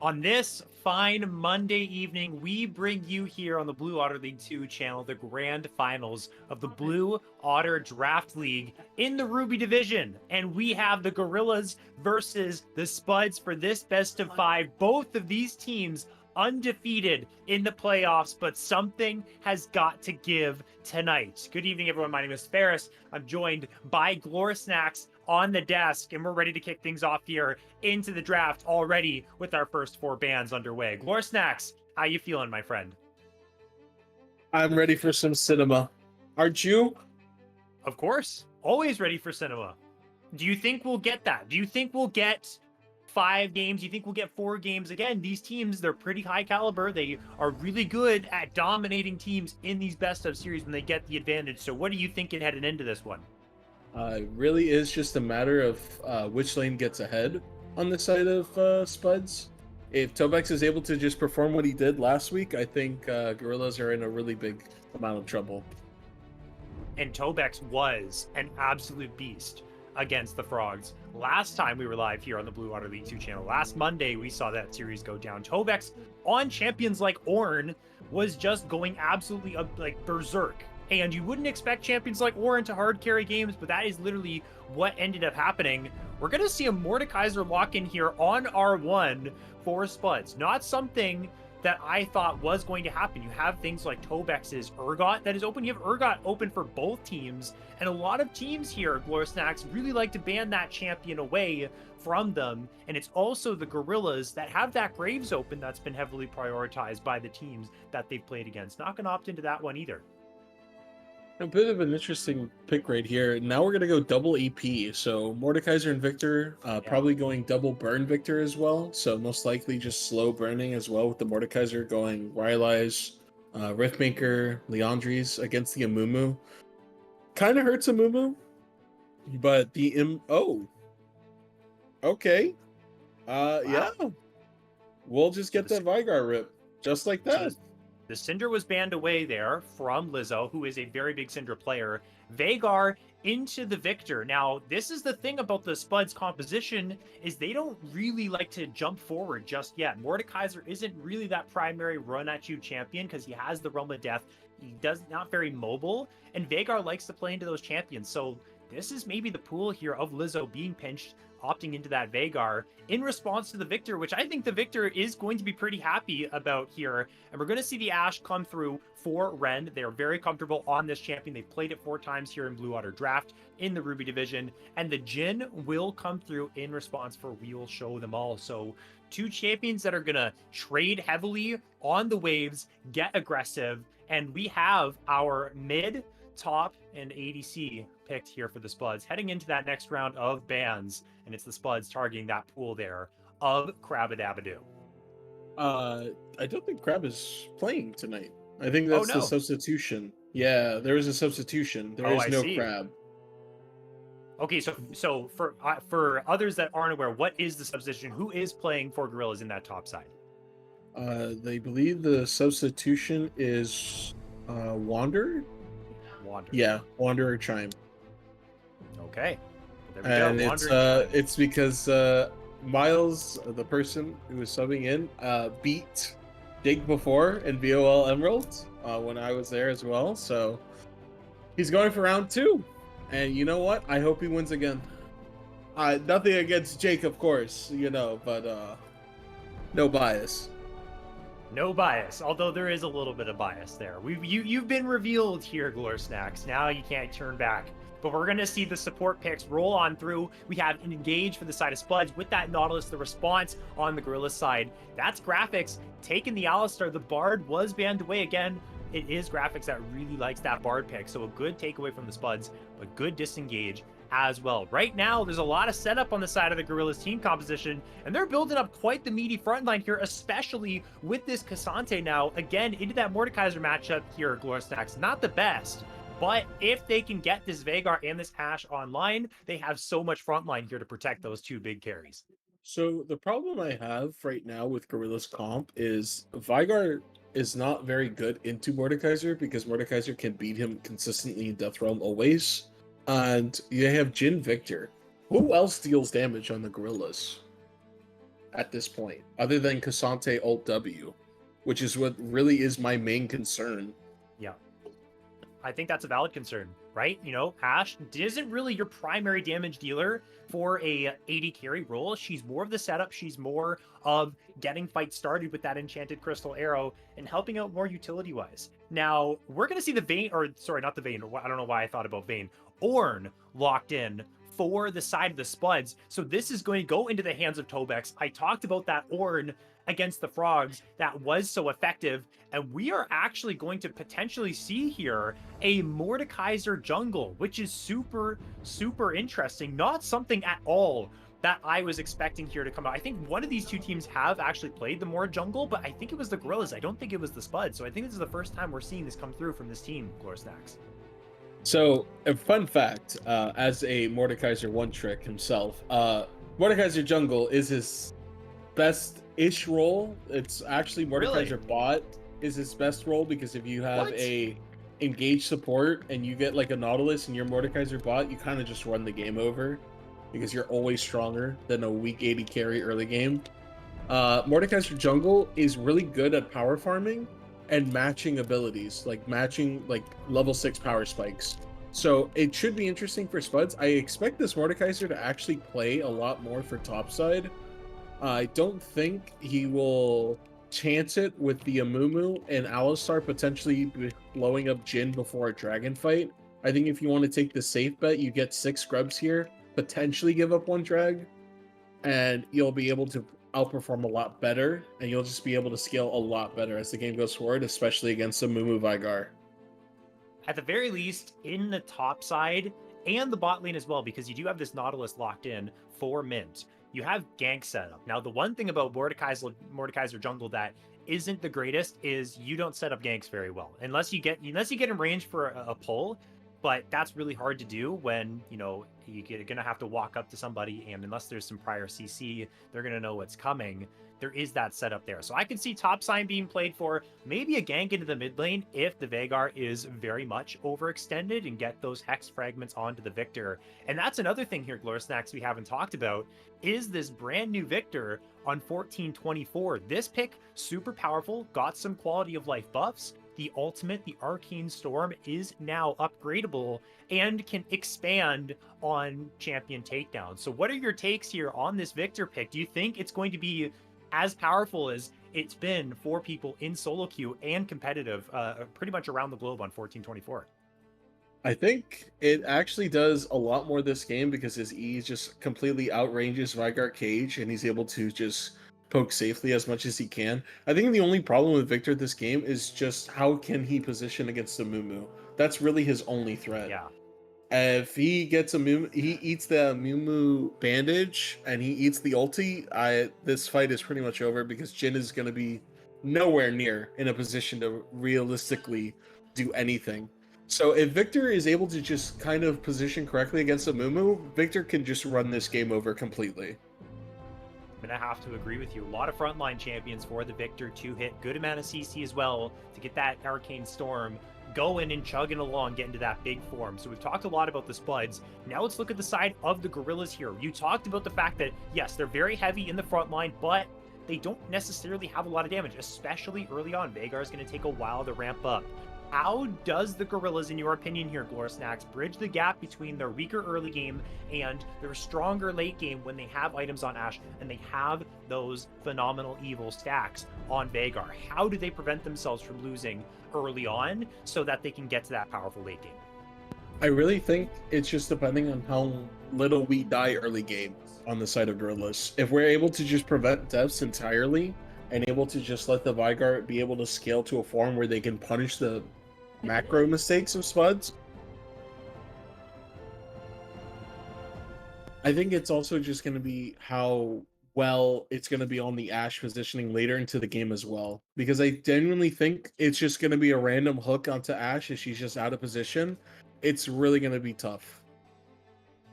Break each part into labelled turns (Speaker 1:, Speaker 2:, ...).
Speaker 1: On this fine Monday evening, we bring you here on the Blue Otter League 2 channel the grand finals of the Blue Otter Draft League in the Ruby Division. And we have the Gorillas versus the Spuds for this best of 5. Both of these teams undefeated in the playoffs, but something has got to give tonight. Good evening, everyone. My name is Ferris. I'm joined by Glor Snacks on the desk, and we're ready to kick things off here into the draft already with our first 4 bands underway. Glor Snacks, how you feeling, my friend?
Speaker 2: I'm ready for some cinema. Aren't you?
Speaker 1: Of course. Always ready for cinema. Do you think we'll get that? Do you think we'll get 5 games? Do you think we'll get 4 games? Again, these teams, they're pretty high caliber. They are really good at dominating teams in these best of series when they get the advantage. So what are you thinking heading into this one?
Speaker 2: It really is just a matter of which lane gets ahead on the side of Spuds. If Tobex is able to just perform what he did last week, I think Gorillas are in a really big amount of trouble.
Speaker 1: And Tobex was an absolute beast against the Frogs. Last time we were live here on the Blue Water League 2 channel, last Monday, we saw that series go down. Tobex on champions like Ornn was just going absolutely like berserk. And you wouldn't expect champions like Ornn to hard carry games, but that is literally what ended up happening. We're going to see a Mordekaiser lock in here on R1 for Spuds. Not something that I thought was going to happen. You have things like Tobex's Urgot that is open. You have Urgot open for both teams. And a lot of teams here, Glor Snacks, really like to ban that champion away from them. And it's also the Gorillas that have that Graves open that's been heavily prioritized by the teams that they've played against. Not going to opt into that one either.
Speaker 2: A bit of an interesting pick right here. Now we're gonna go double AP. So Mordekaiser and Victor,
Speaker 1: Yeah.
Speaker 2: probably going double burn Victor as well. So most likely just slow burning as well with the Mordekaiser going Rylai's, Riftmaker, Leandri's against the Amumu. Kind of hurts Amumu, but oh, okay. Yeah.
Speaker 1: Wow.
Speaker 2: We'll just
Speaker 1: So
Speaker 2: get that Vygar rip. Just like
Speaker 1: so
Speaker 2: that.
Speaker 1: the Cinder was banned away there from Lizzo, who is a very big Cinder player. Vagar into the Victor. Now, this is the thing about the Spuds composition, is they don't really like to jump forward just yet. Mordekaiser isn't really that primary run at you champion because he has the Realm of Death. He does not very mobile, and Vagar likes to play into those champions. So this is maybe the pool here of Lizzo being pinched, opting into that Vagar in response to the Victor, which I think the Victor is going to be pretty happy about here. And we're going to see the Ashe come through for Ren. They're very comfortable on this champion. They've played it 4 times here in Blue Water Draft in the Ruby division. And the Jhin will come through in response for We Will Show Them All. So 2 champions that are going to trade heavily on the waves, get aggressive. And we have our mid, top, and ADC picked here for the Spuds heading into that next round of bans. And it's the Spuds targeting that pool there of Krabadabadoo.
Speaker 2: I don't think Crab is playing tonight. I think
Speaker 1: Oh,
Speaker 2: that's the
Speaker 1: no.
Speaker 2: substitution. Yeah, there is a substitution. There is
Speaker 1: I
Speaker 2: no
Speaker 1: see.
Speaker 2: Crab.
Speaker 1: Okay, so for others that aren't aware, what is the substitution? Who is playing for Gorillas in that top side?
Speaker 2: They believe the substitution is Wander.
Speaker 1: Wander.
Speaker 2: Yeah, Wanderer Chime.
Speaker 1: Okay. There we
Speaker 2: And
Speaker 1: go.
Speaker 2: it's because Miles, the person who was subbing in, beat Dig before in BOL Emerald when I was there as well. So he's going for round 2. And you know what? I hope he wins again. Nothing against Jake, of course, but no bias.
Speaker 1: No bias, although there is a little bit of bias there. You've been revealed here, Glor Snacks. Now you can't turn back. But we're going to see the support picks roll on through. We have an Engage for the side of Spuds with that Nautilus, the response on the Gorilla side. That's Graphics taking the Alistar. The Bard was banned away again. It is Graphics that really likes that Bard pick. So a good takeaway from the Spuds, but good disengage as well. Right now, there's a lot of setup on the side of the Gorillas team composition, and they're building up quite the meaty front line here, especially with this Cassante now, again, into that Mordekaiser matchup here, Glor Snacks. Not the best, but if they can get this Vagar and this Ashe online, they have so much front line here to protect those 2 big carries.
Speaker 2: So the problem I have right now with Gorilla's comp is Vygar is not very good into Mordekaiser because Mordekaiser can beat him consistently in Death Realm always. And you have Jhin Victor. Who else deals damage on the Gorillas at this point, other than Cassante Alt W, which is what really is my main concern.
Speaker 1: Yeah. I think that's a valid concern, right? Ashe isn't really your primary damage dealer for a AD carry role. She's more of the setup. She's more of getting fights started with that enchanted crystal arrow and helping out more utility-wise. Now, we're going to see the Vayne, or sorry, not the Vayne. I don't know why I thought about Vayne. Ornn locked in for the side of the Spuds. So this is going to go into the hands of Tobex. I talked about that Ornn against the Frogs that was so effective, and we are actually going to potentially see here a Mordekaiser jungle, which is super, super interesting. Not something at all that I was expecting here to come out. I think one of these 2 teams have actually played the Mord jungle, but I think it was the Gorillas. I don't think it was the Spuds. So I think this is the first time we're seeing this come through from this team, Glor Snacks.
Speaker 2: So, a fun fact, as a Mordekaiser one-trick himself, Mordekaiser jungle is his best-ish role. It's actually Mordekaiser bot is his best role because if you have a engaged support and you get like a Nautilus and you're Mordekaiser bot, you kind of just run the game over because you're always stronger than a weak 80 carry early game. Mordekaiser jungle is really good at power farming and matching abilities, like matching like level 6 power spikes. So it should be interesting for Spuds. I expect this Mordekaiser to actually play a lot more for topside. I don't think he will chance it with the Amumu and Alistar potentially blowing up Jhin before a dragon fight. I think if you want to take the safe bet, you get 6 scrubs here, potentially give up 1 drag, and you'll be able to outperform a lot better, and you'll just be able to scale a lot better as the game goes forward, especially against a Mumu Vygar.
Speaker 1: at the very least, in the top side and the bot lane as well, because you do have this Nautilus locked in for mint. You have gank setup. Now, the one thing about Mordekaiser jungle that isn't the greatest is you don't set up ganks very well unless you get in range for a pull. But that's really hard to do when you're gonna have to walk up to somebody, and unless there's some prior CC, they're gonna know what's coming. There is that setup there, so I can see top sign being played for, maybe a gank into the mid lane if the Veigar is very much overextended and get those hex fragments onto the Victor. And that's another thing here, Glorsnacks, we haven't talked about, is this brand new Victor on 1424. This pick, super powerful, got some quality of life buffs. The ultimate, the Arcane Storm, is now upgradable and can expand on champion takedowns. So what are your takes here on this Victor pick? Do you think it's going to be as powerful as it's been for people in solo queue and competitive pretty much around the globe on 1424?
Speaker 2: I think it actually does a lot more this game because his E just completely outranges Veigar Cage, and he's able to just poke safely as much as he can. I think the only problem with Victor this game is just how can he position against the Mumu. That's really his only threat.
Speaker 1: Yeah.
Speaker 2: If he gets he eats the Mumu bandage and he eats the ulti, this fight is pretty much over because Jhin is going to be nowhere near in a position to realistically do anything. So if Victor is able to just kind of position correctly against a Mumu, Victor can just run this game over completely.
Speaker 1: I'm going to have to agree with you. A lot of frontline champions for the Victor to hit. Good amount of CC as well to get that Arcane Storm going and chugging along, getting to that big form. So we've talked a lot about the Spuds. Now let's look at the side of the Gorillas here. You talked about the fact that, yes, they're very heavy in the front line, but they don't necessarily have a lot of damage, especially early on. Veigar is going to take a while to ramp up. How does the Gorillas, in your opinion here, Glorsnacks, bridge the gap between their weaker early game and their stronger late game when they have items on Ashe and they have those phenomenal evil stacks on Veigar? How do they prevent themselves from losing early on so that they can get to that powerful late game?
Speaker 2: I really think it's just depending on how little we die early game on the side of Gorillas. If we're able to just prevent deaths entirely and able to just let the Veigar be able to scale to a form where they can punish the macro mistakes of Spuds, I think it's also just going to be how well it's going to be on the Ashe positioning later into the game as well. Because I genuinely think it's just going to be a random hook onto Ashe if she's just out of position. It's really going to be tough.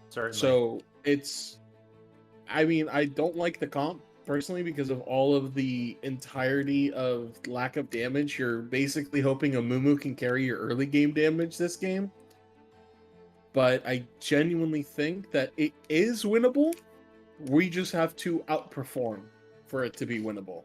Speaker 1: Certainly.
Speaker 2: So I mean, I don't like the comp personally because of all of the entirety of lack of damage. You're basically hoping a Mumu can carry your early game damage this game. But I genuinely think that it is winnable. We just have to outperform for it to be winnable.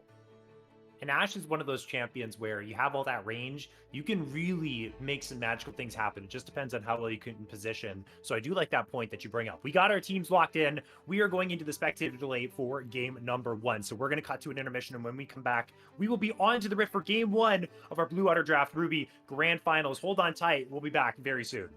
Speaker 1: And Ashe is one of those champions where you have all that range, you can really make some magical things happen. It just depends on how well you can position. So I do like that point that you bring up. We got our teams locked in. We are going into the spectator delay for game number 1. So we're going to cut to an intermission, and when we come back, we will be on to the rift for game 1 of our Blue Water Draft Ruby Grand Finals. Hold on tight. We'll be back very soon.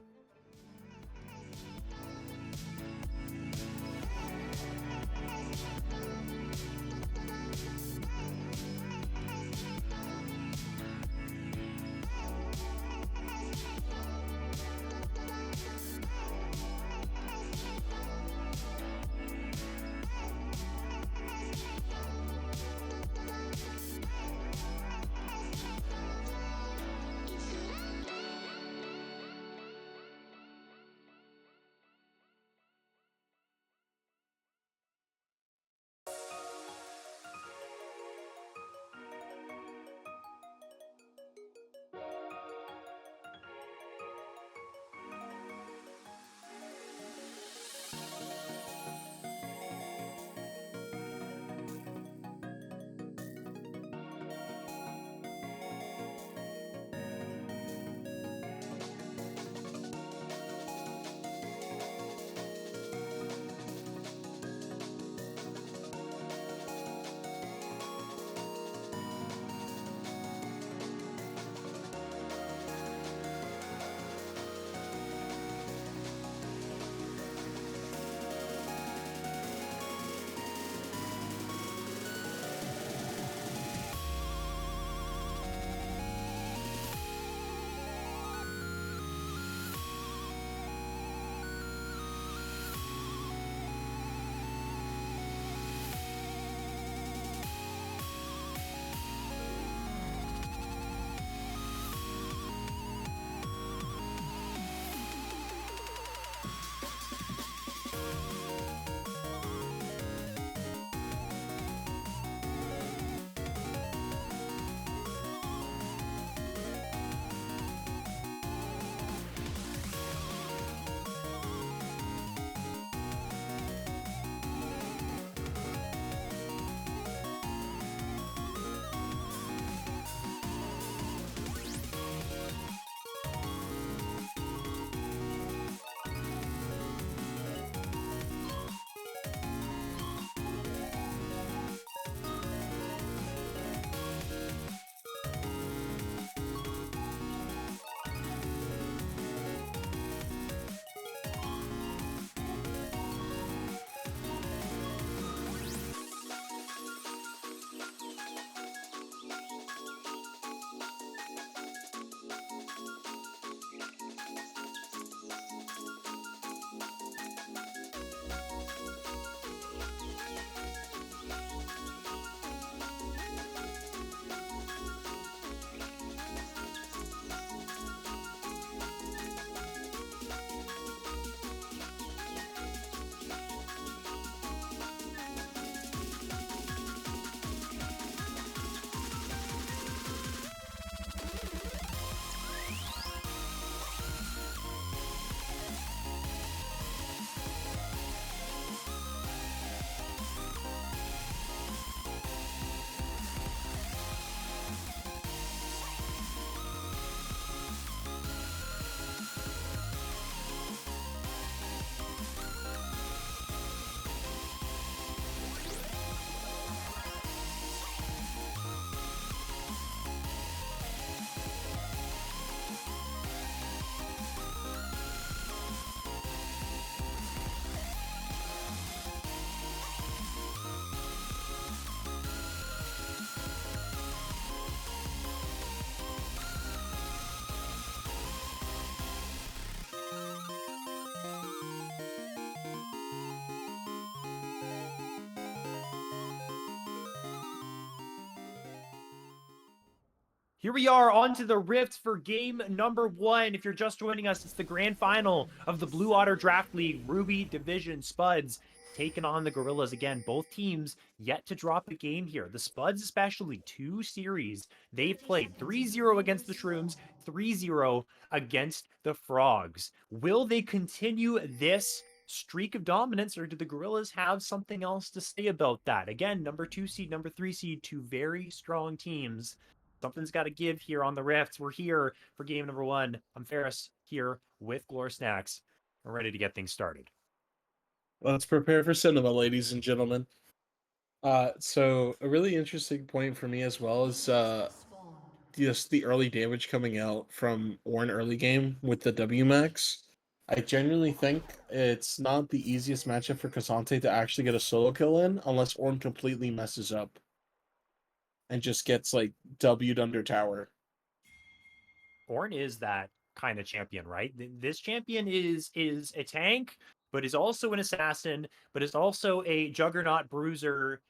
Speaker 1: Here we are on to the Rift for game number 1. If you're just joining us, it's the grand final of the Blue Otter Draft League. Ruby Division Spuds taking on the Gorillas again. Both teams yet to drop a game here. The Spuds especially, 2 series. They've played 3-0 against the Shrooms, 3-0 against the Frogs. Will they continue this streak of dominance, or do the Gorillas have something else to say about that? Again, number 2 seed, number 3 seed, 2 very strong teams. Something's got to give here on the Rift. We're here for game number 1. I'm Ferris here with Glor Snacks. We're ready to get things started.
Speaker 2: Let's prepare for cinema, ladies and gentlemen. So a really interesting point for me as well is just the early damage coming out from Ornn early game with the W Max. I genuinely think it's not the easiest matchup for K'Sante to actually get a solo kill in unless Ornn completely messes up and just gets like W'd under tower.
Speaker 1: Ornn is that kind of champion, right? This champion is a tank, but is also an assassin, but is also a juggernaut bruiser,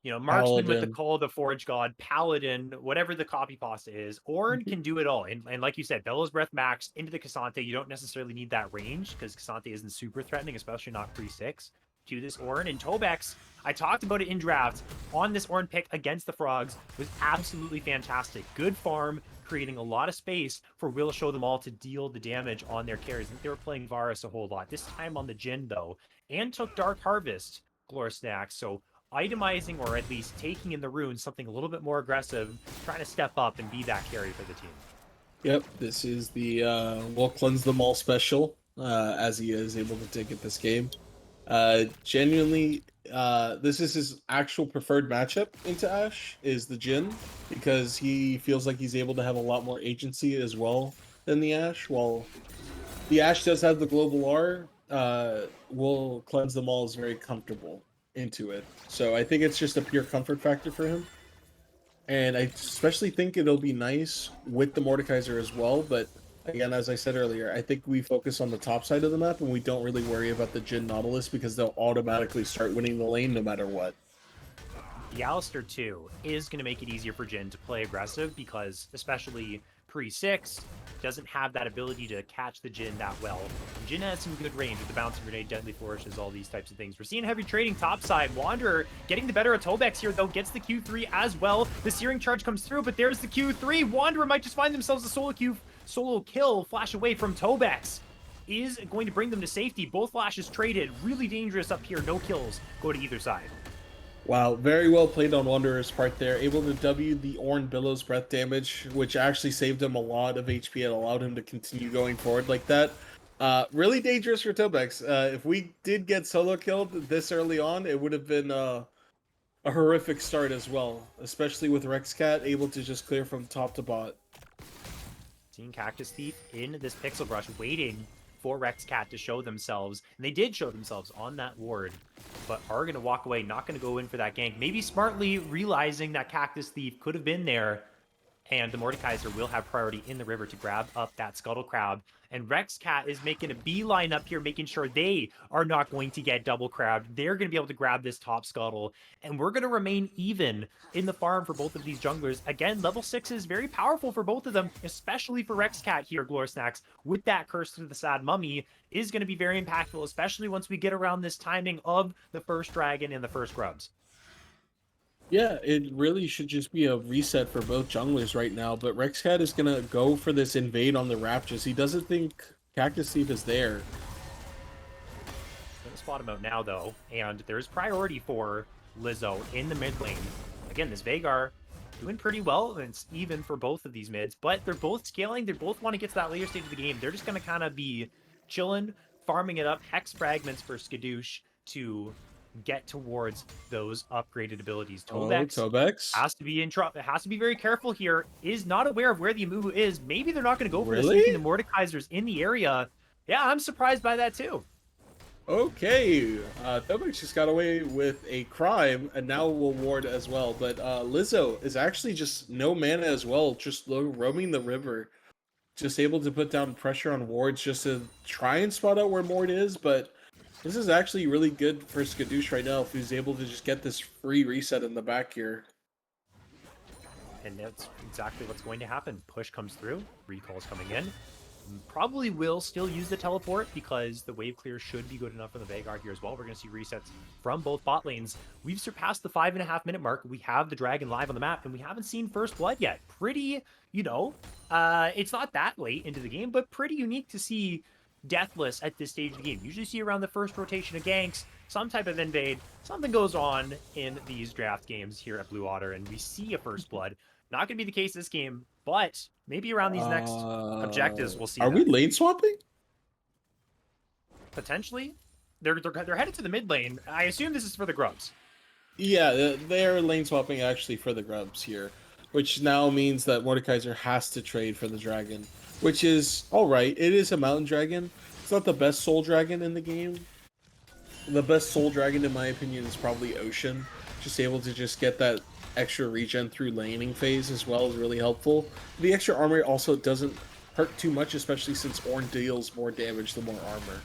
Speaker 1: marksman with the
Speaker 2: Paladin.
Speaker 1: call of the Forge God, paladin, whatever the copy pasta is. Ornn can do it all. And like you said, Bellows Breath max into the K'Sante. You don't necessarily need that range because K'Sante isn't super threatening, especially not pre-6 to this Ornn. And Tobex, I talked about it in draft on this Ornn pick against the Frogs, was absolutely fantastic. Good farm, creating a lot of space for Will Show Them All to deal the damage on their carries. I think they were playing Varus a whole lot. This time on the Jhin, though, and took Dark Harvest, Glor Snacks. So itemizing, or at least taking in the runes, something a little bit more aggressive, trying to step up and be that carry for the team.
Speaker 2: Yep, this is the Will Cleanse Them All special, as he is able to take it this game. Genuinely, this is his actual preferred matchup into Ashe, is the Jhin, because he feels like he's able to have a lot more agency as well than the Ashe. While the Ashe does have the global R, Will Cleanse Them All is very comfortable into it. So I think it's just a pure comfort factor for him. And I especially think it'll be nice with the Mordekaiser as well, but again, as I said earlier, I think we focus on the top side of the map and we don't really worry about the Jhin Nautilus because they'll automatically start winning the lane no matter what.
Speaker 1: The Alistair, too, is going to make it easier for Jhin to play aggressive because, especially pre-6, doesn't have that ability to catch the Jhin that well. Jhin has some good range with the bouncing grenade, deadly flourishes, all these types of things. We're seeing heavy trading topside. Wanderer getting the better of Tobex here, though, gets the Q3 as well. The Searing Charge comes through, but there's the Q3. Wanderer might just find themselves a solo kill flash away from Tobex. Is going to bring them to safety. Both flashes traded. Really dangerous up here. No kills go to either side.
Speaker 2: Wow, very well played on Wanderer's part there. Able to W the Ornn Billows breath damage, which actually saved him a lot of HP and allowed him to continue going forward like that. Really dangerous for Tobex. If we did get solo killed this early on, it would have been a horrific start as well, especially with Rexcat able to just clear from top to bot.
Speaker 1: Seeing Cactus Thief in this Pixel Brush, waiting for Rexcat to show themselves. And they did show themselves on that ward, but are going to walk away, not going to go in for that gank. Maybe smartly realizing that Cactus Thief could have been there, and the Mordekaiser will have priority in the river to grab up that Scuttle Crab. And Rexcat is making a beeline up here, making sure they are not going to get double crabbed. They're going to be able to grab this top Scuttle, and we're going to remain even in the farm for both of these junglers. Again, level 6 is very powerful for both of them, especially for Rexcat here, Glor Snacks, with that Curse to the Sad Mummy, is going to be very impactful, especially once we get around this timing of the first dragon and the first grubs.
Speaker 2: Yeah, it really should just be a reset for both junglers right now, but Rexcat is going to go for this invade on the Raptors. He doesn't think Cactus Thief is there.
Speaker 1: Gonna spot him out now, though, and there's priority for Lizzo in the mid lane. Again, this Veigar doing pretty well, and it's even for both of these mids, but they're both scaling. They both want to get to that later stage of the game. They're just going to kind of be chilling, farming it up, Hex Fragments for Skadoosh to get towards those upgraded abilities.
Speaker 2: Tobex
Speaker 1: has to be in trouble. Has to be very careful here. Is not aware of where the Amumu is. Maybe they're not going to go for this, thinking the Mordekaisers in the area. Yeah, I'm surprised by that too.
Speaker 2: Okay, Tobex just got away with a crime, and now will ward as well. But Lizzo is actually just no mana as well, just roaming the river. Just able to put down pressure on wards just to try and spot out where Mord is, but this is actually really good for Skadoosh right now if he's able to just get this free reset in the back here.
Speaker 1: And that's exactly what's going to happen. Push comes through, recall's coming in. Probably will still use the teleport because the wave clear should be good enough for the Veigar here as well. We're going to see resets from both bot lanes. We've surpassed the 5.5 minute mark. We have the dragon live on the map, and we haven't seen first blood yet. Pretty, it's not that late into the game, but pretty unique to see deathless at this stage of the game. Usually see around the first rotation of ganks, some type of invade, something goes on in these draft games here at Blue Otter, and we see a first blood. Not going to be the case this game, but maybe around these next objectives we'll see.
Speaker 2: Are we lane swapping?
Speaker 1: Potentially. They're headed to the mid lane. I assume this is for the grubs.
Speaker 2: Yeah, they're lane swapping actually for the grubs here, which now means that Mordekaiser has to trade for the dragon, which is alright. It is a mountain dragon. It's not the best soul dragon in the game. The best soul dragon, in my opinion, is probably Ocean. Just able to just get that extra regen through laning phase as well is really helpful. The extra armor also doesn't hurt too much, especially since Ornn deals more damage the more armor.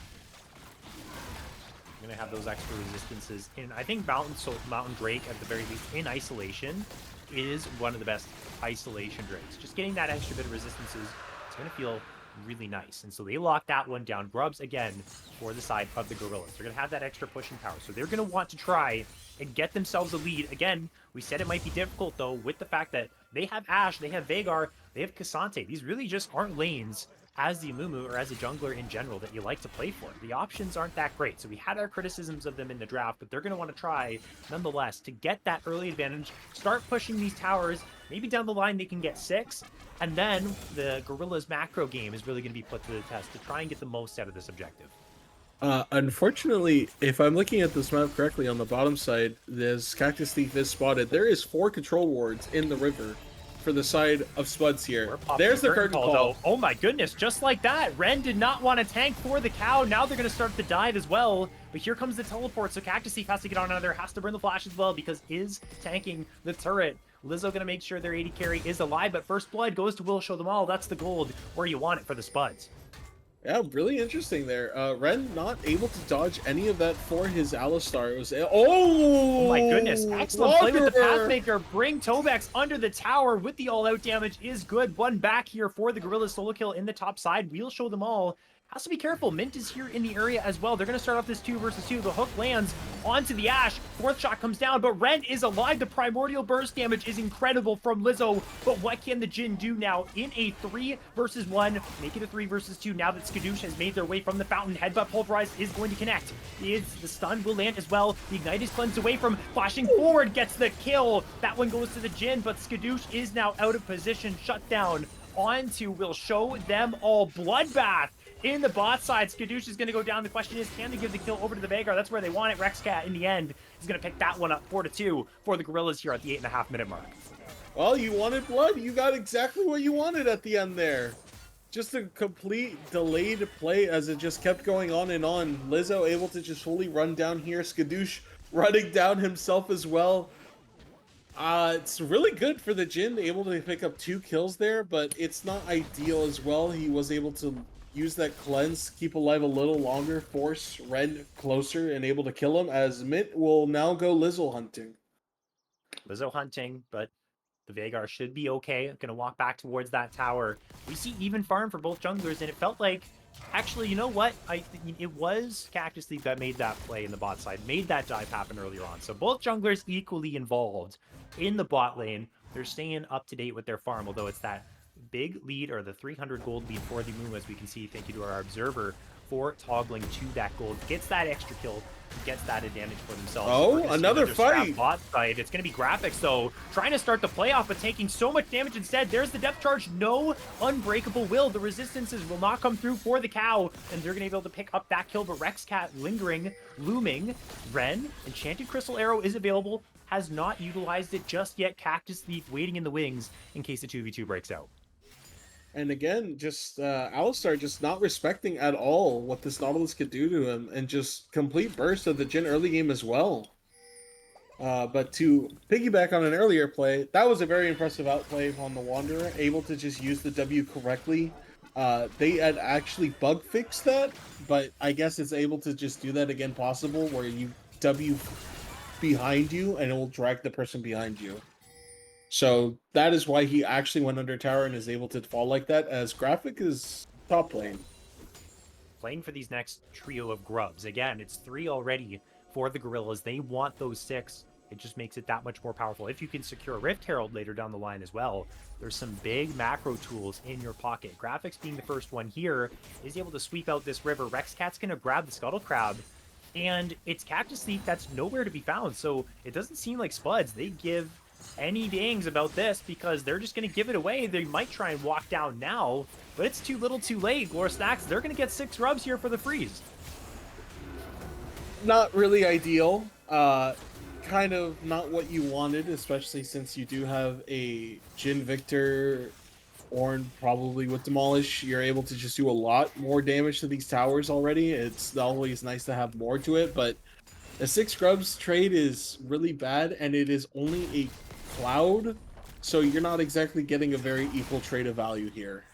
Speaker 1: Going to have those extra resistances. And I think Mountain Drake, at the very least, in isolation, is one of the best isolation drakes. Just getting that extra bit of resistances, it's going to feel really nice. And so they lock that one down. Grubs, again, for the side of the Gorillas. They're going to have that extra pushing power. So they're going to want to try and get themselves a lead. Again, we said it might be difficult, though, with the fact that they have Ashe, they have Veigar, they have Cassante. These really just aren't lanes as the Amumu or as a jungler in general that you like to play for. The options aren't that great. So we had our criticisms of them in the draft, but they're going to want to try, nonetheless, to get that early advantage, start pushing these towers. Maybe down the line they can get 6, and then the Gorillas macro game is really going to be put to the test to try and get the most out of this objective.
Speaker 2: Unfortunately, if I'm looking at this map correctly, on the bottom side, this Cactus Thief is spotted. There is 4 control wards in the river for the side of Spuds here. There's the curtain call.
Speaker 1: Oh my goodness, just like that. Ren did not want to tank for the cow. Now they're going to start the dive as well. But here comes the teleport, so Cactus Thief has to get on another, has to burn the flash as well because is tanking the turret. Lizzo going to make sure their AD carry is alive, but first blood goes to Will Show Them All. That's the gold where you want it for the Spuds.
Speaker 2: Yeah, really interesting there. Ren not able to dodge any of that for his Alistar. It was oh
Speaker 1: my goodness, excellent play with the Pathmaker. Bring Tobex under the tower with the all-out damage is good. One back here for the Gorilla solo kill in the top side. We'll Show Them All. Has to be careful. Mint is here in the area as well. They're going to start off this 2 versus 2. The hook lands onto the Ashe. 4th shot comes down, but Ren is alive. The primordial burst damage is incredible from Lizzo. But what can the Jhin do now in a 3 versus 1? Make it a 3 versus 2 now that Skadoosh has made their way from the fountain. Headbutt Pulverize is going to connect. The stun will land as well. The Ignite is cleansed away from. Flashing forward gets the kill. That one goes to the Jhin, but Skadoosh is now out of position. Shut down onto Will Show Them All. Bloodbath in the bot side. Skadoosh is going to go down. The question is, can they give the kill over to the Veigar? That's where they want it. Rexcat, in the end, is going to pick that one up 4-2 for the Gorillas here at the 8.5 minute mark.
Speaker 2: Well, you wanted blood. You got exactly what you wanted at the end there. Just a complete delayed play as it just kept going on and on. Lizzo able to just fully run down here. Skadoosh running down himself as well. It's really good for the Jhin, able to pick up 2 kills there, but it's not ideal as well. He was able to use that cleanse, keep alive a little longer, force Ren closer, and able to kill him, as Mint will now go Lizzo hunting.
Speaker 1: Lizzo hunting, but the Veigar should be okay. Going to walk back towards that tower. We see even farm for both junglers, and it felt like, actually, you know what? It was Cactus Thief that made that play in the bot side, made that dive happen earlier on. So both junglers equally involved in the bot lane. They're staying up to date with their farm, although it's that big lead, or the 300 gold lead for the Moon, as we can see. Thank you to our observer for toggling to that gold. Gets that extra kill, gets that advantage for themselves.
Speaker 2: Oh, another fight.
Speaker 1: Bot side. It's going to be Graphics, though, trying to start the playoff, but taking so much damage instead. There's the depth charge. No unbreakable will. The resistances will not come through for the cow, and they're going to be able to pick up that kill, but Rexcat lingering, looming. Ren, Enchanted Crystal Arrow is available, has not utilized it just yet. Cactus Thief waiting in the wings in case the 2v2 breaks out.
Speaker 2: And again, just Alistar just not respecting at all what this Nautilus could do to him, and just complete burst of the Jhin early game as well. But to piggyback on an earlier play, that was a very impressive outplay on the Wanderer, able to just use the W correctly. They had actually bug fixed that, but I guess it's able to just do that again possible, where you W behind you and it will drag the person behind you. So that is why he actually went under tower and is able to fall like that, as Graphic is top lane.
Speaker 1: Playing for these next trio of grubs. Again, it's 3 already for the Gorillas. They want those 6. It just makes it that much more powerful. If you can secure Rift Herald later down the line as well, there's some big macro tools in your pocket. Graphics being the first one here is able to sweep out this river. Rexcat's going to grab the Scuttle Crab, and it's Cactus Thief that's nowhere to be found. So it doesn't seem like Spuds, they give any dangs about this because they're just going to give it away. They might try and walk down now, but it's too little too late. Glor Stacks, they're going to get 6 rubs here for the freeze.
Speaker 2: Not really ideal. Kind of not what you wanted, especially since you do have a Jin Victor Ornn probably with Demolish. You're able to just do a lot more damage to these towers already. It's always nice to have more to it, but the 6 grubs trade is really bad, and it is only a cloud, so you're not exactly getting a very equal trade of value here.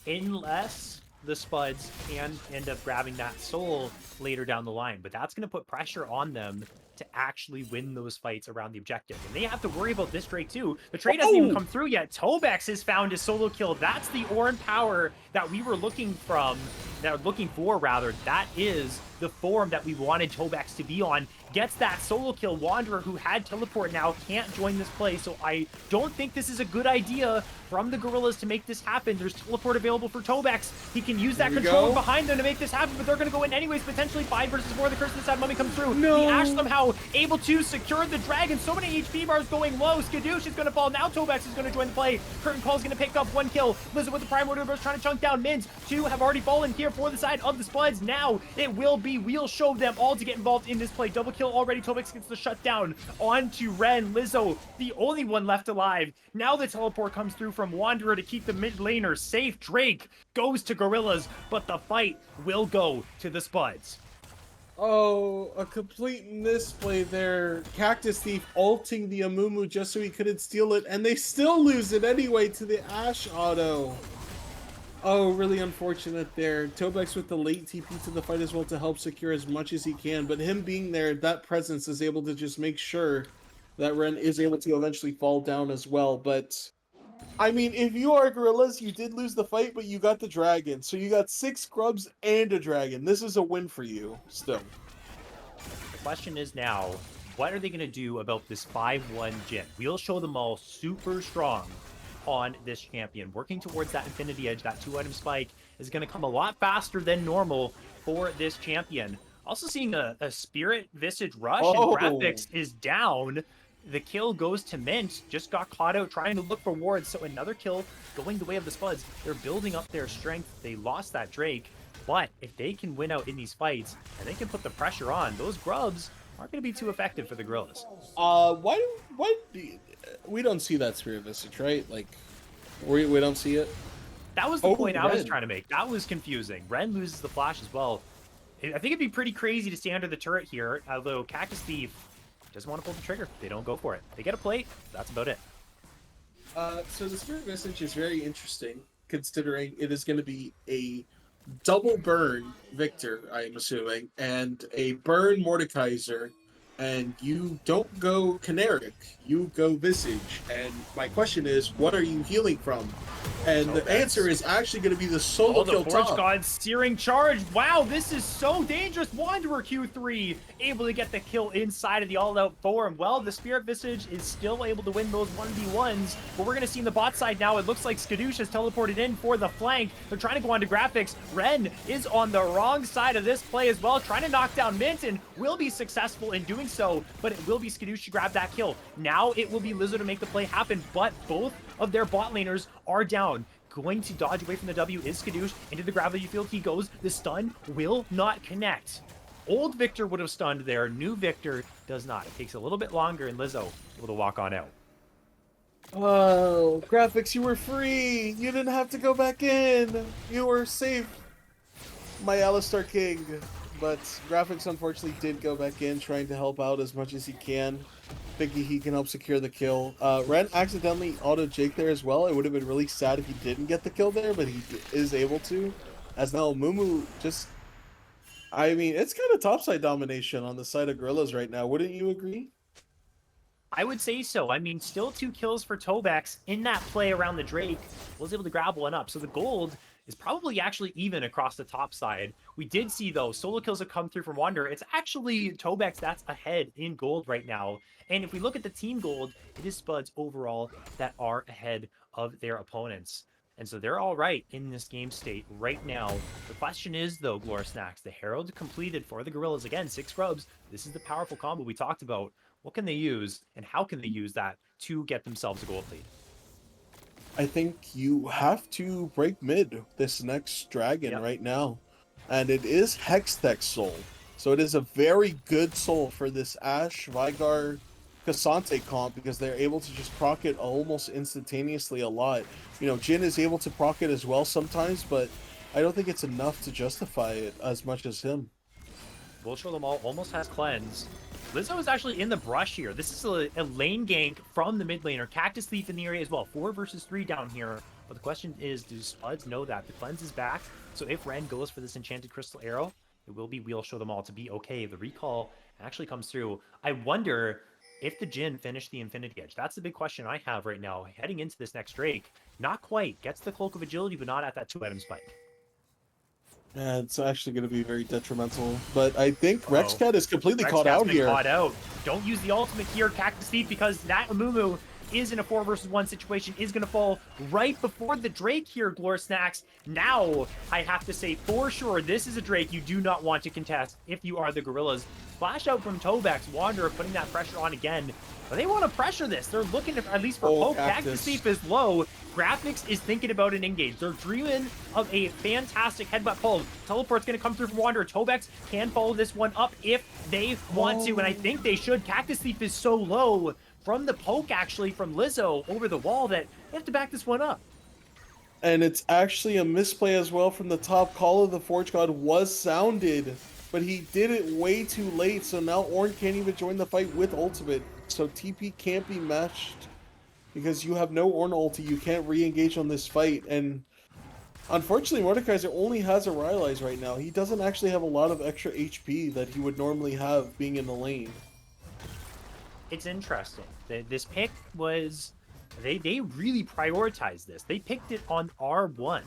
Speaker 1: Unless the Spuds can end up grabbing that soul later down the line, but that's going to put pressure on them to actually win those fights around the objective. And they have to worry about this trade too. The trade hasn't even come through yet. Tobex has found his solo kill. That's the Ornn power that we were looking for. That is the form that we wanted Tobex to be on. Gets that solo kill. Wanderer, who had teleport now, can't join this play, so I don't think this is a good idea from the Gorillas to make this happen. There's teleport available for Tobex. He can use that control behind them to make this happen, but they're going to go in anyways. Potentially 5 versus 4. The Curse of the Sad Mummy comes through.
Speaker 2: No.
Speaker 1: The Ash somehow able to secure the dragon. So many HP bars going low. Skadoosh is going to fall. Now Tobex is going to join the play. Curtain Call is going to pick up 1 kill. Lizard with the Primordial Burst trying to chunk down Mins. 2 have already fallen here for the side of the Spuds. Now it will be. We'll show them all to get involved in this play. Double kill already. Tobex gets the shutdown onto Ren. Lizzo, the only one left alive. Now the teleport comes through from Wanderer to keep the mid laner safe. Drake goes to Gorillas, but the fight will go to the Spuds.
Speaker 2: Oh, a complete misplay there. Cactus Thief ulting the Amumu just so he couldn't steal it, and they still lose it anyway to the Ashe auto. Oh, really unfortunate there. Tobex with the late TP to the fight as well to help secure as much as he can, but him being there, that presence is able to just make sure that Ren is able to eventually fall down as well. But, I mean, if you are Gorillas, you did lose the fight, but you got the dragon. So you got 6 grubs and a dragon. This is a win for you, still.
Speaker 1: The question is now, what are they going to do about this 5-1 Jin? We'll show them all super strong on this champion. Working towards that Infinity Edge, that 2-item spike is going to come a lot faster than normal for this champion. Also seeing a Spirit Visage Rush, and Graphics is down. The kill goes to Mint. Just got caught out trying to look for wards. So another kill going the way of the Spuds. They're building up their strength. They lost that Drake. But if they can win out in these fights, and they can put the pressure on, those grubs aren't going to be too effective for the Gorillas.
Speaker 2: We don't see that Spirit Visage, right? Like, we don't see it?
Speaker 1: That was the point I was trying to make. That was confusing. Ren loses the flash as well. I think it'd be pretty crazy to stay under the turret here, although Cactus Thief doesn't want to pull the trigger. They don't go for it. They get a plate. That's about it.
Speaker 2: So the Spirit Visage is very interesting, considering it is going to be a double burn Victor, I'm assuming, and a burn Mordekaiser, and you don't go Canaric, you go Visage. And my question is, what are you healing from? And the answer is actually going to be the solo kill
Speaker 1: the Forge
Speaker 2: top.
Speaker 1: God's Searing Charge. Wow, this is so dangerous. Wanderer Q3 able to get the kill inside of the all-out form. Well, the Spirit Visage is still able to win those 1v1s, but we're going to see in the bot side now, it looks like Skadoosh has teleported in for the flank. They're trying to go on to Graphics. Ren is on the wrong side of this play as well, trying to knock down Mint, and will be successful in doing so, but it will be Skadoosh to grab that kill. Now it will be Lizzo to make the play happen, but both of their bot laners are down. Going to dodge away from the W is Skadoosh. Into the gravity field he goes. The stun will not connect. Old Victor would have stunned there. New Victor does not. It takes a little bit longer, and Lizzo able to walk on out.
Speaker 2: Oh, Graphics, you were free! You didn't have to go back in! You were safe, my Alistar King. But Graphics unfortunately did go back in, trying to help out as much as he can. Thinking he can help secure the kill. Ren accidentally auto Jake there as well. It would have been really sad if he didn't get the kill there, but he is able to. As now Mumu just... I mean, it's kind of topside domination on the side of Gorillas right now. Wouldn't you agree?
Speaker 1: I would say so. I mean, still 2 kills for Tobex in that play around the Drake. Was able to grab one up. So the gold is probably actually even across the top side. We did see, though, solo kills have come through from Wander. It's actually Tobex that's ahead in gold right now. And if we look at the team gold, it is Spuds overall that are ahead of their opponents. And so they're all right in this game state right now. The question is, though, Glor Snacks, the Herald completed for the Gorillas. Again, 6 grubs. This is the powerful combo we talked about. What can they use, and how can they use that to get themselves a gold lead?
Speaker 2: I think you have to break mid this next dragon right now. And it is Hextech Soul. So it is a very good soul for this Ashe, Vigar, Cassante comp because they're able to just proc it almost instantaneously a lot. You know, Jin is able to proc it as well sometimes, but I don't think it's enough to justify it as much as him.
Speaker 1: We'll show them all almost has cleanse. Lizzo is actually in the brush here. This is a lane gank from the mid laner. Cactus Thief in the area as well. 4 versus 3 down here. But the question is, do Spuds know that? The cleanse is back. So if Ren goes for this enchanted crystal arrow, it will be We'll Show Them All to be okay. The recall actually comes through. I wonder if the Jhin finished the Infinity Edge. That's the big question I have right now. Heading into this next Drake, not quite. Gets the Cloak of Agility, but not at that 2-item spike.
Speaker 2: Yeah, it's actually going to be very detrimental. But I think Rexcat is completely caught
Speaker 1: Rexcat's
Speaker 2: out
Speaker 1: been
Speaker 2: here.
Speaker 1: Caught out. Don't use the ultimate here, Cactus Thief, because that Amumu is in a 4 versus 1 situation, is going to fall right before the Drake here, Glor Snacks. Now, I have to say for sure, this is a Drake you do not want to contest if you are the Gorillas. Flash out from Tobex, Wanderer putting that pressure on again. But they want to pressure this. They're looking at least for hope. Cactus Thief is low. Graphics is thinking about an engage. They're dreaming of a fantastic headbutt pull. Teleport's going to come through from Wanderer. Tobex can follow this one up if they want to, and I think they should. Cactus Thief is so low from the poke, actually, from Lizzo over the wall that they have to back this one up.
Speaker 2: And it's actually a misplay as well from the top. Call of the Forge God was sounded, but he did it way too late, so now Ornn can't even join the fight with ultimate. So TP can't be matched because you have no Ornn ulti. You can't re-engage on this fight, and unfortunately Mordekaiser only has a Rylai's right now. He doesn't actually have a lot of extra HP that he would normally have being in the lane.
Speaker 1: It's interesting. This pick was... They really prioritized this. They picked it on R1.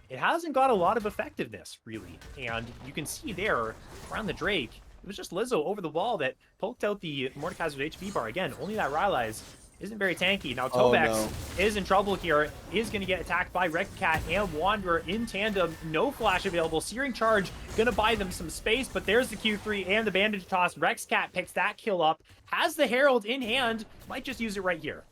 Speaker 1: It hasn't got a lot of effectiveness, really. And you can see there, around the Drake, it was just Lizzo over the wall that poked out the Mordekaiser's HP bar. Again, only that Rylai's isn't very tanky. Now, Tobex is in trouble here, is going to get attacked by Rexcat and Wanderer in tandem. No flash available. Searing Charge going to buy them some space, but there's the Q3 and the Bandage Toss. Rexcat picks that kill up, has the Herald in hand, might just use it right here.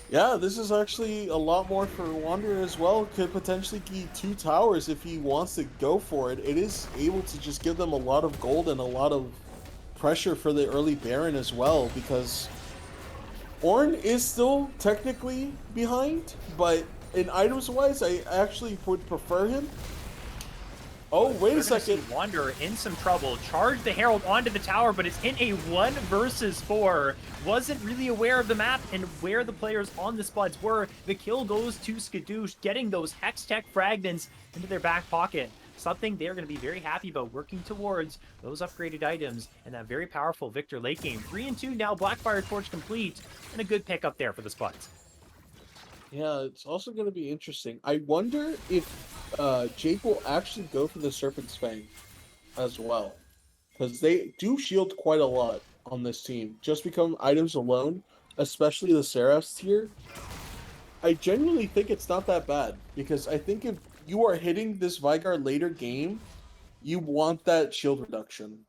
Speaker 2: Yeah, this is actually a lot more for Wanderer as well. Could potentially be 2 towers if he wants to go for it. It is able to just give them a lot of gold and a lot of pressure for the early Baron as well, because Ornn is still technically behind, but in items-wise, I actually would prefer him. Oh, wait a second.
Speaker 1: Wanderer in some trouble. Charge the Herald onto the tower, but it's in a 1 versus 4. Wasn't really aware of the map and where the players on the Spuds were. The kill goes to Skadoosh, getting those Hextech fragments into their back pocket. Something they're going to be very happy about, working towards those upgraded items and that very powerful Victor late game. 3 and 2 now, Blackfire Torch complete, and a good pick up there for the Spuds.
Speaker 2: Yeah, it's also going to be interesting. I wonder if Jake will actually go for the Serpent's Fang as well, because they do shield quite a lot on this team. Just become items alone, especially the Seraph's tier. I genuinely think it's not that bad, because I think if you are hitting this Vigar later game, you want that shield reduction.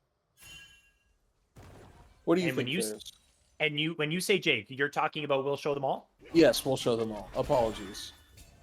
Speaker 2: What do you think,
Speaker 1: when you say Jake, you're talking about We'll Show Them All?
Speaker 2: Yes, We'll Show Them All. Apologies.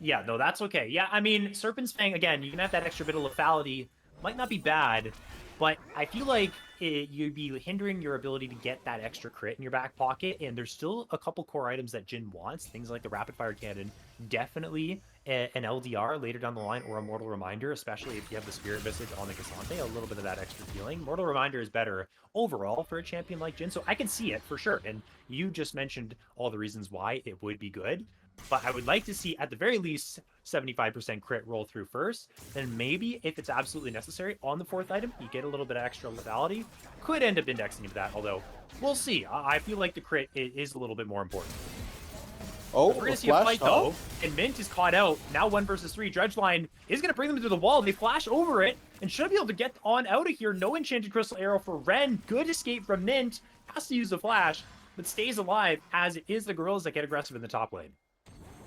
Speaker 1: Yeah, no, that's okay. Yeah, I mean, Serpent's Fang, again, you can have that extra bit of lethality. Might not be bad, but I feel like you'd be hindering your ability to get that extra crit in your back pocket, and there's still a couple core items that Jhin wants, things like the Rapid Fire Cannon, definitely an LDR later down the line, or a Mortal Reminder, especially if you have the Spirit Visage on the Cassante, a little bit of that extra healing. Mortal Reminder is better overall for a champion like Jhin, so I can see it for sure, and you just mentioned all the reasons why it would be good. but I would like to see at the very least 75% crit roll through first. Then maybe if it's absolutely necessary on the 4th item, you get a little bit of extra lethality. Could end up indexing into that, although we'll see. I feel like the crit is a little bit more important.
Speaker 2: Oh,
Speaker 1: We're going to see a fight, though, and Mint is caught out. Now 1 versus 3. Dredgeline is going to bring them to the wall. They flash over it and should be able to get on out of here. No Enchanted Crystal Arrow for Ren. Good escape from Mint. Has to use the flash, but stays alive as it is the Gorillas that get aggressive in the top lane.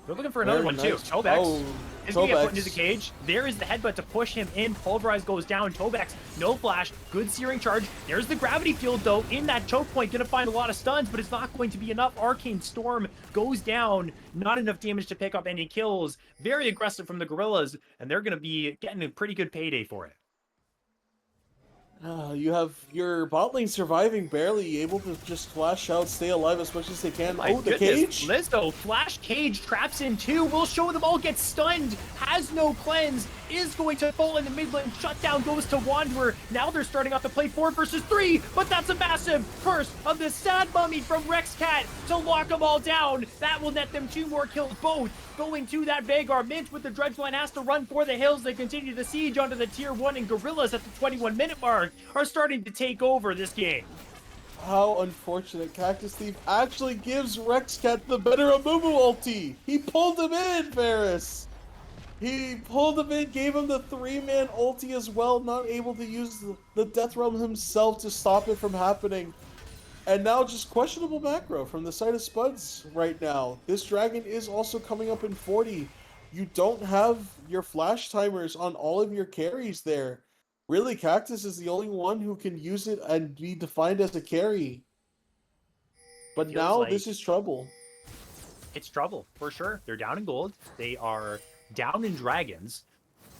Speaker 1: They're looking for another one, too. Tobex is going to get put into the cage. There is the headbutt to push him in. Pulverize goes down. Tobex, no flash. Good searing charge. There's the gravity field, though, in that choke point. Going to find a lot of stuns, but it's not going to be enough. Arcane Storm goes down. Not enough damage to pick up any kills. Very aggressive from the Gorillas, and they're going to be getting a pretty good payday for it.
Speaker 2: You have your bot lane surviving barely, able to just flash out, stay alive as much as they can.
Speaker 1: Oh,
Speaker 2: the cage!
Speaker 1: Lizzo, flash cage, traps in 2, will show them all, gets stunned, has no cleanse, is going to fall in the mid lane, shutdown goes to Wanderer. Now they're starting off to play 4 versus 3, but that's a massive curse of the Sad Mummy from Rexcat to lock them all down. That will net them 2 more kills, both going to that Vagar. Mint with the Dredgeline has to run for the hills. They continue the siege onto the tier 1, and Gorillas at the 21-minute mark are starting to take over this game.
Speaker 2: How unfortunate. Cactus Thief actually gives Rexcat the better Amumu ulti. He pulled him in, Ferris. He pulled him in, gave him the 3-man ulti as well, not able to use the Death Realm himself to stop it from happening. And now just questionable macro from the side of Spuds right now. This dragon is also coming up in 40. You don't have your flash timers on all of your carries there. Really, Cactus is the only one who can use it and be defined as a carry. But
Speaker 1: Feels
Speaker 2: now
Speaker 1: like
Speaker 2: this is trouble.
Speaker 1: It's trouble, for sure. They're down in gold. They are down in dragons.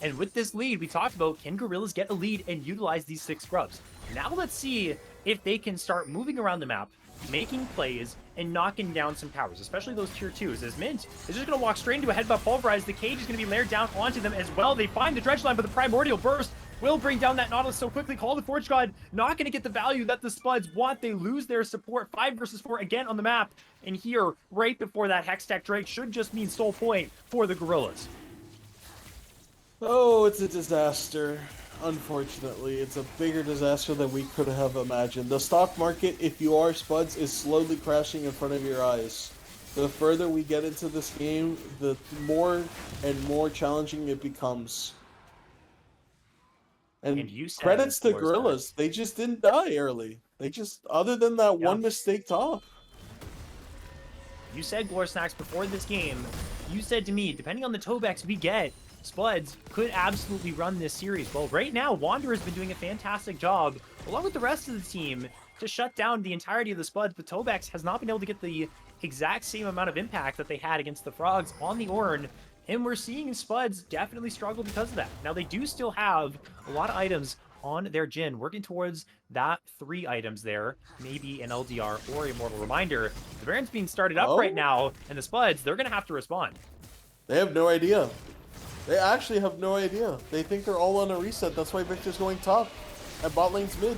Speaker 1: And with this lead, we talked about, can Gorillas get a lead and utilize these 6 scrubs? Now let's see if they can start moving around the map, making plays, and knocking down some towers, especially those tier 2s, as Mint is just going to walk straight into a headbutt Pulverize. The cage is going to be layered down onto them as well. They find the Dredgeline, but the Primordial Burst will bring down that Nautilus so quickly. Call the Forge God, not going to get the value that the Spuds want. They lose their support. 5 versus 4 again on the map. And here, right before that Hextech Drake, should just mean soul point for the Gorillas.
Speaker 2: Oh, it's a disaster. Unfortunately, it's a bigger disaster than we could have imagined. The stock market, if you are Spuds, is slowly crashing in front of your eyes. The further we get into this game, the more and more challenging it becomes. And
Speaker 1: you said
Speaker 2: credits to Gorillas, they just didn't die early. They just, other than that one mistake top.
Speaker 1: You said, Glor Snacks, before this game, you said to me, depending on the Tobex we get, Spuds could absolutely run this series. Well, right now, Wanderer's been doing a fantastic job, along with the rest of the team, to shut down the entirety of the Spuds, but Tobex has not been able to get the exact same amount of impact that they had against the Frogs on the Ornn, and we're seeing Spuds definitely struggle because of that. Now, they do still have a lot of items on their Jhin, working towards that 3 items there, maybe an LDR or Immortal Reminder. The Baron's being started up right now, and the Spuds, they're going to have to respond.
Speaker 2: They have no idea. They actually have no idea. They think they're all on a reset. That's why Victor's going top and bot lane's mid.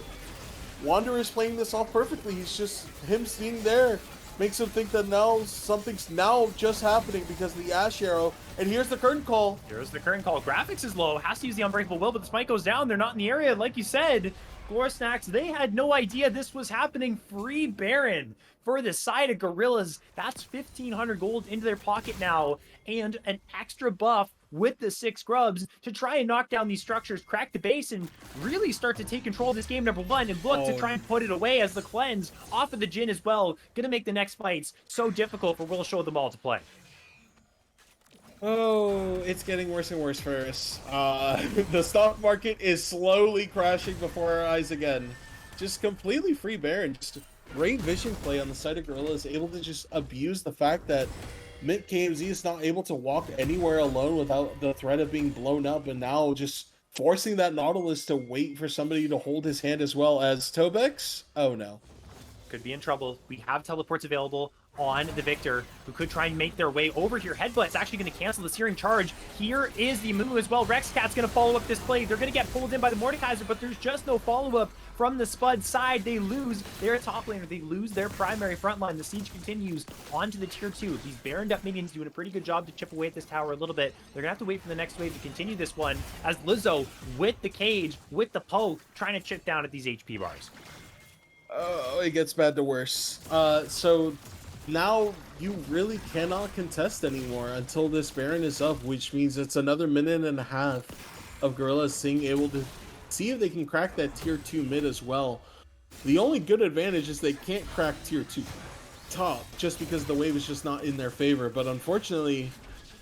Speaker 2: Wanderer's playing this off perfectly. He's just, him being there makes him think that now something's now just happening because of the Ash Arrow. And here's the curtain call.
Speaker 1: Here's the curtain call. Graphics is low. Has to use the Unbreakable Will, but the spike goes down. They're not in the area. Like you said, Glor Snacks, they had no idea this was happening. Free Baron for the side of Gorillas. That's 1,500 gold into their pocket now. And an extra buff with the 6 scrubs to try and knock down these structures, crack the base, and really start to take control of this game, number 1, and look to try and put it away as the cleanse off of the Jhin as well. Gonna make the next fights so difficult for Will Show them all to play.
Speaker 2: Oh, it's getting worse and worse for us. The stock market is slowly crashing before our eyes again. Just completely free Baron. Just great vision play on the side of Gorillas, able to just abuse the fact that Mint KMZ is not able to walk anywhere alone without the threat of being blown up, and now just forcing that Nautilus to wait for somebody to hold his hand as well as Tobex. Oh no.
Speaker 1: Could be in trouble. We have teleports available on the Victor, who could try and make their way over here. Headbutt's actually going to cancel the Searing Charge. Here is the move as well. Rexcat's going to follow up this play. They're going to get pulled in by the Mordekaiser, but there's just no follow-up from the Spud side. They lose their top laner. They lose their primary front line. The siege continues onto the tier 2. These Baroned up minions doing a pretty good job to chip away at this tower a little bit. They're going to have to wait for the next wave to continue this one, as Lizzo, with the cage, with the poke, trying to chip down at these HP bars.
Speaker 2: Oh, it gets bad to worse. So now you really cannot contest anymore until this Baron is up, which means it's another minute and a half of Gorillas being able to see if they can crack that tier 2 mid as well. The only good advantage is they can't crack tier 2 top, just because the wave is just not in their favor. But unfortunately,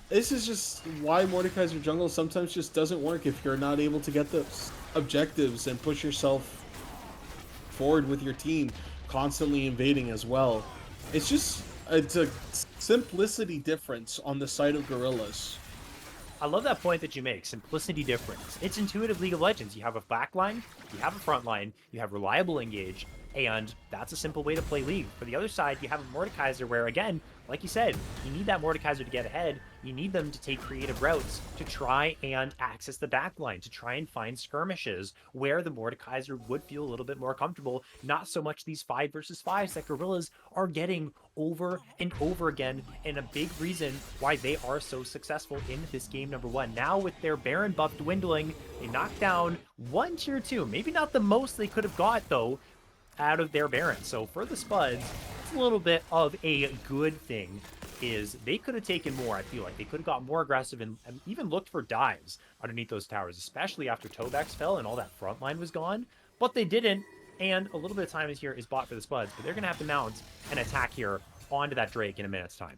Speaker 2: this is just why Mordekaiser jungle sometimes just doesn't work if you're not able to get those objectives and push yourself forward with your team, constantly invading as well. It's a simplicity difference on the side of Gorillas.
Speaker 1: I love that point that you make. Simplicity difference. It's intuitive League of Legends. You have a backline, you have a front line, you have reliable engage, and that's a simple way to play League. For the other side, you have a Mordekaiser where, again, like you said, you need that Mordekaiser to get ahead. You need them to take creative routes to try and access the backline, to try and find skirmishes where the Mordekaiser would feel a little bit more comfortable. Not so much these 5 versus 5s that Gorillas are getting over and over again, and a big reason why they are so successful in this game number 1. Now with their Baron buff dwindling, they knocked down one tier 2. Maybe not the most they could have got, though, out of their Baron. So for the Spuds, it's a little bit of a good thing. Is they could have taken more. I feel like they could have got more aggressive and even looked for dives underneath those towers, especially after Tobax fell and all that front line was gone. But they didn't, and a little bit of time is here is bought for the Spuds, but they're going to have to mount an attack here onto that Drake in a minute's time.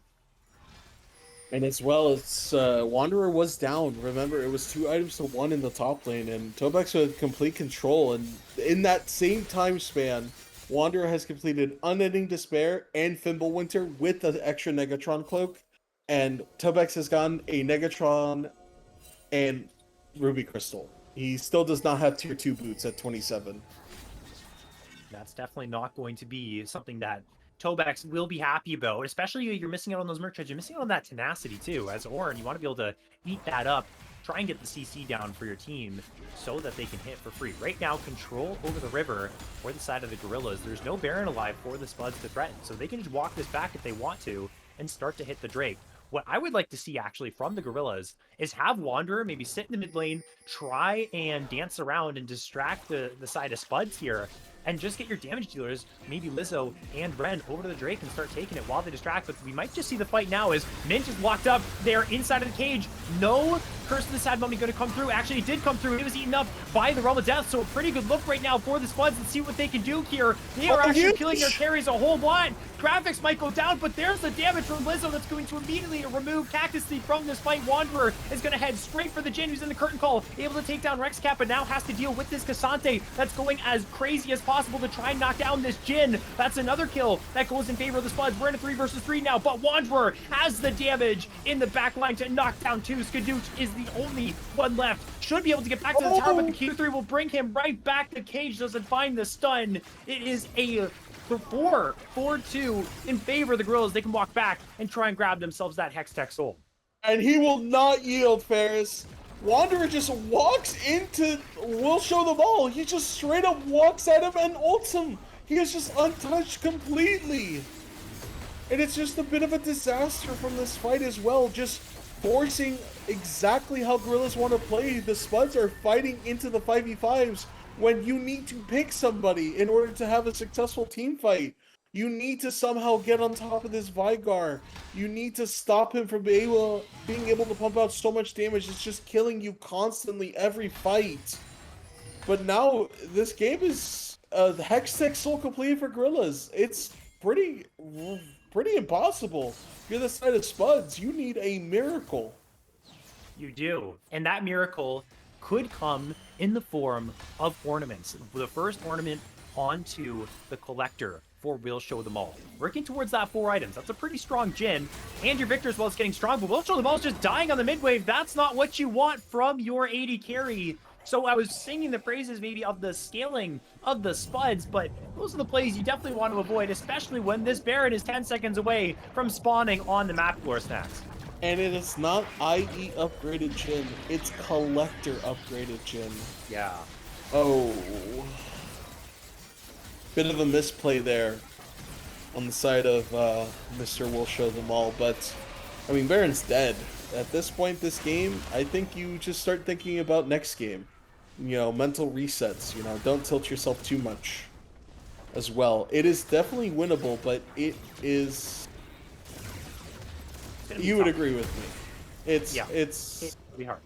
Speaker 2: And as well as Wanderer was down. Remember, it was 2 items to 1 in the top lane, and Tobax had complete control. And in that same time span, Wanderer has completed Unending Despair and Fimbulwinter with the extra Negatron cloak, and Tobax has gotten a Negatron and Ruby Crystal. He still does not have tier 2 boots at 27.
Speaker 1: That's definitely not going to be something that Tobax will be happy about, especially you're missing out on those merch trades. You're missing out on that tenacity too. As Orin, you want to be able to eat that up, try and get the CC down for your team so that they can hit for free. Right now, control over the river for the side of the Gorillas. There's no Baron alive for the Spuds to threaten, so they can just walk this back if they want to and start to hit the Drake. What I would like to see actually from the Gorillas is have Wanderer maybe sit in the mid lane, try and dance around and distract the side of Spuds here, and just get your damage dealers, maybe Lizzo and Ren, over to the Drake and start taking it while they distract. But we might just see the fight now as Mint just walked up there inside of the cage. No Curse of the Sad Mummy going to come through. Actually, it did come through. It was eaten up by the Realm of Death, so a pretty good look right now for the Spuds and see what they can do here. They are actually killing their carries a whole lot. Graphics might go down, but there's the damage from Lizzo that's going to immediately remove Cactus Thief from this fight. Wanderer is going to head straight for the Jin, who's in the curtain call, able to take down Rexcat, but now has to deal with this Cassante that's going as crazy as possible to try and knock down this Jin. That's another kill that goes in favor of the Spuds. We're in a 3 versus 3 now, but Wanderer has the damage in the back line to knock down 2. Skadooch is the only one left. Should be able to get back to the tower, but the Q3 will bring him right back. The cage doesn't find the stun. It is a 4-2 in favor of the Gorillas. They can walk back and try and grab themselves that Hextech Soul.
Speaker 2: And he will not yield, Ferris. Wanderer just walks into Will Show them all. He just straight up walks at him and ults him. He is just untouched completely. And it's just a bit of a disaster from this fight as well. Just forcing exactly how Gorillas want to play. The Spuds are fighting into the 5v5s when you need to pick somebody in order to have a successful team fight. You need to somehow get on top of this Vygar. You need to stop him from being able to pump out so much damage. It's just killing you constantly every fight. But now this game is the Hextech Soul completed for Gorillas. It's pretty impossible. You're the side of Spuds. You need a miracle.
Speaker 1: You do. And that miracle could come in the form of ornaments. The first ornament onto the Collector for Will Show Them All. Working towards that 4 items. That's a pretty strong Jin. And your Victor as well is getting strong, but Will Show Them All is just dying on the mid wave. That's not what you want from your AD carry So I was singing the praises maybe of the scaling of the Spuds, but those are the plays you definitely want to avoid, especially when this Baron is 10 seconds away from spawning on the map, Floor Snacks.
Speaker 2: And it is not IE upgraded Jin, it's Collector upgraded Jin.
Speaker 1: Yeah.
Speaker 2: Oh. Bit of a misplay there on the side of Mr. Will Show Them All, but I mean, Baron's dead. At this point, this game, I think you just start thinking about next game. You know, mental resets, you know, don't tilt yourself too much as well. It is definitely winnable, but it is... You would
Speaker 1: tough.
Speaker 2: agree with me. It's
Speaker 1: It'll be hard.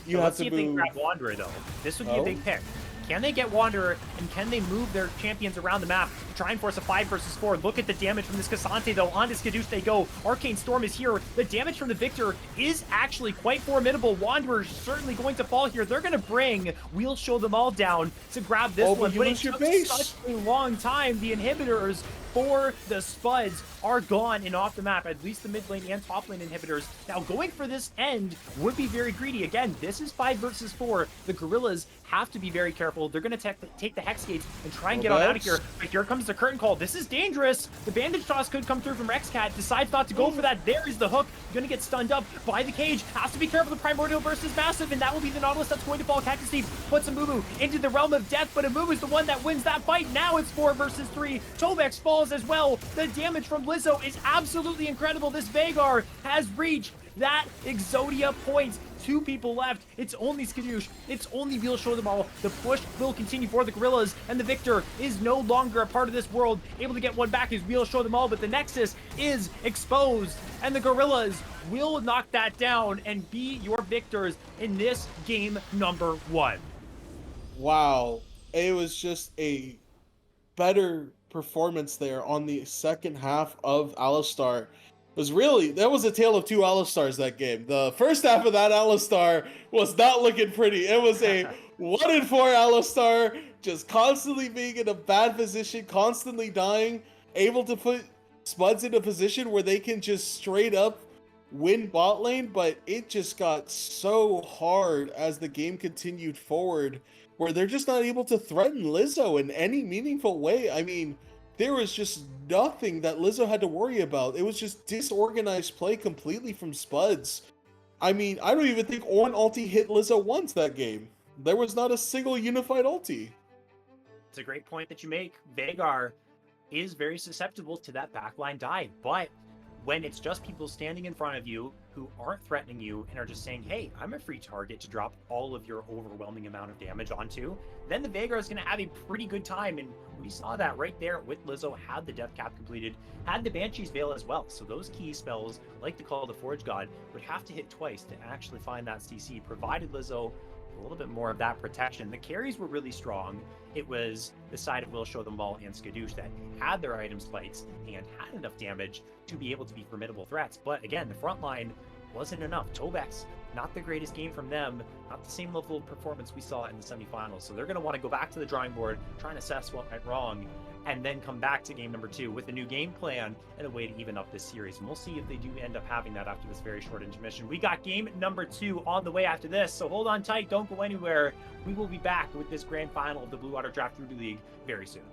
Speaker 2: You
Speaker 1: So
Speaker 2: have
Speaker 1: let's see
Speaker 2: to
Speaker 1: if they can
Speaker 2: move...
Speaker 1: grab Wanderer, though. This would be a
Speaker 2: Oh?
Speaker 1: big pick. Can they get Wanderer, and can they move their champions around the map to try and force a 5 versus 4? Look at the damage from this Cassante, though. On to Skadoosh they go. Arcane Storm is here. The damage from the Victor is actually quite formidable. Wanderer's certainly going to fall here. They're going to bring We'll Show Them All down to grab this one.
Speaker 2: But
Speaker 1: it
Speaker 2: your
Speaker 1: took
Speaker 2: base.
Speaker 1: such a long time. The inhibitors for the Spuds are gone and off the map, at least the mid lane and top lane inhibitors. Now, going for this end would be very greedy. Again, this is 5 versus 4. The Gorillas have to be very careful. They're going to take the Hex Gates and try and get on out of here. But here comes the Curtain Call. This is dangerous. The Bandage Toss could come through from Rexcat. Decides not to go for that. There is the hook. Going to get stunned up by the cage. Has to be careful. The Primordial Burst is massive, and that will be the Nautilus that's going to fall. Cactus Thief puts Amumu into the realm of death, but Amumu is the one that wins that fight. Now it's 4 versus 3. Tobex falls as well. The damage from Lizzo is absolutely incredible. This Veigar has reached that Exodia point. 2 people left. It's only Skadoosh. It's only We'll Show Them All. The push will continue for the Gorillas, and the Victor is no longer a part of this world. Able to get one back is We'll Show Them All, but the Nexus is exposed, and the Gorillas will knock that down and be your victors in this game number 1.
Speaker 2: Wow. It was just a better performance there on the second half of Alistar. That was a tale of two Alistars that game. The first half of that Alistar was not looking pretty. It was a 1-4 Alistar, just constantly being in a bad position, constantly dying, able to put Spuds in a position where they can just straight up win bot lane, but it just got so hard as the game continued forward, where they're just not able to threaten Lizzo in any meaningful way. I mean, there was just nothing that Lizzo had to worry about. It was just disorganized play completely from Spuds. I mean, I don't even think Ornn ulti hit Lizzo once that game. There was not a single unified ulti.
Speaker 1: It's a great point that you make. Veigar is very susceptible to that backline dive, but when it's just people standing in front of you who aren't threatening you and are just saying, hey, I'm a free target to drop all of your overwhelming amount of damage onto, then the Veigar is going to have a pretty good time. And we saw that right there with Lizzo, had the Death Cap completed, had the Banshee's Veil as well. So those key spells, like the Call of the Forge God, would have to hit twice to actually find that CC, provided Lizzo a little bit more of that protection. The carries were really strong. It was the side of We'll Show Them All and Skadoosh that had their items fights and had enough damage to be able to be formidable threats. But again, the front line wasn't enough. Tobex, not the greatest game from them, not the same level of performance we saw in the semifinals. So they're going to want to go back to the drawing board, try and assess what went wrong, and then come back to game number 2 with a new game plan and a way to even up this series. And we'll see if they do end up having that after this very short intermission. We got game number 2 on the way after this, so hold on tight, don't go anywhere. We will be back with this grand final of the Blue Water Draft Ruby League very soon.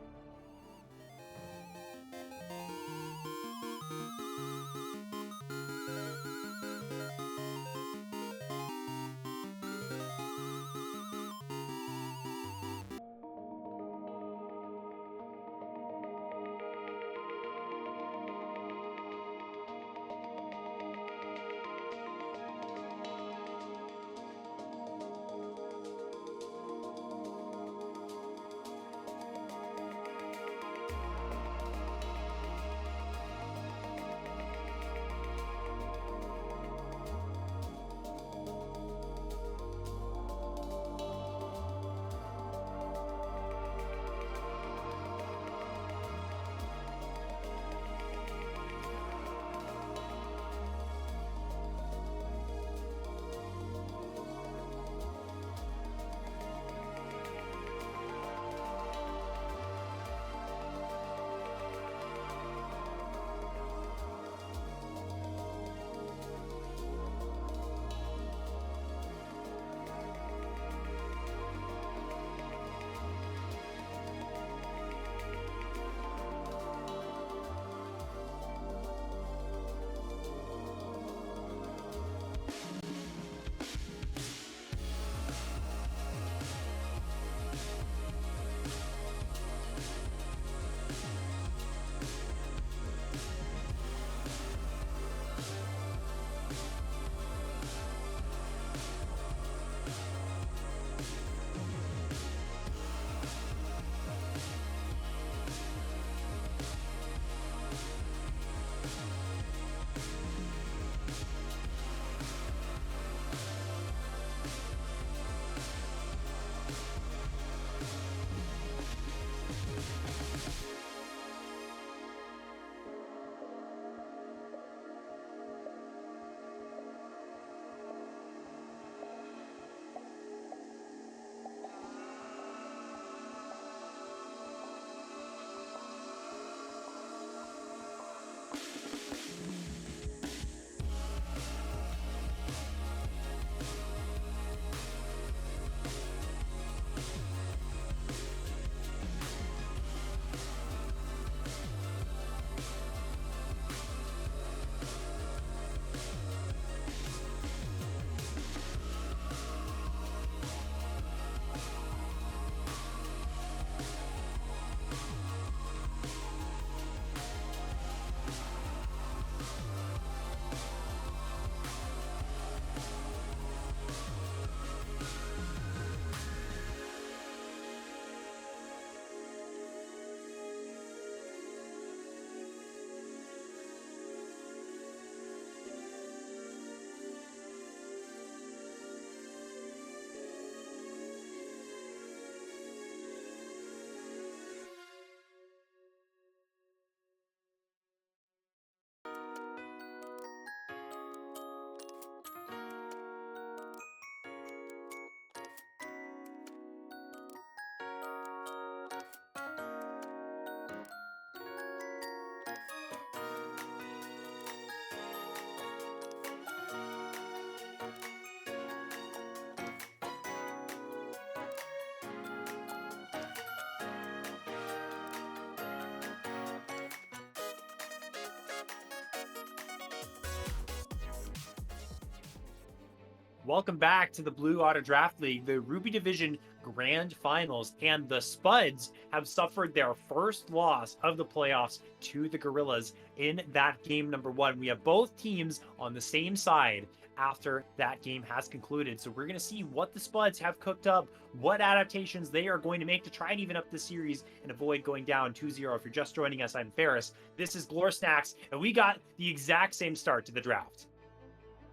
Speaker 1: Welcome back to the Blue Otter Draft League, the Ruby Division Grand Finals, and the Spuds have suffered their first loss of the playoffs to the Gorillas in that game number 1. We have both teams on the same side after that game has concluded. So we're going to see what the Spuds have cooked up, what adaptations they are going to make to try and even up the series and avoid going down 2-0. If you're just joining us, I'm Ferris. This is Glor Snacks, and we got the exact same start to the draft.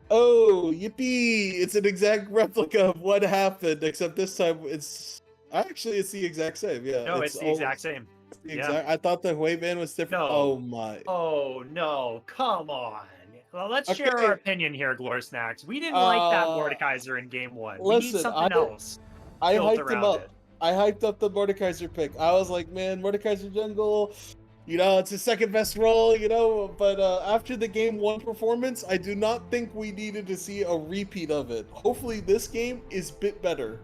Speaker 2: Oh, yippee! It's an exact replica of what happened, except this time it's the exact same. Yeah,
Speaker 1: No, it's the exact same.
Speaker 2: The exact. I thought the Wayman was different.
Speaker 1: No.
Speaker 2: Oh my.
Speaker 1: Oh no, come on. Well, let's
Speaker 2: Okay.
Speaker 1: share our opinion here, Glor Snacks. We didn't like that Mordekaiser in game 1. We need something else
Speaker 2: I
Speaker 1: built
Speaker 2: hyped him
Speaker 1: around
Speaker 2: up.
Speaker 1: it.
Speaker 2: I hyped up the Mordekaiser pick. I was like, man, Mordekaiser jungle, it's his second best role, but after the game 1 performance, I do not think we needed to see a repeat of it. Hopefully this game is a bit better.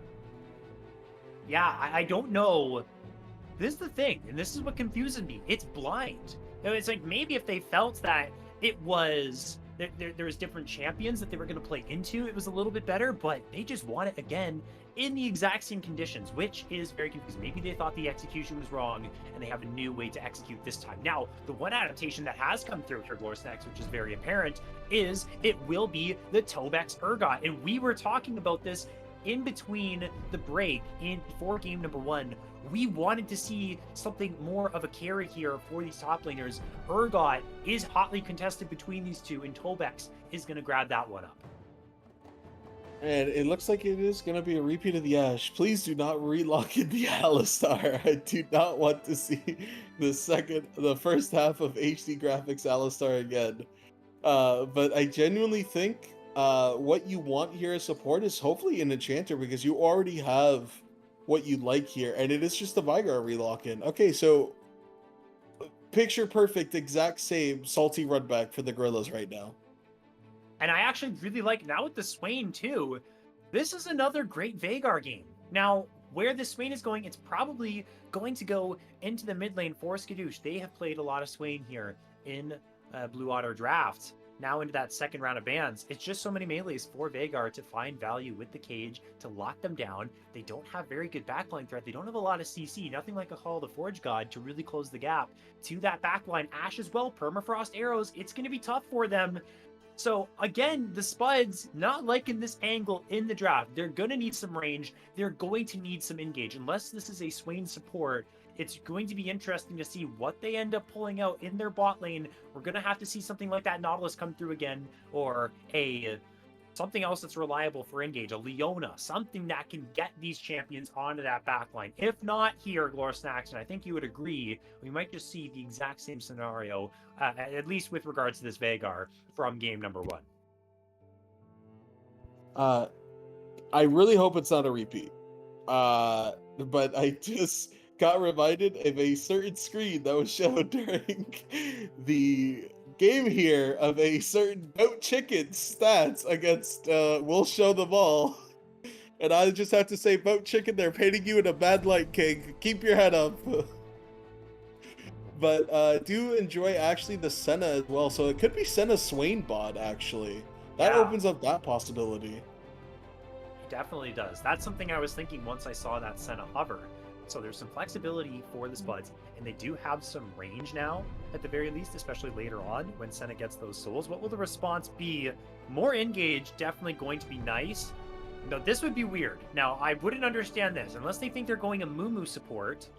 Speaker 1: Yeah, I don't know. This is the thing, and this is what confuses me. It's blind. It's like maybe if they felt that it was there was different champions that they were going to play into, it was a little bit better, but they just want it again in the exact same conditions, which is very confusing. Maybe they thought the execution was wrong and they have a new way to execute this time. Now, the one adaptation that has come through here, Glor Snacks, which is very apparent, is it will be the Tobex Urgot. And we were talking about this in between the break before game number 1. We wanted to see something more of a carry here for these top laners. Urgot is hotly contested between these two, and Tobex is going to grab that one up.
Speaker 2: And it looks like it is going to be a repeat of the Ashe. Please do not relock in the Alistar. I do not want to see the first half of HD Graphics Alistar again. But I genuinely think what you want here as support is hopefully an Enchanter, because you already have what you like here, and it is just the Vygar relock in. Okay, so picture perfect, exact same salty run back for the Gorillas right now.
Speaker 1: And I actually really like, now with the Swain too, this is another great Vhagar game. Now, where the Swain is going, it's probably going to go into the mid lane for Skadoosh. They have played a lot of Swain here in Blue Otter Draft. Now into that second round of bans, it's just so many melees for Vhagar to find value with the cage, to lock them down. They don't have very good backline threat. They don't have a lot of CC, nothing like a Call of the Forge God to really close the gap to that backline. Ashe as well, permafrost arrows, it's going to be tough for them. So again, the Spuds not liking this angle in the draft. They're going to need some range. They're going to need some engage. Unless this is a Swain support, it's going to be interesting to see what they end up pulling out in their bot lane. We're going to have to see something like that Nautilus come through again, or something else that's reliable for engage, a Leona, something that can get these champions onto that backline. If not here, Glor Snacks, and I think you would agree, we might just see the exact same scenario, at least with regards to this Vhagar, from game number 1.
Speaker 2: I really hope it's not a repeat. But I just got reminded of a certain screen that was shown during the game here of a certain Boat Chicken stats against We'll Show Them All. And I just have to say, Boat Chicken, they're painting you in a bad light, King. Keep your head up. But do enjoy actually the Senna as well. So it could be Senna Swain bot, actually. That opens up that possibility.
Speaker 1: It definitely does. That's something I was thinking once I saw that Senna hover. So there's some flexibility for the Spuds, and they do have some range now, at the very least, especially later on when Senna gets those souls. What will the response be? More engage, definitely going to be nice. No, this would be weird. Now, I wouldn't understand this unless they think they're going a Mumu support,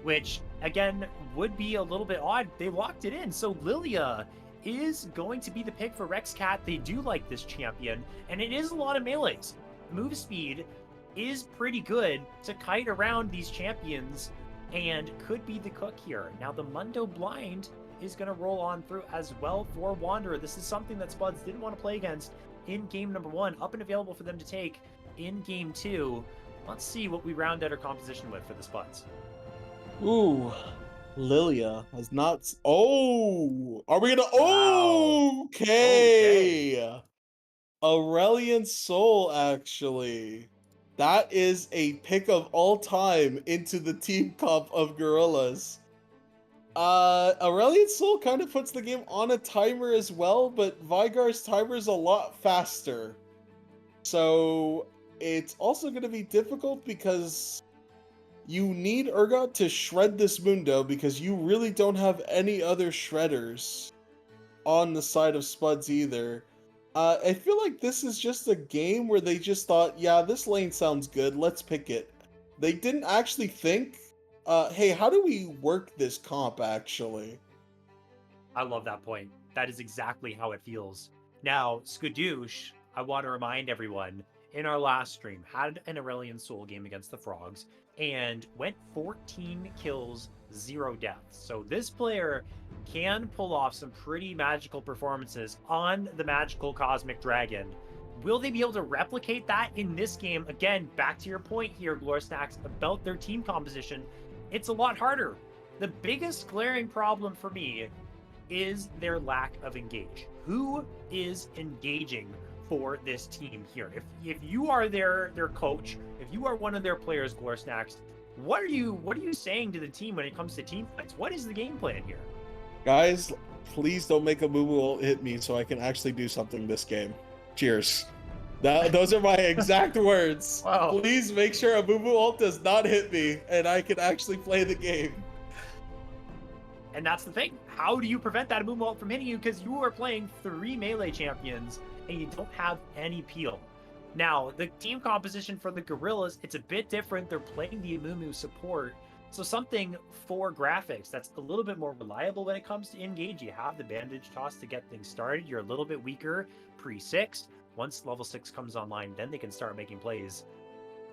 Speaker 1: which, again, would be a little bit odd. They locked it in, so Lilia is going to be the pick for Rexcat. They do like this champion, and it is a lot of melees. Move speed is pretty good to kite around these champions and could be the cook here. Now the Mundo Blind is going to roll on through as well for Wanderer. This is something that Spuds didn't want to play against in game number 1, up and available for them to take in game 2. Let's see what we round out our composition with for the Spuds.
Speaker 2: Ooh, Lilia has not. Oh, are we gonna?
Speaker 1: Wow.
Speaker 2: Okay. Aurelian Soul, actually. That is a pick of all time into the team comp of Gorillas. Aurelian Soul kind of puts the game on a timer as well, but Vygar's timer is a lot faster. So it's also going to be difficult because you need Urgot to shred this Mundo because you really don't have any other shredders on the side of Spuds either. I feel like this is just a game where they just thought, yeah, this lane sounds good, let's pick it. They didn't actually think, hey, how do we work this comp actually?
Speaker 1: I love that point. That is exactly how it feels. Now, Skadoosh, I want to remind everyone, in our last stream, had an Aurelion Soul game against the Frogs and went 14 kills, 0 deaths. So this player can pull off some pretty magical performances on the magical Cosmic Dragon. Will they be able to replicate that in this game? Again, back to your point here, Glorstacks, about their team composition. It's a lot harder. The biggest glaring problem for me is their lack of engage. Who is engaging for this team here? If you are their coach, if you are one of their players, Glorstacks, what are you saying to the team when it comes to team fights? What is the game plan here?
Speaker 2: Guys, please don't make a boo-boo hit me so I can actually do something this game. Cheers. Those are my exact words.
Speaker 1: Wow.
Speaker 2: Please make sure a boo-boo ult does not hit me and I can actually play the game.
Speaker 1: And that's the thing. How do you prevent that Amumu ult from hitting you? Because you are playing 3 melee champions and you don't have any peel. Now, the team composition for the Gorillas, it's a bit different. They're playing the Amumu support. So something for graphics that's a little bit more reliable when it comes to engage. You have the bandage toss to get things started. You're a little bit weaker pre-6. Once level 6 comes online, then they can start making plays.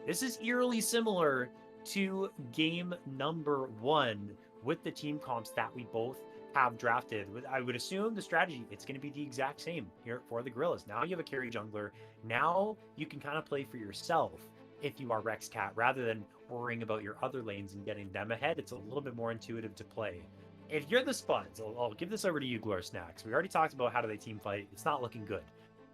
Speaker 1: This is eerily similar to game number 1 with the team comps that we both have drafted. I would assume the strategy, it's going to be the exact same here for the Gorillas. Now you have a carry jungler. Now you can kind of play for yourself if you are Rexcat, rather than worrying about your other lanes and getting them ahead. It's a little bit more intuitive to play. If you're the Spuds, I'll give this over to you, Glorstacks. We already talked about how do they team fight. It's not looking good.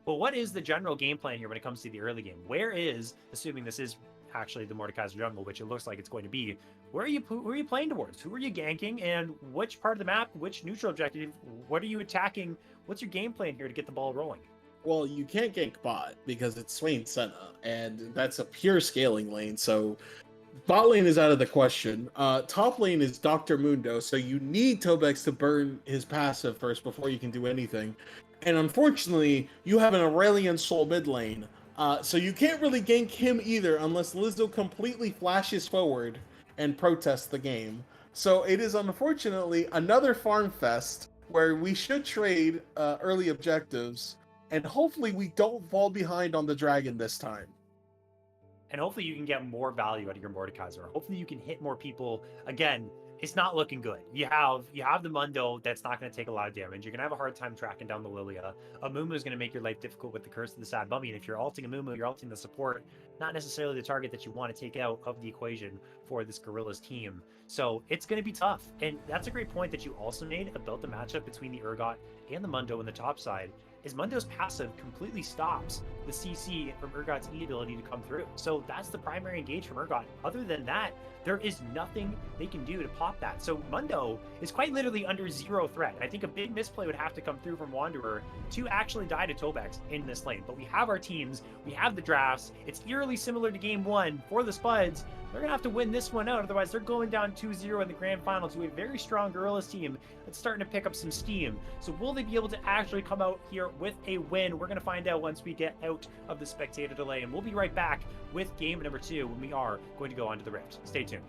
Speaker 1: But what is the general game plan here when it comes to the early game? Where is, assuming this is actually the Mordekaiser jungle, which it looks like it's going to be, who are you playing towards? Who are you ganking? And which part of the map, which neutral objective, what are you attacking? What's your game plan here to get the ball rolling?
Speaker 2: Well, you can't gank bot because it's Swain Senna, and that's a pure scaling lane, so bot lane is out of the question. Top lane is Dr. Mundo, so you need Tobex to burn his passive first before you can do anything. And unfortunately, you have an Aurelion Soul mid lane, so you can't really gank him either unless Lizzo completely flashes forward and protests the game. So it is unfortunately another farm fest where we should trade early objectives, and hopefully we don't fall behind on the dragon this time.
Speaker 1: And hopefully you can get more value out of your Mordekaiser. Hopefully you can hit more people. Again, it's not looking good. You have the Mundo that's not going to take a lot of damage. You're going to have a hard time tracking down the Lilia. Amumu is going to make your life difficult with the Curse of the Sad Mummy. And if you're ulting Amumu, you're ulting the support, not necessarily the target that you want to take out of the equation for this Gorillas team. So it's going to be tough. And that's a great point that you also made about the matchup between the Urgot and the Mundo in the top side. Is Mundo's passive completely stops the CC from Urgot's E ability to come through. So that's the primary engage from Urgot. Other than that, there is nothing they can do to pop that. So Mundo is quite literally under 0 threat. I think a big misplay would have to come through from Wanderer to actually die to Tobex in this lane. But we have our teams, we have the drafts. It's eerily similar to game 1 for the Spuds. They're going to have to win this one out. Otherwise, they're going down 2-0 in the grand final to a very strong Gorillas team that's starting to pick up some steam. So will they be able to actually come out here with a win? We're going to find out once we get out of the spectator delay. And we'll be right back with game number 2 when we are going to go onto the Rift. Stay tuned.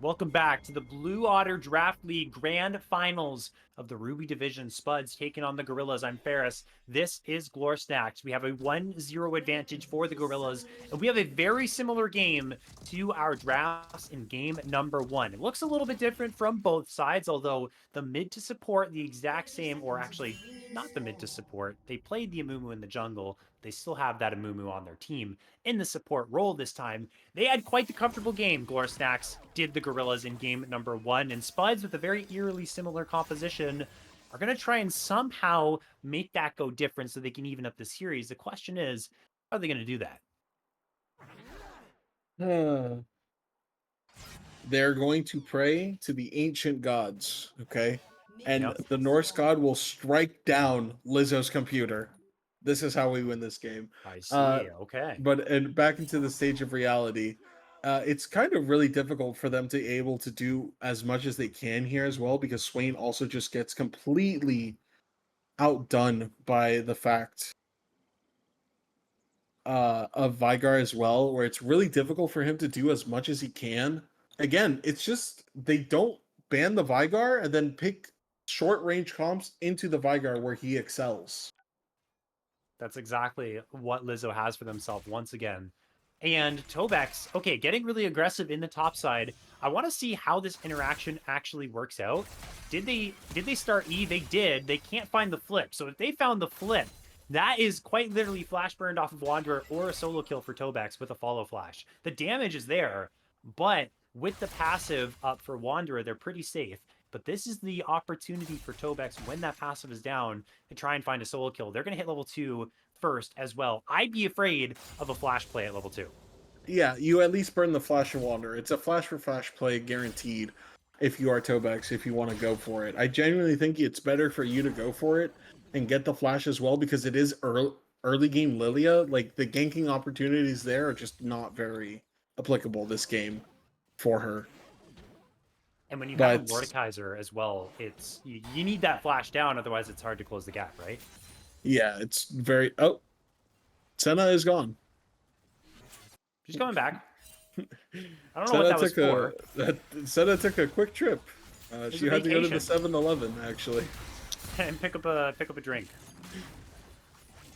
Speaker 1: Welcome back to the Blue Otter Draft League Grand Finals of the Ruby Division. Spuds taking on the Gorillas. I'm Ferris. This is Glor Snacks. We have a 1-0 advantage for the Gorillas, and we have a very similar game to our drafts in game number 1. It looks a little bit different from both sides, although the mid to support the exact same, or actually not the mid to support. They played the Amumu in the jungle. They still have that Amumu on their team in the support role this time. They had quite the comfortable game, Glor Snacks did the Gorillas in game number 1, and Spuds, with a very eerily similar composition, are going to try and somehow make that go different so they can even up the series. The question is, how are they going to do that?
Speaker 2: They're going to pray to the ancient gods, okay? And
Speaker 1: Yep.
Speaker 2: the Norse god will strike down Lizzo's computer. This is how we win this game.
Speaker 1: I see. Okay.
Speaker 2: And back into the stage of reality, it's kind of really difficult for them to able to do as much as they can here as well, because Swain also just gets completely outdone by the fact of Vigar as well, where it's really difficult for him to do as much as he can. Again, it's just they don't ban the Vigar and then pick short range comps into the Vigar where he excels.
Speaker 1: That's exactly what Lizzo has for themselves once again. And Tobex, okay, getting really aggressive in the top side. I want to see how this interaction actually works out. Did they start E? They did. They can't find the flip. So if they found the flip, that is quite literally flash burned off of Wanderer or a solo kill for Tobex with a follow flash. The damage is there, but with the passive up for Wanderer, they're pretty safe. But this is the opportunity for Tobex when that passive is down to try and find a solo kill. They're going to hit level 2 first as well. I'd be afraid of a flash play at level 2.
Speaker 2: Yeah, you at least burn the Flash of Wander. It's a flash for flash play guaranteed if you are Tobex, if you want to go for it. I genuinely think it's better for you to go for it and get the flash as well, because it is early game Lilia. Like, the ganking opportunities there are just not very applicable this game for her.
Speaker 1: And when you have a
Speaker 2: But
Speaker 1: Mordekaiser as well, it's you need that flash down, otherwise it's hard to close the gap, right?
Speaker 2: yeah, it's very... Oh, Senna is gone.
Speaker 1: She's coming back. I don't know what that was for.
Speaker 2: Senna took a quick trip.
Speaker 1: It's
Speaker 2: She
Speaker 1: a
Speaker 2: had to go to the
Speaker 1: vacation.
Speaker 2: 7-Eleven, actually.
Speaker 1: And pick up a drink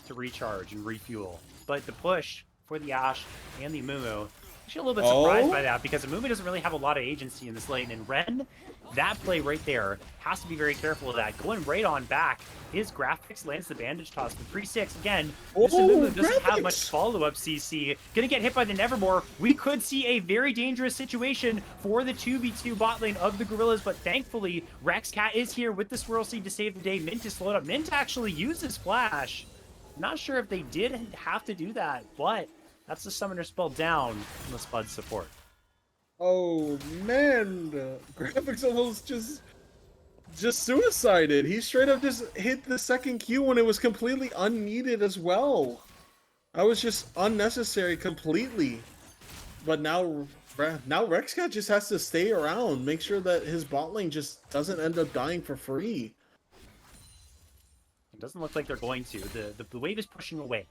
Speaker 1: to recharge and refuel. But the push for the Ashe and the Amumu, actually a little bit surprised by that, because Amumu doesn't really have a lot of agency in this lane. And Ren, that play right there, has to be very careful of that. Going right on back, his graphics lands the bandage toss. The 3-6 again. This Amumu doesn't have much follow-up CC. Gonna get hit by the Nevermore. We could see a very dangerous situation for the 2v2 bot lane of the Gorillas, but thankfully, Rexcat is here with the Swirl Seed to save the day. Mint is slowed up. Mint actually uses Flash. Not sure if they did have to do that, but that's the Summoner spell down from the Spud support.
Speaker 2: Oh man, graphics almost just suicided. He straight up just hit the second Q when it was completely unneeded as well. That was just unnecessary completely. But now Rexcat just has to stay around, make sure that his bot lane just doesn't end up dying for free.
Speaker 1: It doesn't look like they're going to. The wave is pushing away.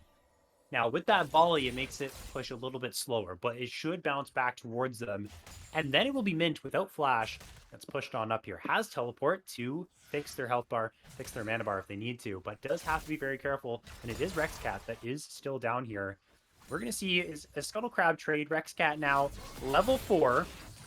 Speaker 1: Now, with that volley, it makes it push a little bit slower, but it should bounce back towards them. And then it will be Mint without Flash. That's pushed on up here. Has teleport to fix their health bar, fix their mana bar if they need to, but does have to be very careful. And it is Rexcat that is still down here. We're going to see is a Scuttle Crab trade. Rexcat now level 4.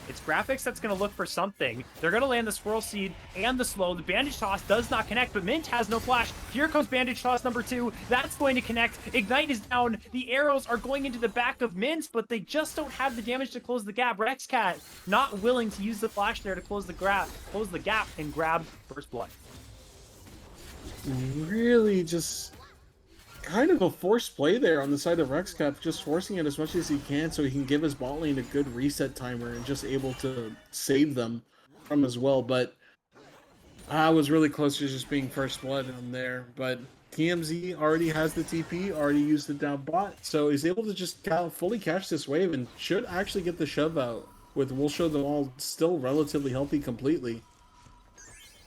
Speaker 1: It's graphics that's going to look for something. They're going to land the Swirl Seed and the slow. The Bandage Toss does not connect, but Mint has no flash. Here comes Bandage Toss number 2. That's going to connect. Ignite is down. The arrows are going into the back of Mint, but they just don't have the damage to close the gap. Rexcat not willing to use the flash there to close the gap and grab First Blood.
Speaker 2: Really just kind of a forced play there on the side of Rexcat, just forcing it as much as he can so he can give his bot lane a good reset timer and just able to save them from as well. But I was really close to just being first blood on there. But TMZ already has the TP, already used the down bot, so he's able to just fully catch this wave and should actually get the shove out with We'll Show Them All still relatively healthy completely.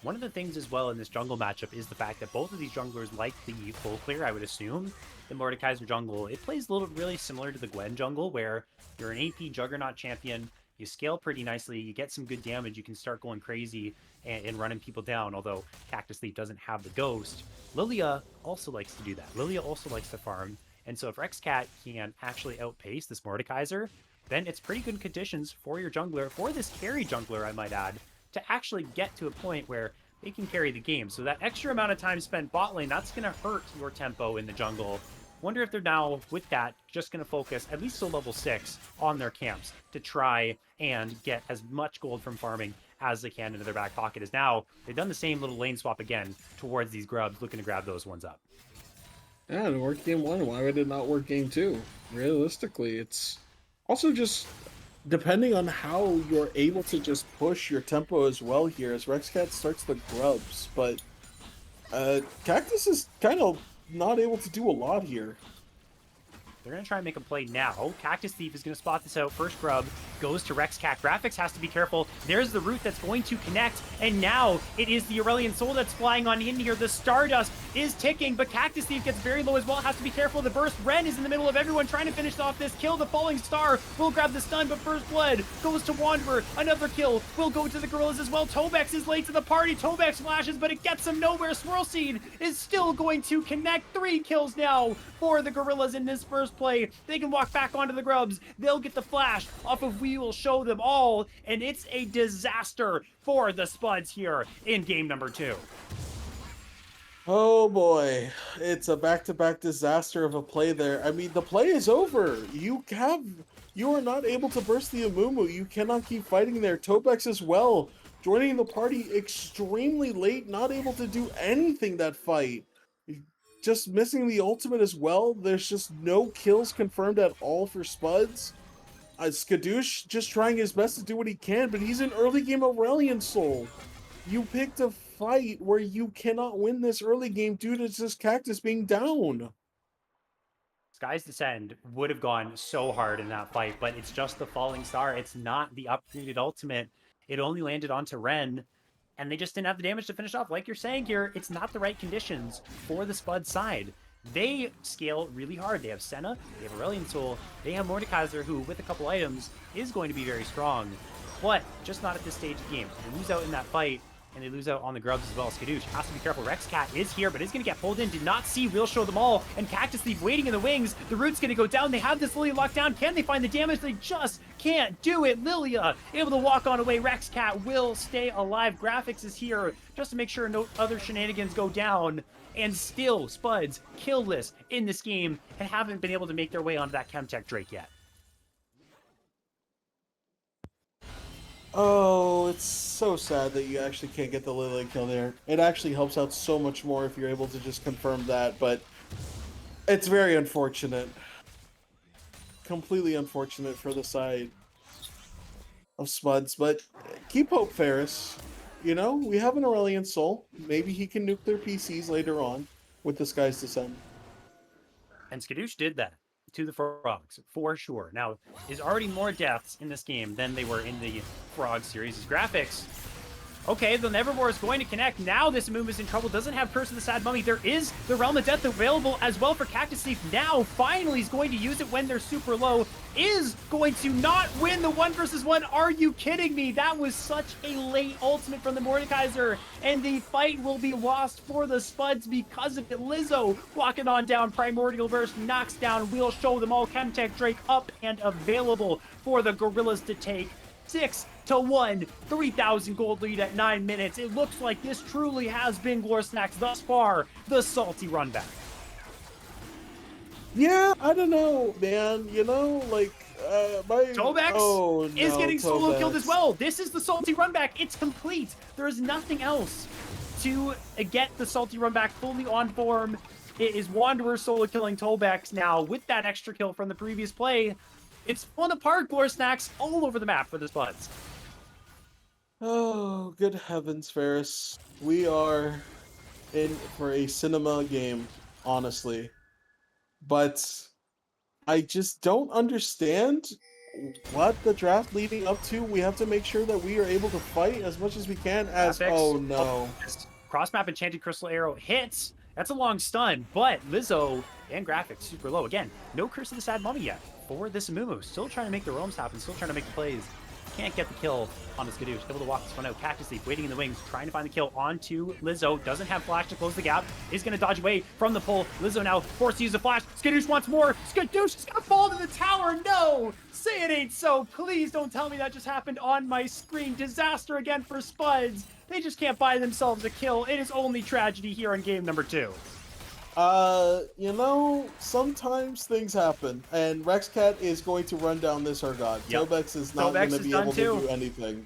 Speaker 1: One of the things as well in this jungle matchup is the fact that both of these junglers like the full clear, I would assume. The Mordekaiser jungle, it plays a little really similar to the Gwen jungle, where you're an AP Juggernaut champion, you scale pretty nicely, you get some good damage, you can start going crazy and running people down, although Cactus Leaf doesn't have the Ghost. Lilia also likes to do that. Lilia also likes to farm, and so if Rexcat can actually outpace this Mordekaiser, then it's pretty good conditions for your jungler, for this carry jungler, I might add, to actually get to a point where they can carry the game. So that extra amount of time spent bot lane, that's going to hurt your tempo in the jungle. Wonder if they're now, with that, just going to focus, at least till level 6, on their camps to try and get as much gold from farming as they can into their back pocket. As now, they've done the same little lane swap again towards these grubs, looking to grab those ones up.
Speaker 2: Yeah, it worked game 1. Why would it not work game 2? Realistically, it's also just depending on how you're able to just push your tempo as well here as Rexcat starts the grubs. But Cactus is kind of not able to do a lot here.
Speaker 1: They're going to try and make a play now. Cactus Thief is going to spot this out. First grub goes to Rexcat. Graphics has to be careful. There's the root that's going to connect. And now it is the Aurelion Soul that's flying on in here. The Stardust is ticking, but Cactus Thief gets very low as well. Has to be careful of the burst. Ren is in the middle of everyone trying to finish off this kill. The Falling Star will grab the stun, but First Blood goes to Wanderer. Another kill will go to the Gorillas as well. Tobex is late to the party. Tobex flashes, but it gets him nowhere. Swirl Seed is still going to connect. 3 kills now for the Gorillas in this first play. They can walk back onto the grubs. They'll get the flash off of We Will Show Them All, and it's a disaster for the Spuds here in game number 2.
Speaker 2: Oh boy, it's a back-to-back disaster of a play there. I mean, the play is over. You are not able to burst the Amumu. You cannot keep fighting there. Tobex as well, joining the party extremely late, not able to do anything that fight. Just missing the ultimate as well. There's just no kills confirmed at all for Spuds. Skadoosh just trying his best to do what he can, but he's an early game Aurelion Soul. You picked a fight where you cannot win this early game due to just Cactus being down.
Speaker 1: Sky's Descend would have gone so hard in that fight, but it's just the Falling Star. It's not the upgraded ultimate. It only landed onto Ren, and they just didn't have the damage to finish off. Like you're saying here, it's not the right conditions for the Spud side. They scale really hard. They have Senna, they have Aurelion Soul, they have Mordekaiser, who, with a couple items, is going to be very strong, but just not at this stage of the game. They lose out in that fight, and they lose out on the grubs as well. Skadoosh has to be careful. Rexcat is here, but is going to get pulled in. Did not see We'll Show Them All, and Cactus Thief waiting in the wings. The root's going to go down. They have this Lilia locked down. Can they find the damage? They just can't do it. Lilia able to walk on away. Rexcat will stay alive. Graphics is here just to make sure no other shenanigans go down. And still, Spuds killless in this game and haven't been able to make their way onto that Chemtech Drake yet.
Speaker 2: Oh, it's so sad that you actually can't get the Lily kill there. It actually helps out so much more if you're able to just confirm that, but it's very unfortunate. Completely unfortunate for the side of Spuds, but keep hope, Ferris. You know, we have an Aurelion Soul. Maybe he can nuke their PCs later on with the Sky's Descent.
Speaker 1: And Skadoosh did that to the Frogs, for sure. Now, there's already more deaths in this game than they were in the Frog series. His graphics, okay, the Nevermore is going to connect. Now this move is in trouble. Doesn't have Curse of the Sad Mummy. There is the Realm of Death available as well for Cactus Thief. Now, finally, he's going to use it when they're super low. Is going to not win the 1v1. Are you kidding me? That was such a late ultimate from the Mordekaiser, and the fight will be lost for the Spuds because of it. Lizzo walking on down. Primordial Burst knocks down. We'll Show Them All. Chemtech Drake up and available for the Gorillas to take. 6-1, 3,000 gold lead at 9 minutes. It looks like this truly has been Glorsnax thus far, the salty run back.
Speaker 2: Yeah, I don't know, man. You know, like,
Speaker 1: Tobex is getting solo killed as well. This is the salty run back. It's complete. There is nothing else to get the salty run back fully on form. It is Wanderer solo killing Tobex now with that extra kill from the previous play. It's falling apart, Glorsnax, all over the map for the Spuds.
Speaker 2: Oh, good heavens, Ferris. We are in for a cinema game, honestly. But I just don't understand what the draft leading up to. We have to make sure that we are able to fight as much as we can as...
Speaker 1: Graphics.
Speaker 2: Oh, no.
Speaker 1: Cross-map Enchanted Crystal Arrow hits. That's a long stun, but Lizzo and graphics super low. Again, no Curse of the Sad Mummy yet for this Amumu. Still trying to make the roams happen, still trying to make the plays can't get the kill on the Skadoosh. Able to walk this one out. Cactus Leaf waiting in the wings, trying to find the kill onto Lizzo. Doesn't have flash to close the gap. Is going to dodge away from the pull. Lizzo now forced to use the flash. Skadoosh wants more. Skadoosh is going to fall to the tower. No! Say it ain't so. Please don't tell me that just happened on my screen. Disaster again for Spuds. They just can't buy themselves a kill. It is only tragedy here in game number 2.
Speaker 2: You know, sometimes things happen, and Rexcat is going to run down this Urgot.
Speaker 1: Yep.
Speaker 2: Tobex is not going to be able to do anything.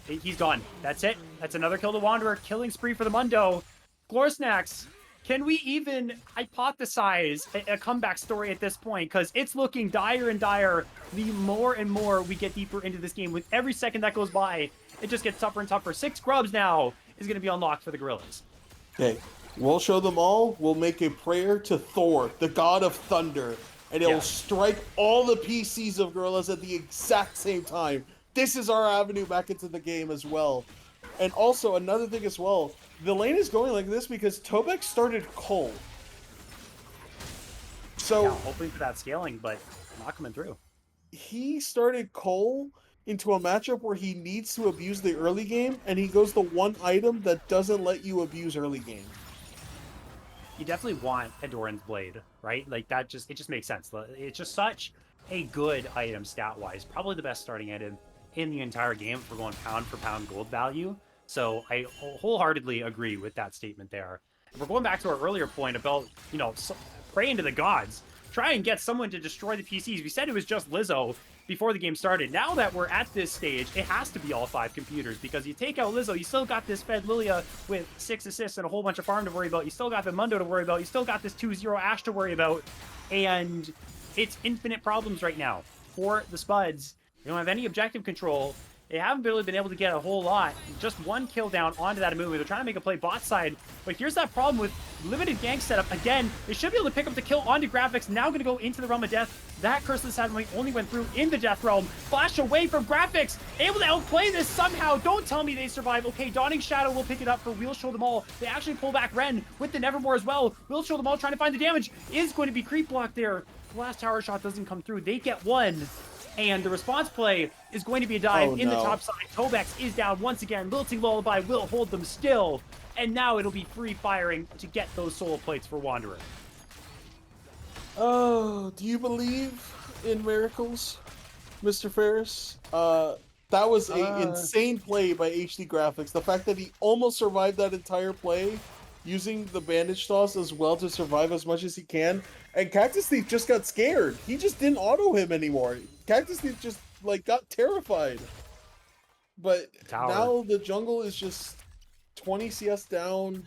Speaker 1: He's gone. That's it. That's another kill to Wanderer. Killing spree for the Mundo. Glorsnacks, can we even hypothesize a comeback story at this point? Because it's looking dire and dire the more and more we get deeper into this game. With every second that goes by, it just gets tougher and tougher. 6 grubs now is going to be unlocked for the Gorillas.
Speaker 2: Okay. We'll show them all. We'll make a prayer to Thor, the god of thunder, and it will strike all the PCs of Gorillas at the exact same time. This is our avenue back into the game as well. And also, another thing as well, the lane is going like this because Tobex started Cole. So,
Speaker 1: hoping for that scaling, but not coming through.
Speaker 2: He started Cole into a matchup where he needs to abuse the early game, and he goes the one item that doesn't let you abuse early game.
Speaker 1: You definitely want a Doran's Blade, right? Like that it just makes sense. It's just such a good item stat-wise. Probably the best starting item in the entire game if we're going pound for pound gold value. So I wholeheartedly agree with that statement there. If we're going back to our earlier point about, you know, praying to the gods. Try and get someone to destroy the PCs. We said it was just Lizzo before the game started. Now that we're at this stage, it has to be all 5 computers, because you take out Lizzo, you still got this Fed Lilia with 6 assists and a whole bunch of farm to worry about. You still got the Mundo to worry about. You still got this 2-0 Ash to worry about. And it's infinite problems right now for the Spuds. They don't have any objective control. They haven't really been able to get a whole lot. Just 1 kill down onto that movement. They're trying to make a play bot side, but here's that problem with limited gank setup. Again, they should be able to pick up the kill onto Graphics. Now going to go into the realm of death. That Curse of the Savage only went through in the death realm. Flash away from Graphics. Able to outplay this somehow. Don't tell me they survive. Okay, Dawning Shadow will pick it up for Wheel Show Them All. They actually pull back Ren with the Nevermore as well. Wheel Show Them All trying to find the damage. Is going to be creep block there. The last tower shot doesn't come through. They get 1. And the response play is going to be a dive in the top side. Tobex is down once again. Lilting Lullaby will hold them still. And now it'll be free firing to get those solo plates for Wanderer.
Speaker 2: Oh, do you believe in miracles, Mr. Ferris? That was an insane play by HD Graphics. The fact that he almost survived that entire play, using the bandage toss as well to survive as much as he can. And Cactus Thief just got scared. He just didn't auto him anymore. Cactus Thief just, like, got terrified. But now the jungle is just 20 CS down,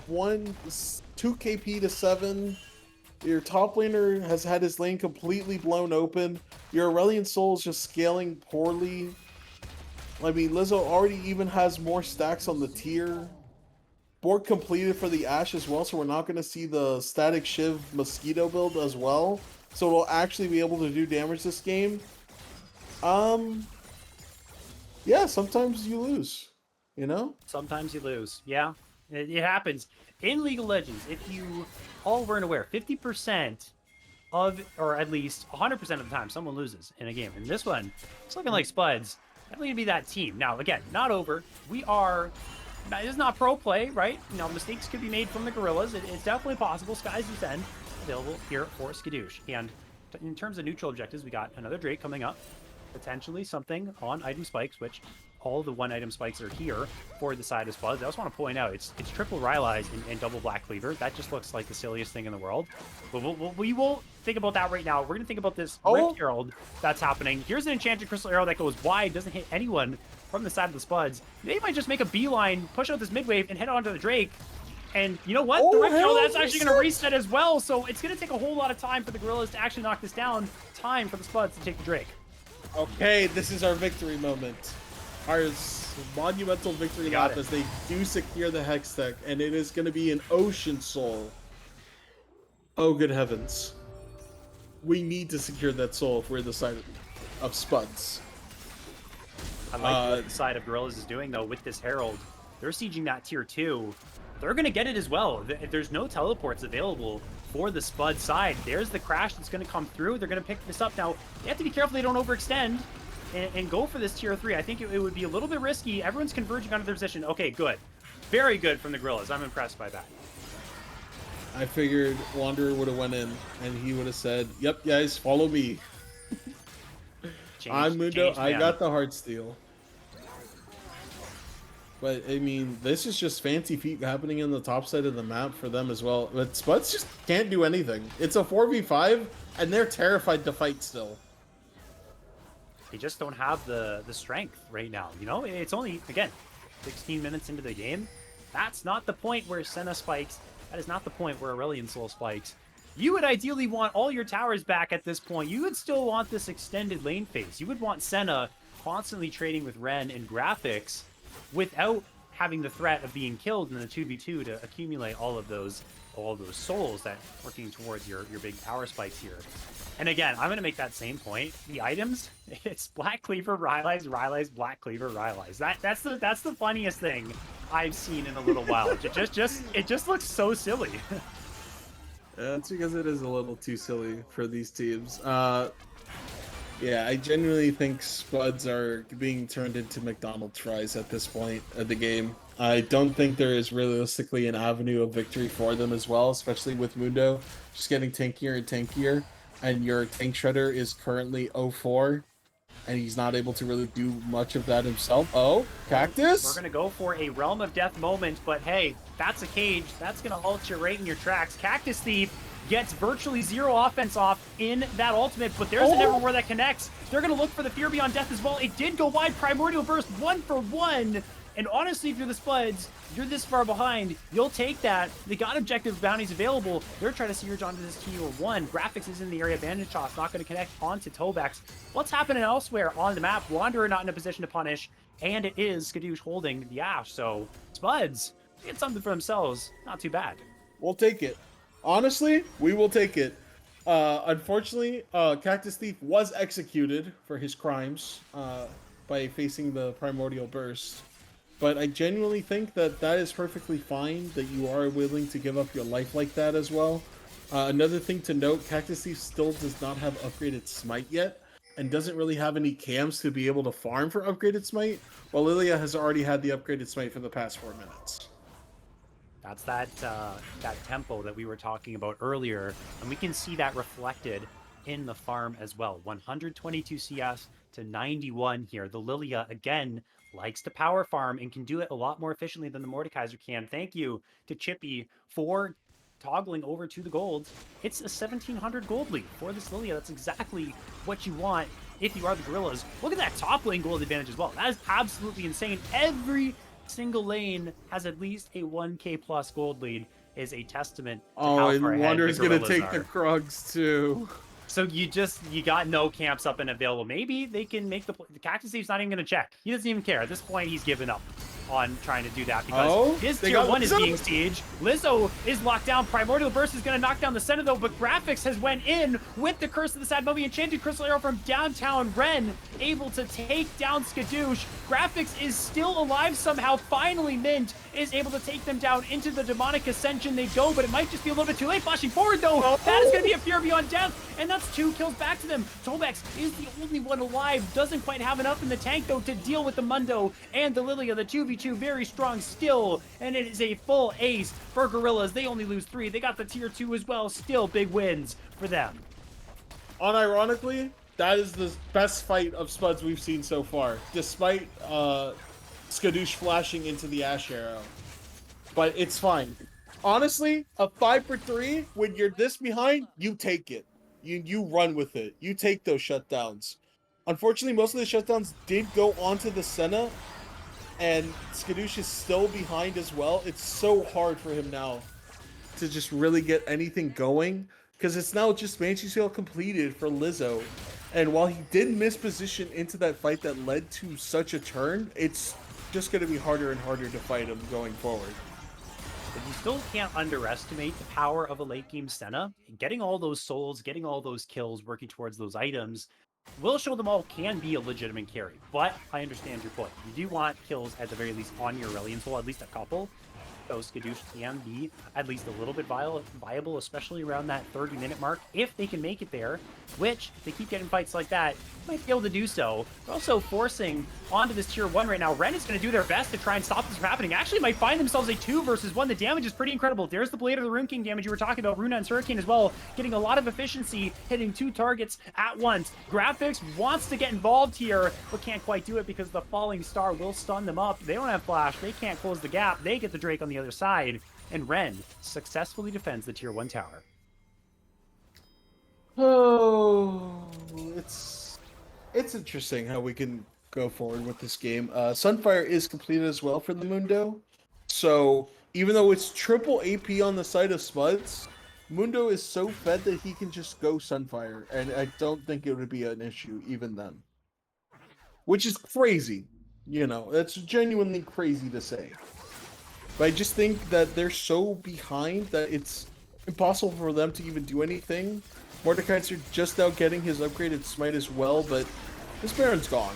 Speaker 2: 2 KP to 7. Your top laner has had his lane completely blown open. Your Aurelion Soul is just scaling poorly. I mean, Lizzo already even has more stacks on the tier. Board completed for the Ashe as well, so we're not going to see the Static Shiv Mosquito build as well. So we'll actually be able to do damage this game. Yeah, sometimes you lose, you know?
Speaker 1: Sometimes you lose. Yeah, it happens. In League of Legends, if you all weren't aware, 50% of, or at least 100% of the time, someone loses in a game. And this one, it's looking like Spuds. Definitely gonna be that team. Now, again, not over. We are... This is not pro play, right? You know, mistakes could be made from the Gorillas. It's definitely possible. Sky's Descend available here for Skadoosh. And in terms of neutral objectives, we got another Drake coming up. Potentially something on item spikes, which all the 1-item spikes are here for the side of Spuds. I just want to point out, it's triple Rylai's and double Black Cleaver. That just looks like the silliest thing in the world. But we won't think about that right now. We're going to think about this Rift Herald that's happening. Here's an Enchanted Crystal Arrow that goes wide, doesn't hit anyone from the side of the Spuds. They might just make a beeline, push out this mid-wave, and head on to the Drake. And you know what? The Rift Herald, that's actually going to reset as well. So it's going to take a whole lot of time for the Gorillas to actually knock this down. Time for the Spuds to take the Drake.
Speaker 2: Okay, this is our victory moment. Our monumental victory lap as they do secure the Hex Tech, and it is going to be an Ocean Soul. Oh, good heavens. We need to secure that soul if we're the side of Spuds.
Speaker 1: I like what the side of Gorillas is doing, though, with this Herald. They're sieging that tier 2. They're going to get it as well. If there's no teleports available for the Spud side, there's the crash that's going to come through. They're going to pick this up. Now, they have to be careful they don't overextend. and go for this tier 3. I think it would be a little bit risky. Everyone's converging onto their position. Okay, good. Very good from the Gorillas. I'm impressed by that.
Speaker 2: I figured Wanderer would have went in and he would have said, "Yep, guys, follow me. I'm Mundo. I got the heart steal." But I mean, this is just fancy feet happening in the top side of the map for them as well. But Spuds just can't do anything. It's a 4v5, and they're terrified to fight still.
Speaker 1: They just don't have the strength right now. You know, it's only, again, 16 minutes into the game. That's not the point where Senna spikes. That is not the point where Aurelion Soul spikes. You would ideally want all your towers back at this point. You would still want this extended lane phase. You would want Senna constantly trading with Ren and graphics without having the threat of being killed in the 2v2 to accumulate all of those souls that working towards your big power spikes here. And again, I'm going to make that same point. The items, it's Black Cleaver, Rylai's, Black Cleaver, Rylai's. That's the funniest thing I've seen in a little while. It just looks so silly.
Speaker 2: That's because it is a little too silly for these teams. Yeah, I genuinely think Spuds are being turned into McDonald's fries at this point of the game. I don't think there is realistically an avenue of victory for them as well, especially with Mundo just getting tankier and tankier. And your tank shredder is currently 0-4, and he's not able to really do much of that himself. Oh, Cactus?
Speaker 1: We're going to go for a Realm of Death moment, but hey, that's a cage. That's going to halt you right in your tracks. Cactus Thief gets virtually zero offense off in that ultimate, but there's an everywhere that connects. They're going to look for the Fear Beyond Death as well. It did go wide. Primordial Burst, 1-for-1. And honestly, if you're the Spuds, you're this far behind, you'll take that. They got objective bounties available. They're trying to surge onto this tier 1. Graphics is in the area. Bandage Toss not going to connect onto Tobex. What's happening elsewhere on the map? Wanderer not in a position to punish, and it is Skadoosh holding the Ash. So Spuds get something for themselves. Not too bad.
Speaker 2: We'll take it. Honestly, we will take it. Unfortunately, Cactus Thief was executed for his crimes by facing the Primordial Burst. But I genuinely think that that is perfectly fine, that you are willing to give up your life like that as well. Another thing to note, Cactus Thief still does not have upgraded Smite yet, and doesn't really have any cams to be able to farm for upgraded Smite, while Lilia has already had the upgraded Smite for the past 4 minutes.
Speaker 1: That's that tempo that we were talking about earlier, and we can see that reflected in the farm as well. 122 CS to 91 here. The Lilia, again, likes to power farm and can do it a lot more efficiently than the Mordekaiser can. Thank you to Chippy for toggling over to the gold. It's a 1,700 gold lead for this Lilia. That's exactly what you want if you are the Gorillas. Look at that top lane gold advantage as well. That is absolutely insane. Every single lane has at least a 1k plus gold lead, is a testament to how far ahead
Speaker 2: Wanderer's
Speaker 1: the
Speaker 2: gonna take
Speaker 1: are.
Speaker 2: the Krugs too.
Speaker 1: So you got no camps up and available. Maybe they can make the Cactus Thief's not even going to check. He doesn't even care. At this point, he's given up on trying to do that because his tier 1 is being sieged. Lizzo is locked down. Primordial Burst is going to knock down the center though, but Graphics has went in with the Curse of the Sad Mummy. Enchanted Crystal Arrow from downtown. Ren able to take down Skadoosh. Graphics is still alive somehow. Finally, Mint is able to take them down into the Demonic Ascension. They go, but it might just be a little bit too late. Flashing forward though. That is going to be a Fear Beyond Death, and that's 2 kills back to them. Tobex is the only one alive. Doesn't quite have enough in the tank though to deal with the Mundo and the Lilia. The 2v2 very strong still, and it is a full ace for Gorillas. They only lose 3. They got the tier 2 as well. Still big wins for them.
Speaker 2: Unironically, that is the best fight of Spuds we've seen so far, despite Skadoosh flashing into the Ash Arrow. But it's fine. Honestly, a 5-for-3, when you're this behind, you take it. You run with it. You take those shutdowns. Unfortunately, most of the shutdowns did go onto the Senna, and Skadoosh is still behind as well. It's so hard for him now to just really get anything going, because it's now just Banshee Sail completed for Lizzo. And while he did miss position into that fight that led to such a turn, it's just going to be harder and harder to fight him going forward.
Speaker 1: But you still can't underestimate the power of a late game Senna. Getting all those souls, getting all those kills, working towards those items will show them all can be a legitimate carry. But I understand your point. You do want kills at the very least on your Aurelion Soul, at least a couple. So Skadoosh can be at least a little bit viable, especially around that 30-minute mark, if they can make it there, which they keep getting fights like that, might be able to do so. They're also forcing onto this tier 1 right now. Ren is going to do their best to try and stop this from happening. Actually might find themselves a 2 versus 1. The damage is pretty incredible. There's the Blade of the Rune King damage you were talking about. Runa and Hurricane as well, getting a lot of efficiency, hitting 2 targets at once. Graphics wants to get involved here, but can't quite do it because the falling star will stun them up. They don't have flash. They can't close the gap. They get the Drake on the other side, and Ren successfully defends the tier 1 tower.
Speaker 2: Oh, it's interesting how we can go forward with this game. Sunfire is completed as well for the Mundo, so even though it's triple AP on the side of Spuds, Mundo is so fed that he can just go Sunfire, and I don't think it would be an issue even then. Which is crazy, you know, that's genuinely crazy to say. But I just think that they're so behind that it's impossible for them to even do anything. Mordekaiser just now getting his upgraded smite as well, but this Baron's gone.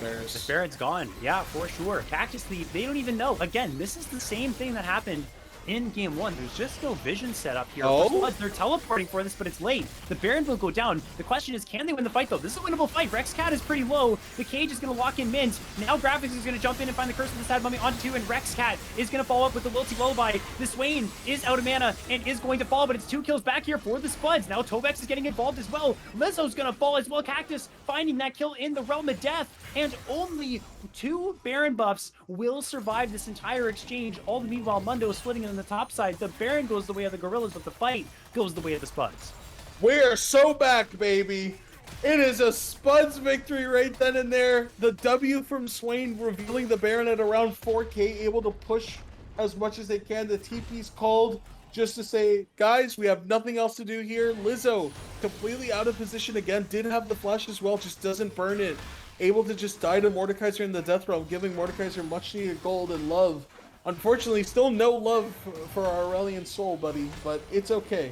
Speaker 1: This Baron's gone, yeah, for sure. Cactus Thief, they don't even know. Again, this is the same thing that happened in game 1. There's just no vision set up here.
Speaker 2: Oh?
Speaker 1: They're teleporting for this, but it's late. The Baron will go down. The question is, can they win the fight, though? This is a winnable fight. Rexcat is pretty low. The Cage is going to lock in Mint. Now Graphics is going to jump in and find the Curse of the Sad Mummy onto 2, and Rexcat is going to follow up with the Wilty Lullaby. The Swain is out of mana and is going to fall, but it's 2 kills back here for the Spuds. Now Tobex is getting involved as well. Lizzo's going to fall as well. Cactus finding that kill in the Realm of Death, and only 2 Baron buffs will survive this entire exchange. All the meanwhile, Mundo is splitting in the top side. The Baron goes the way of the Gorillas, but the fight goes the way of the Spuds.
Speaker 2: We're so back, baby. It is a Spuds victory right then and there. The W from Swain revealing the Baron at around 4k, able to push as much as they can. The TP's called just to say, guys, we have nothing else to do here. Lizzo completely out of position again. Did have the flash as well, just doesn't burn it. Able to just die to Mordekaiser in the Death Realm, giving Mordekaiser much needed gold and love. Unfortunately, still no love for our Aurelian soul, buddy, but it's okay.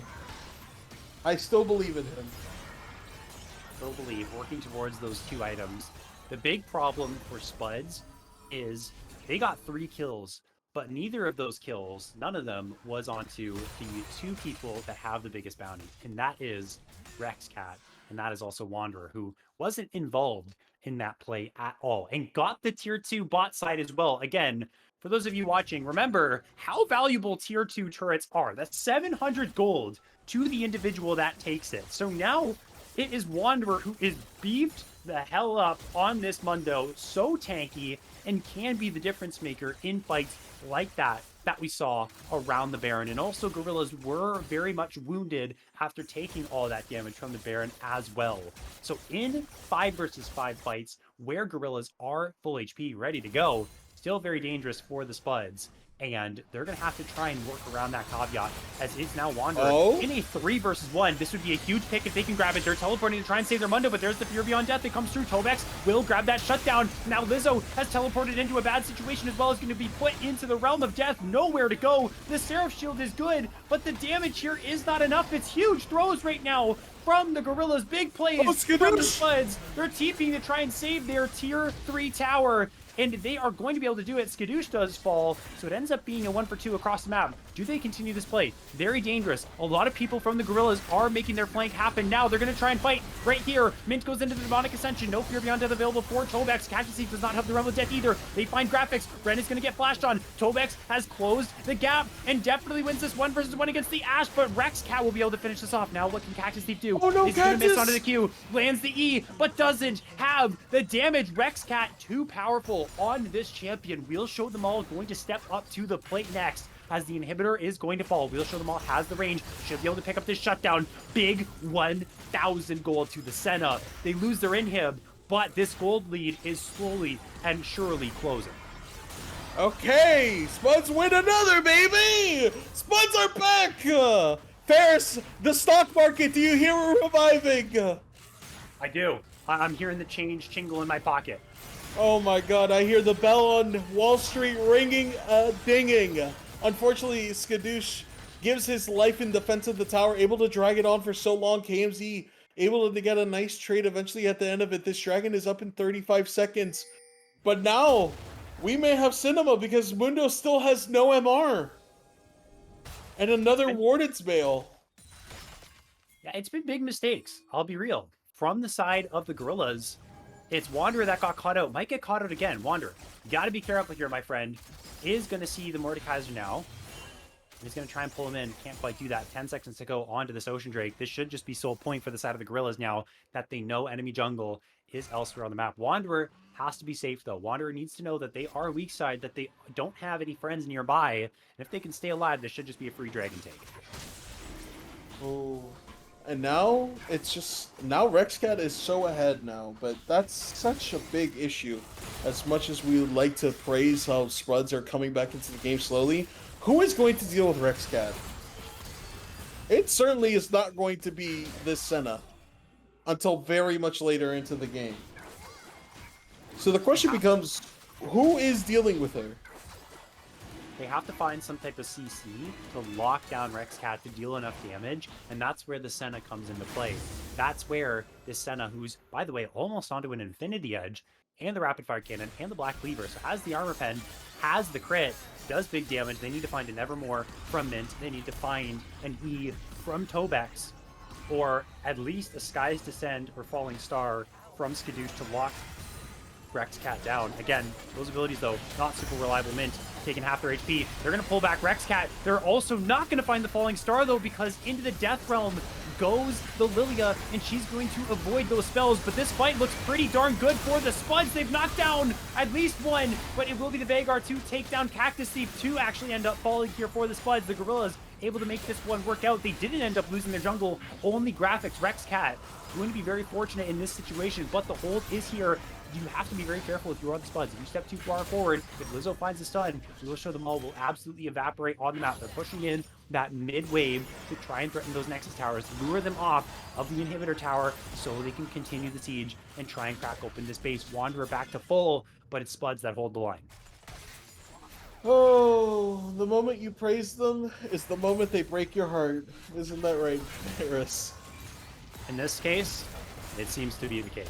Speaker 2: I still believe in him.
Speaker 1: Still believe, working towards those 2 items. The big problem for Spuds is they got 3 kills, but neither of those kills, none of them, was onto the 2 people that have the biggest bounty, and that is Rexcat, and that is also Wanderer, who wasn't involved in that play at all, and got the tier 2 bot side as well. Again, for those of you watching, remember how valuable tier 2 turrets are. That's 700 gold to the individual that takes it. So now it is Wanderer who is beefed the hell up on this Mundo, so tanky, and can be the difference maker in fights like that we saw around the Baron. And also Gorillas were very much wounded after taking all that damage from the Baron as well. So in 5 versus 5 fights where Gorillas are full HP, ready to go, still very dangerous for the Spuds. And they're going to have to try and work around that caveat, as it's now Wanderer. In a 3 versus 1, this would be a huge pick if they can grab it. They're teleporting to try and save their Mundo, but there's the Fear Beyond Death that comes through. Tobex will grab that shutdown. Now Lizzo has teleported into a bad situation as well, as going to be put into the Realm of Death. Nowhere to go. The Seraph Shield is good, but the damage here is not enough. It's huge throws right now from the Gorillas. Big plays from the Spuds. They're TPing to try and save their tier 3 tower, and they are going to be able to do it. Skadoosh does fall, so it ends up being a 1 for 2 across the map. Do they continue this play? Very dangerous. A lot of people from the Gorillas are making their flank happen now. They're going to try and fight right here. Mint goes into the Demonic Ascension. No Fear Beyond Death available for Tobex. Cactus Thief does not have the Realm of Death either. They find Graphics. Ren is going to get flashed on. Tobex has closed the gap and definitely wins this 1 versus 1 against the Ash, but Rexcat will be able to finish this off. Now what can Cactus Thief do?
Speaker 2: Oh no,
Speaker 1: He's going to miss onto the Q. Lands the E, but doesn't have the damage. Rexcat too powerful on this champion. We'll show them all going to step up to the plate next, as the inhibitor is going to fall. We'll show them all has the range, should be able to pick up this shutdown. Big 1,000 gold to the Senna. They lose their inhib, but this gold lead is slowly and surely closing.
Speaker 2: Okay, Spuds win another, baby! Spuds are back! Ferris, the stock market, do you hear we're reviving?
Speaker 1: I do. I'm hearing the change jingle in my pocket.
Speaker 2: Oh my god, I hear the bell on Wall Street ringing, dinging. Unfortunately, Skadoosh gives his life in defense of the tower, able to drag it on for so long. KMZ able to get a nice trade eventually at the end of it. This dragon is up in 35 seconds. But now, we may have cinema because Mundo still has no MR. And another Warden's Mail.
Speaker 1: Yeah, it's been big mistakes. I'll be real. From the side of the Gorillas, it's Wanderer that got caught out. Might get caught out again. Wanderer, you got to be careful here, my friend. Is going to see the Mordekaiser now. He's going to try and pull him in. Can't quite do that. 10 seconds to go onto this Ocean Drake. This should just be sole point for the side of the Gorillas now that they know enemy jungle is elsewhere on the map. Wanderer has to be safe, though. Wanderer needs to know that they are weak side, that they don't have any friends nearby. And if they can stay alive, this should just be a free dragon take.
Speaker 2: Oh. And now, it's just... Now Rexcat is so ahead now, but that's such a big issue. As much as we would like to praise how Spuds are coming back into the game slowly, who is going to deal with Rexcat? It certainly is not going to be this Senna until very much later into the game. So the question becomes, who is dealing with her?
Speaker 1: They have to find some type of CC to lock down Rexcat to deal enough damage, and that's where the Senna comes into play. That's where this Senna, who's, by the way, almost onto an Infinity Edge, and the Rapid Fire Cannon, and the Black Cleaver, so has the Armor Pen, has the crit, does big damage. They need to find an Evermore from Mint. They need to find an E from Tobex, or at least a Sky's Descent or Falling Star from Skadoosh to lock Rexcat down. Again, those abilities, though, not super reliable. Mint taking half their HP. They're going to pull back Rexcat. They're also not going to find the Falling Star, though, because into the Death Realm goes the Lilia, and she's going to avoid those spells. But this fight looks pretty darn good for the Spuds. They've knocked down at least one, but it will be the Vagar to take down Cactus Thief to actually end up falling here for the Spuds. The Gorillas able to make this one work out. They didn't end up losing their jungle. Only graphics. Rexcat going to be very fortunate in this situation, but the hold is here. You have to be very careful if you're on the Spuds. If you step too far forward, if Lizzo finds a stun, we will show them all will absolutely evaporate on the map. They're pushing in that mid wave to try and threaten those Nexus towers, lure them off of the inhibitor tower so they can continue the siege and try and crack open this base. Wanderer back to full, but it's Spuds that hold the line.
Speaker 2: Oh, the moment you praise them is the moment they break your heart. Isn't that right, Harris?
Speaker 1: In this case, it seems to be the case.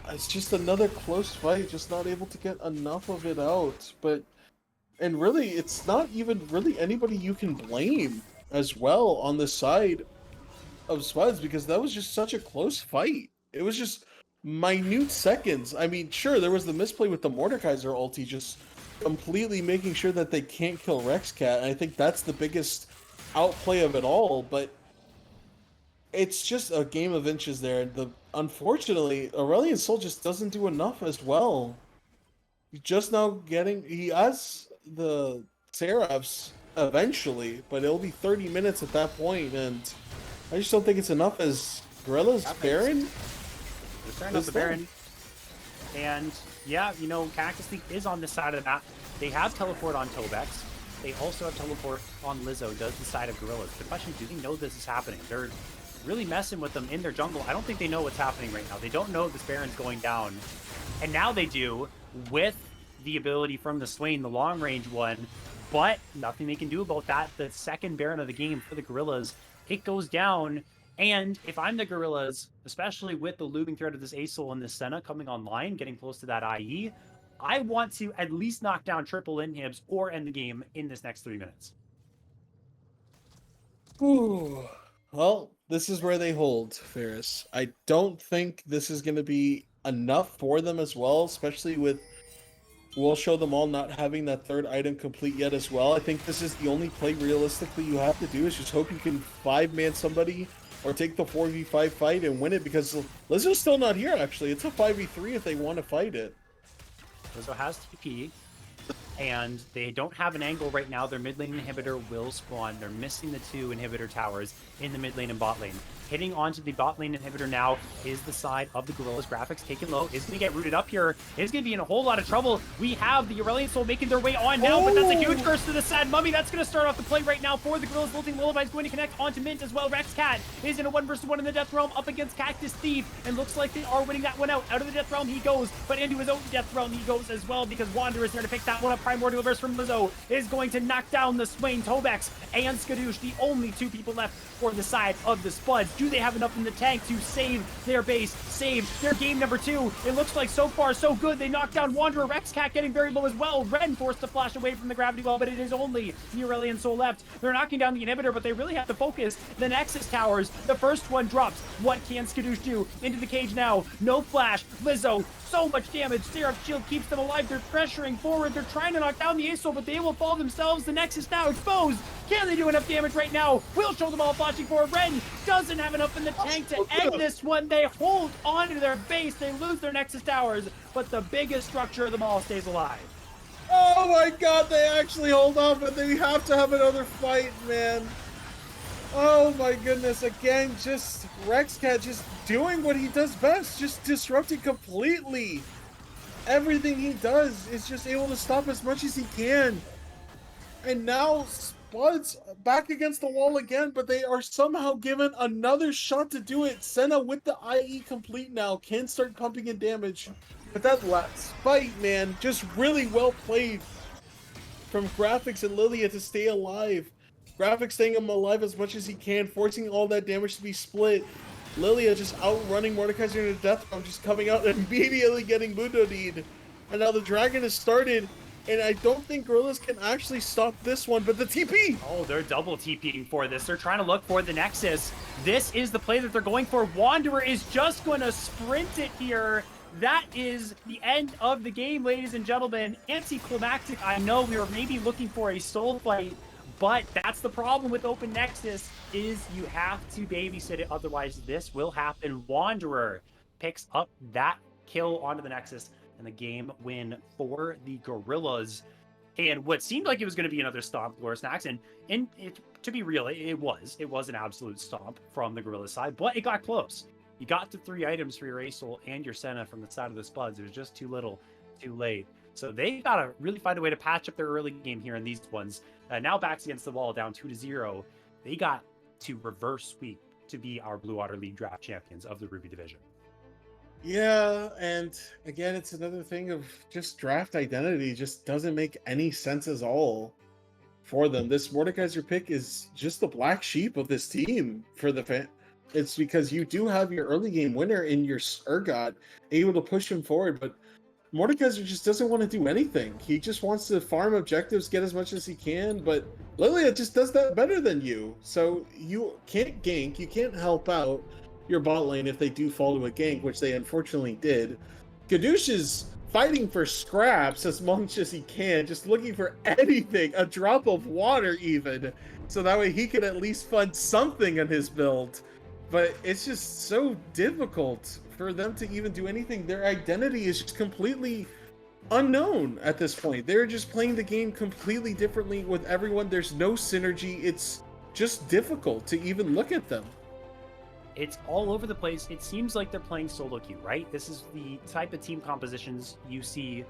Speaker 2: It's just another close fight, just not able to get enough of it out. And really, it's not even really anybody you can blame as well on the side of Spuds, because that was just such a close fight. It was just minute seconds. I mean, sure, there was the misplay with the Mordekaiser ulti, just completely making sure that they can't kill Rexcat, and I think that's the biggest outplay of it all, but it's just a game of inches there. Unfortunately, Aurelion Sol just doesn't do enough as well. He has the Seraphs eventually, but it'll be 30 minutes at that point, and I just don't think it's enough as Gorilla's Baron.
Speaker 1: They're starting up the Baron. And yeah, you know, Cactus Thief is on this side of the map. They have teleport on Tobex. They also have teleport on Lizzo, does the side of Gorillas. The question, do they know this is happening? They're really messing with them in their jungle. I don't think they know what's happening right now. They don't know this Baron's going down. And now they do, with the ability from the Swain, the long-range one, but nothing they can do about that. The second Baron of the game for the Gorillas, it goes down. And if I'm the Gorillas, especially with the looming threat of this Aesol and this Senna coming online, getting close to that IE, I want to at least knock down triple inhibs or end the game in this next 3 minutes.
Speaker 2: Ooh. Well, this is where they hold, Ferris. I don't think this is going to be enough for them as well, especially with We'll Show Them All not having that third item complete yet as well. I think this is the only play realistically you have to do, is just hope you can 5-man somebody or take the 4v5 fight and win it, because Lizzo's still not here, actually. It's a 5v3 if they want to fight it.
Speaker 1: Lizzo has TP, and they don't have an angle right now. Their mid lane inhibitor will spawn. They're missing the 2 inhibitor towers in the mid lane and bot lane. Hitting onto the bot lane inhibitor now is the side of the Gorillas. Graphics taken low. Is going to get rooted up here. Is going to be in a whole lot of trouble. We have the Aurelion Sol making their way on now, but that's a huge curse to the Sad Mummy. That's going to start off the play right now for the Gorillas. Lilting Lullaby is going to connect onto Mint as well. Rexcat is in a 1v1 in the Death Realm up against Cactus Thief, and looks like they are winning that one out. Out of the Death Realm he goes, but into his own Death Realm he goes as well, because Wanderer is there to pick that one up. Primordial Burst from Lizzo is going to knock down the Swain. Tobex and Skadoosh, the only two people left for the side of the Spuds. Do they have enough in the tank to save their base, save their game number 2? It looks like so far so good. They knocked down Wanderer. Rexcat getting very low as well. Ren forced to flash away from the gravity well, but it is only Neurelian Soul left. They're knocking down the inhibitor, but they really have to focus the Nexus towers. The first one drops. What can Skadoosh do? Into the cage now. No flash. Lizzo, so much damage. Seraph's shield keeps them alive. They're pressuring forward. They're trying to knock down the Ace Soul, but they will fall themselves. The Nexus now exposed. Can they do enough damage right now? We'll show them all flashing forward. Ren doesn't have enough in the tank to end this one. They hold on to their base. They lose their Nexus towers, but the biggest structure of them all stays alive.
Speaker 2: Oh my god, they actually hold on, but they have to have another fight, man. Oh my goodness, again, just Rexcat just doing what he does best, just disrupting completely. Everything he does is just able to stop as much as he can. And now Spuds back against the wall again, but they are somehow given another shot to do it. Senna with the IE complete now can start pumping in damage. But that last fight, man, just really well played from Graphics and Lilia to stay alive. Graphics staying him alive as much as he can, forcing all that damage to be split. Lilia just outrunning Mordekaiser in a death bomb, just coming out and immediately getting Mundo-D'd. And now the dragon has started, and I don't think Gorillas can actually stop this one, but the TP!
Speaker 1: Oh, they're double TPing for this. They're trying to look for the Nexus. This is the play that they're going for. Wanderer is just going to sprint it here. That is the end of the game, ladies and gentlemen. Anticlimactic. I know we were maybe looking for a soul fight, but that's the problem with Open Nexus, is you have to babysit it, otherwise this will happen. Wanderer picks up that kill onto the Nexus, and the game win for the Gorillas. And what seemed like it was going to be another stomp, Glorious Nax, and to be real, it was an absolute stomp from the Gorillas side, but it got close. You got the 3 items for your Acel and your Senna from the side of the Spuds. It was just too little, too late. So they got to really find a way to patch up their early game here in these ones. Now backs against the wall, down 2-0. They got to reverse sweep to be our Blue Water League draft champions of the Ruby Division.
Speaker 2: Yeah, and again, it's another thing of just draft identity just doesn't make any sense at all for them. This Mordekaiser pick is just the black sheep of this team for the fan. It's because you do have your early game winner in your Urgot, able to push him forward, but Mordekaiser just doesn't want to do anything. He just wants to farm objectives, get as much as he can, but Lilia just does that better than you. So you can't gank, you can't help out your bot lane if they do fall to a gank, which they unfortunately did. Skadoosh is fighting for scraps as much as he can, just looking for anything, a drop of water even, so that way he can at least fund something in his build. But it's just so difficult for them to even do anything. Their identity is just completely unknown at this point. They're just playing the game completely differently with everyone. There's no synergy. It's just difficult to even look at them.
Speaker 1: It's all over the place. It seems like they're playing solo queue, right? This is the type of team compositions you see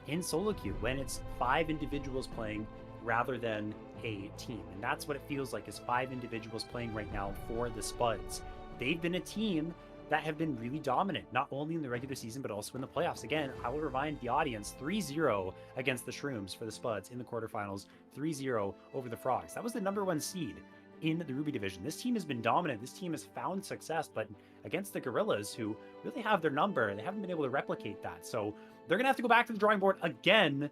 Speaker 1: in solo queue when it's 5 individuals playing rather than a team. And that's what it feels like, is 5 individuals playing right now for the Spuds. They've been a team that have been really dominant, not only in the regular season, but also in the playoffs. Again, I will remind the audience, 3-0 against the Shrooms for the Spuds in the quarterfinals, 3-0 over the Frogs. That was the #1 seed in the Ruby Division. This team has been dominant. This team has found success, but against the Gorillas, who really have their number, they haven't been able to replicate that. So they're going to have to go back to the drawing board again.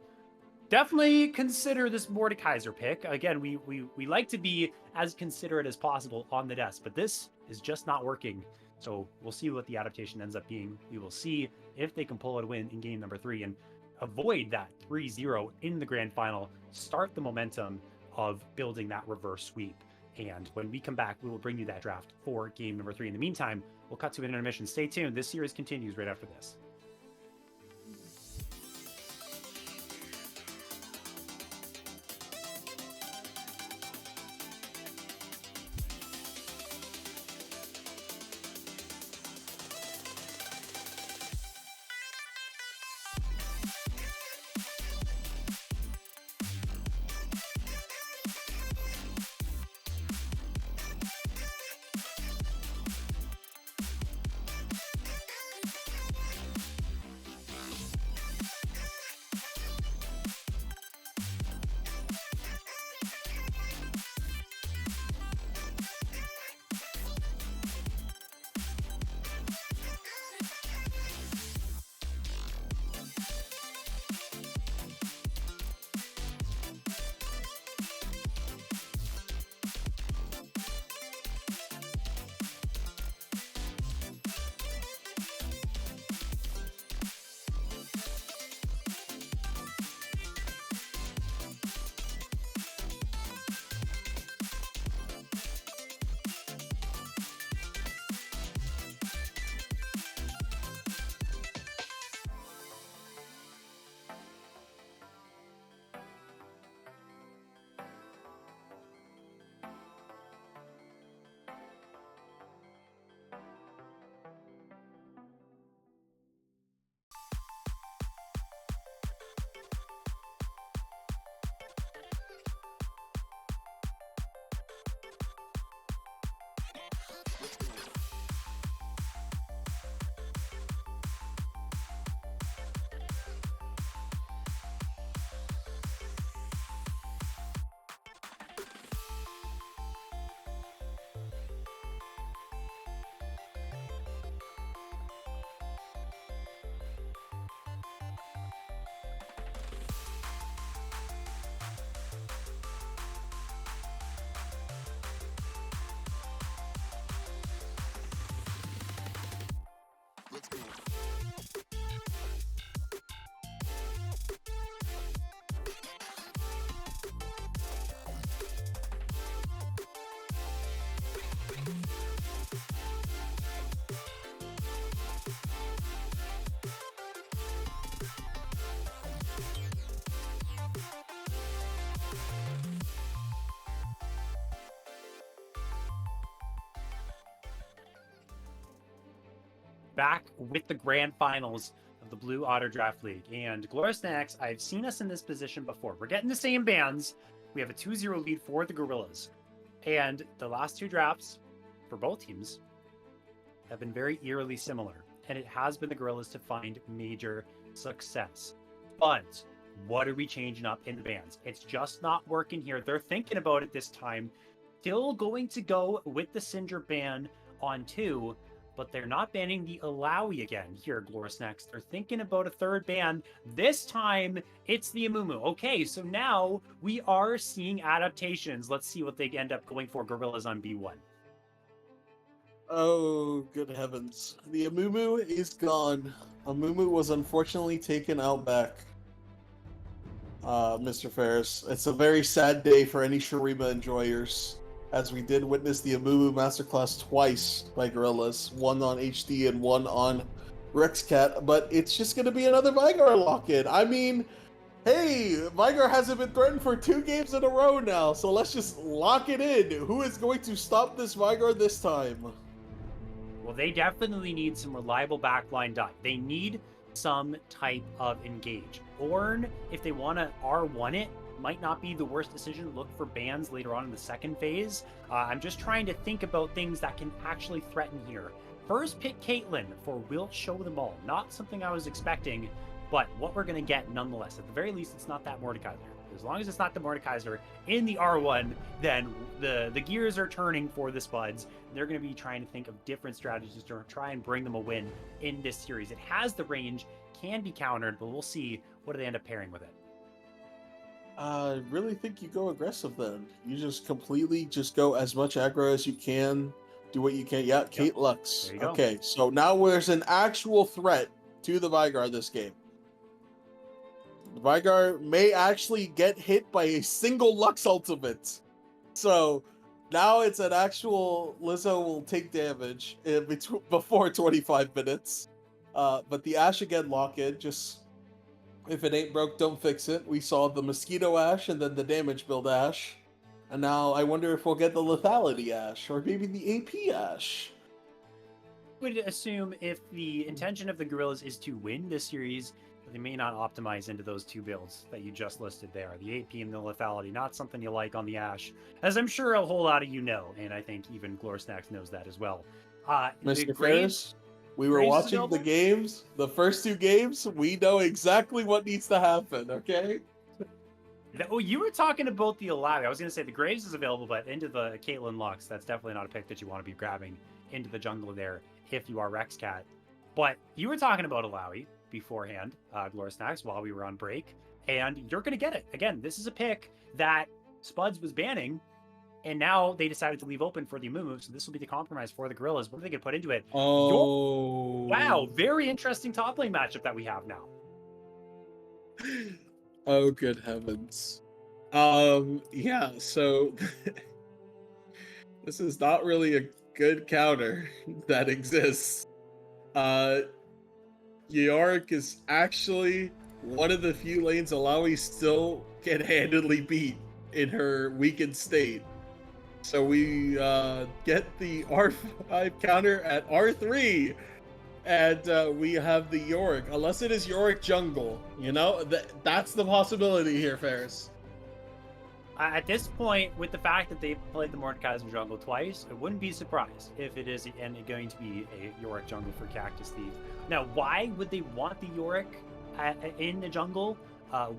Speaker 1: Definitely consider this Mordekaiser pick. Again, we like to be as considerate as possible on the desk, but this is just not working. So we'll see what the adaptation ends up being. We will see if they can pull out a win in game number 3 and avoid that 3-0 in the grand final, start the momentum of building that reverse sweep. And when we come back, we will bring you that draft for game number 3. In the meantime, we'll cut to an intermission. Stay tuned. This series continues right after this. back with the grand finals of the Blue Otter Draft League. And Glorious Snacks, I've seen us in this position before. We're getting the same bands. We have a 2-0 lead for the Gorillas. And the last two drafts for both teams have been very eerily similar. And it has been the Gorillas to find major success. But what are we changing up in the bans? It's just not working here. They're thinking about it this time. Still going to go with the Cinder ban on 2, but they're not banning the Alawi again here, Glorious Snacks. They're thinking about a third ban. This time, it's the Amumu. Okay, so now we are seeing adaptations. Let's see what they end up going for Gorillas on B1.
Speaker 2: Oh, good heavens. The Amumu is gone. Amumu was unfortunately taken out back. Mr. Ferris. It's a very sad day for any Shurima enjoyers, as we did witness the Amumu Masterclass twice by Gorillas, one on HD and one on Rexcat, but it's just going to be another Vigar lock-in. I mean, hey, Vigar hasn't been threatened for 2 games in a row now, so let's just lock it in. Who is going to stop this Vigar this time?
Speaker 1: Well, they definitely need some reliable backline dot. They need some type of engage. Ornn, if they want to R1 it, might not be the worst decision. Look for bans later on in the second phase. I'm just trying to think about things that can actually threaten here. First pick Caitlyn for Wilt Show Them All. Not something I was expecting, but what we're going to get nonetheless. At the very least, it's not that Mordekaiser. As long as it's not the Mordekaiser in the R1, then the gears are turning for the Spuds. They're going to be trying to think of different strategies to try and bring them a win in this series. It has the range, can be countered, but we'll see what do they end up pairing with it.
Speaker 2: I really think you go aggressive then. You just completely just go as much aggro as you can, do what you can. Yeah, Kate Lux.
Speaker 1: There you go.
Speaker 2: Okay, so now there's an actual threat to the Vigar this game. The Vigar may actually get hit by a single Lux ultimate. So now it's an actual Lizzo will take damage before 25 minutes. But the Ashe again lock-in, just if it ain't broke, don't fix it. We saw the Mosquito Ashe and then the Damage Build Ashe. And now I wonder if we'll get the Lethality Ashe or maybe the AP Ashe.
Speaker 1: I would assume if the intention of the Gorillas is to win this series, they may not optimize into those 2 builds that you just listed there. The AP and the Lethality, not something you like on the Ashe, as I'm sure a whole lot of you know, and I think even Glor Snacks knows that as well.
Speaker 2: Mr. Ferris, we were watching the games, the first 2 games. We know exactly what needs to happen, okay?
Speaker 1: Oh, you were talking about the Alawi. I was going to say the Graves is available, but into the Caitlyn Lux, that's definitely not a pick that you want to be grabbing into the jungle there if you are Rexcat. But you were talking about Alawi beforehand, Glorious Snacks, while we were on break, and you're going to get it. Again, this is a pick that Spuds was banning, and now they decided to leave open for the Amumu, so this will be the compromise for the Gorillas. What are they going to put into it?
Speaker 2: Oh.
Speaker 1: Wow, very interesting top lane matchup that we have now.
Speaker 2: Oh, good heavens. Yeah, so this is not really a good counter that exists. Yorick is actually one of the few lanes Alawi still can handily beat in her weakened state. So we get the R5 counter at R3, and we have the Yorick, unless it is Yorick jungle, you know? That's the possibility here, Ferris.
Speaker 1: At this point, with the fact that they've played the Mordekaiser jungle twice, I wouldn't be surprised if it is going to be a Yorick jungle for Cactus Thief. Now, why would they want the Yorick in the jungle?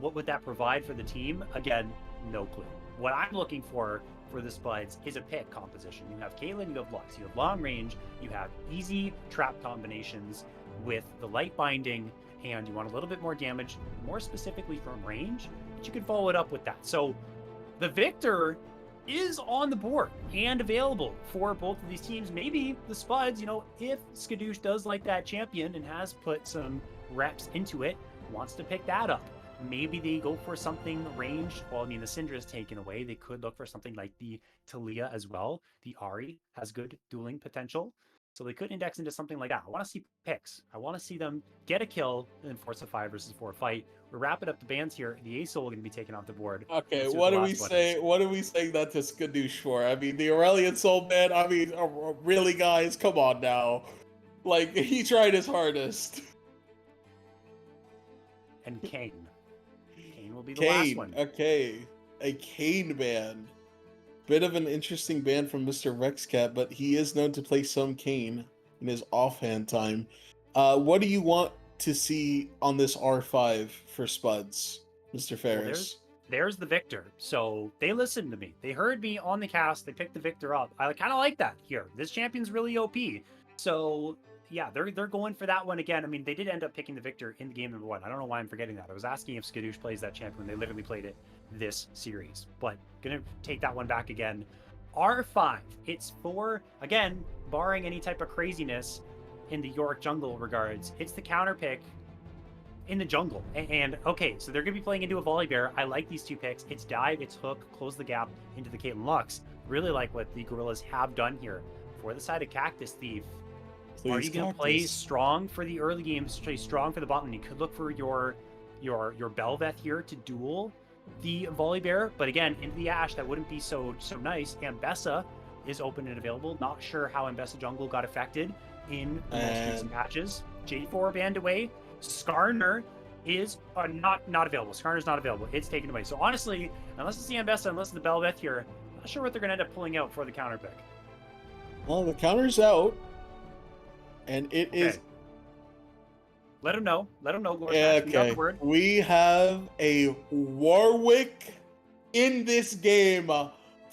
Speaker 1: What would that provide for the team? Again, no clue. What I'm looking for the Spuds is a pick composition. You have Caitlyn, you have Lux, you have long range, you have easy trap combinations with the light binding, and you want a little bit more damage, more specifically from range, but you can follow it up with that. So the victor is on the board and available for both of these teams. Maybe the Spuds, you know, if Skadoosh does like that champion and has put some reps into it, wants to pick that up. Maybe they go for something ranged. Well, I mean, the Syndra is taken away. They could look for something like the Talia as well. The Ahri has good dueling potential. So they could index into something like that. I want to see picks. I want to see them get a kill and then force a 5 versus 4 fight. We're wrapping up the bans here. The Ace Soul are going to be taken off the board.
Speaker 2: Okay, what are we saying? What are we saying that to Skadoosh for? I mean, the Aurelian Soul ban. I mean, really, guys, come on now. Like, he tried his hardest.
Speaker 1: And Kane. Kane will be the last
Speaker 2: Kane,
Speaker 1: one.
Speaker 2: okay. A Kane ban. Bit of an interesting ban from Mr. Rexcat, but he is known to play some Kane in his offhand time. What do you want to see on this R5 for Spuds, Mr.
Speaker 1: Well,
Speaker 2: Ferris?
Speaker 1: there's the Victor. So they listened to me. They heard me on the cast. They picked the Victor up. I kind of like that here. This champion's really OP. So yeah, they're going for that one again. I mean, they did end up picking the Victor in the game number one. I don't know why I'm forgetting that. I was asking if Skadoosh plays that champion. They literally played it this series. But gonna take that one back again. R5. It's for, again, barring any type of craziness in the York jungle regards, it's the counter pick in the jungle. And okay, so they're going to be playing into a Volibear. I like these two picks. It's dive, it's hook, close the gap into the Caitlyn Lux. Really like what the Gorillas have done here. For the side of Cactus Thief, are you going to play strong for the early games, play strong for the bottom? You could look for your Belveth here to duel the Volibear, but again, into the Ash, that wouldn't be so nice. Ambessa is open and available. Not sure how Ambessa jungle got affected in the most recent patches. J4 banned away. Skarner is not available. Skarner's not available. It's taken away. So honestly, unless it's the Ambessa, unless it's the Belveth here, I'm not sure what they're going to end up pulling out for the counter pick.
Speaker 2: Well, the counter's out, and it is.
Speaker 1: Let him know. Let him know. Lord
Speaker 2: Okay.
Speaker 1: we got the word.
Speaker 2: We have a Warwick in this game.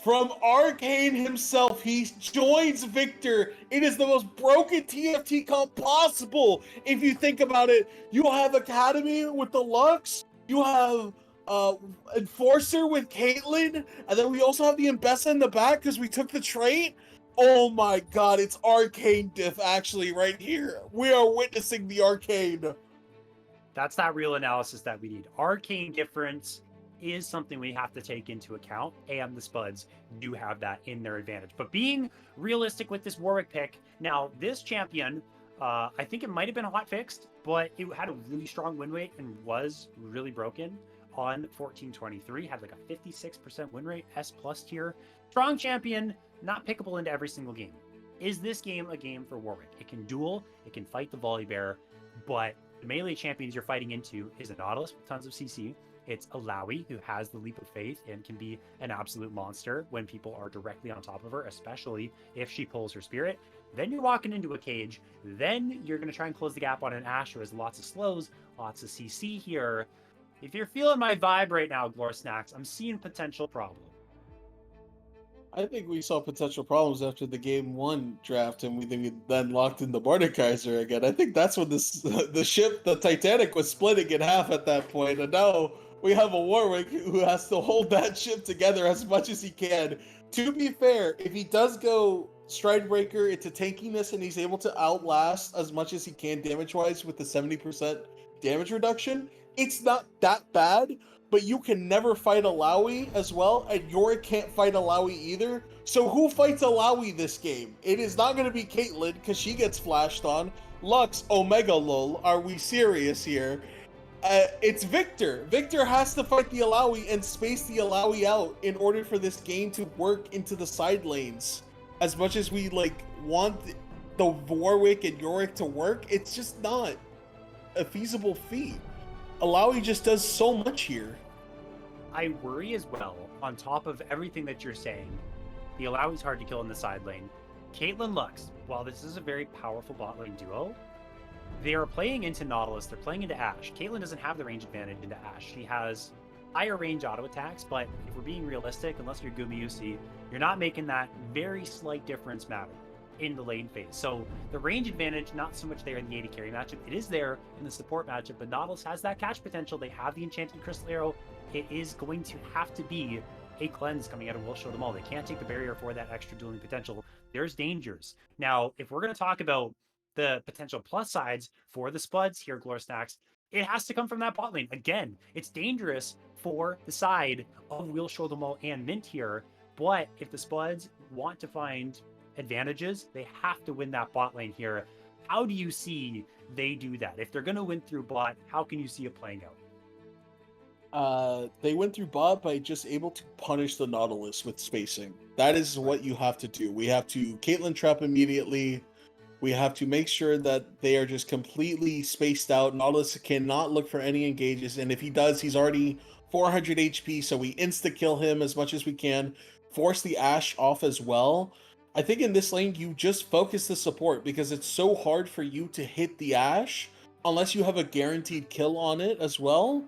Speaker 2: From Arcane himself, he joins Victor. It is the most broken TFT comp possible. If you think about it, you have Academy with the Lux, you have Enforcer with Caitlyn, and then we also have the Ambessa in the back because we took the trait. Oh my god, it's Arcane diff actually right here. We are witnessing the Arcane.
Speaker 1: That's that real analysis that we need. Arcane difference is something we have to take into account, and the Spuds do have that in their advantage. But being realistic with this Warwick pick, now this champion, I think it might have been hot fixed, but it had a really strong win rate and was really broken on 1423, had like a 56% win rate, S plus tier. Strong champion, not pickable into every single game. Is this game a game for Warwick? It can duel, it can fight the Volibear, but the melee champions you're fighting into is a Nautilus with tons of CC. It's a Lowy who has the leap of faith and can be an absolute monster when people are directly on top of her, especially if she pulls her spirit. Then you're walking into a cage. Then you're going to try and close the gap on an Ash who has lots of slows, lots of CC here. If you're feeling my vibe right now, Glor Snacks, I'm seeing potential problem.
Speaker 2: I think we saw potential problems after the game one draft, and we then locked in the Mordekaiser again. I think that's when the ship, the Titanic, was splitting in half at that point, and now we have a Warwick who has to hold that ship together as much as he can. To be fair, if he does go Stridebreaker into tankiness and he's able to outlast as much as he can damage-wise with the 70% damage reduction, it's not that bad. But you can never fight a Lowy as well, and Yorick can't fight a Lowy either. So who fights a Lowy this game? It is not going to be Caitlyn, because she gets flashed on. Lux, Omega lol, are we serious here? It's Victor. Victor has to fight the Alawi and space the Alawi out in order for this game to work into the side lanes. As much as we want the Warwick and Yorick to work, it's just not a feasible feat. Alawi just does so much here.
Speaker 1: I worry as well, on top of everything that you're saying, the Alawi's hard to kill in the side lane. Caitlyn Lux, while this is a very powerful bot lane duo, they are playing into Nautilus, they're playing into Ashe. Caitlyn doesn't have the range advantage into Ashe. She has higher range auto attacks, but if we're being realistic, unless you're Gumayusi, you're not making that very slight difference matter in the lane phase. So the range advantage, not so much there in the AD carry matchup. It is there in the support matchup, but Nautilus has that catch potential. They have the Enchanted Crystal Arrow. It is going to have to be a cleanse coming out of Will Show Them All. They can't take the barrier for that extra dueling potential. There's dangers. Now, if we're going to talk about the potential plus sides for the Spuds here, Glor Stacks, it has to come from that bot lane. Again, it's dangerous for the side of Will Show Them All and Mint here, but if the Spuds want to find advantages, they have to win that bot lane here. How do you see they do that? If they're going to win through bot, how can you see it playing out?
Speaker 2: They went through bot by just able to punish the Nautilus with spacing. That is what you have to do. We have to Caitlyn trap immediately. We have to make sure that they are just completely spaced out. Nautilus cannot look for any engages, and if he does, he's already 400 HP, so we insta-kill him as much as we can. Force the Ashe off as well. I think in this lane, you just focus the support because it's so hard for you to hit the Ashe unless you have a guaranteed kill on it as well.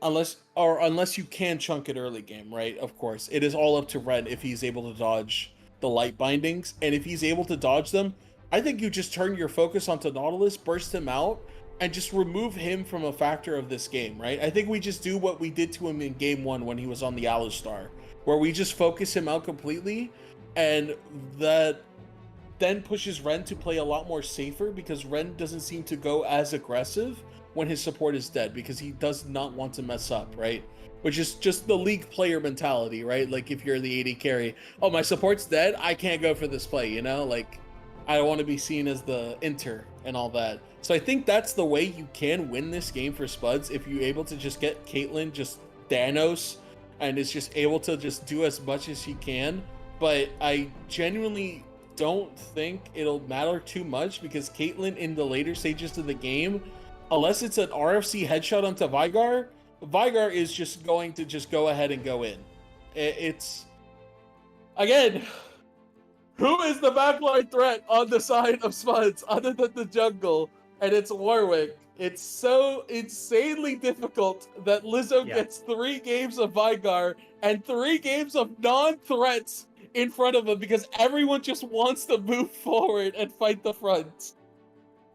Speaker 2: Unless you can chunk it early game, right? Of course. It is all up to Red if he's able to dodge the light bindings. And if he's able to dodge them, I think you just turn your focus onto Nautilus, burst him out, and just remove him from a factor of this game, right? I think we just do what we did to him in game 1 when he was on the Alistar, where we just focus him out completely, and that then pushes Ren to play a lot more safer because Ren doesn't seem to go as aggressive when his support is dead because he does not want to mess up, right? Which is just the League player mentality, right? Like if you're the AD carry, oh, my support's dead, I can't go for this play, you know? Like, I don't want to be seen as the inter and all that. So I think that's the way you can win this game for Spuds, if you're able to just get Caitlyn just Thanos and is just able to just do as much as he can. But I genuinely don't think it'll matter too much because Caitlyn in the later stages of the game, unless it's an RFC headshot onto Vygar, Vygar is just going to just go ahead and go in. It's, again, who is the backline threat on the side of Spuds other than the jungle? And it's Warwick. It's so insanely difficult that Lizzo gets 3 games of Vygar and 3 games of non-threats in front of him because everyone just wants to move forward and fight the front.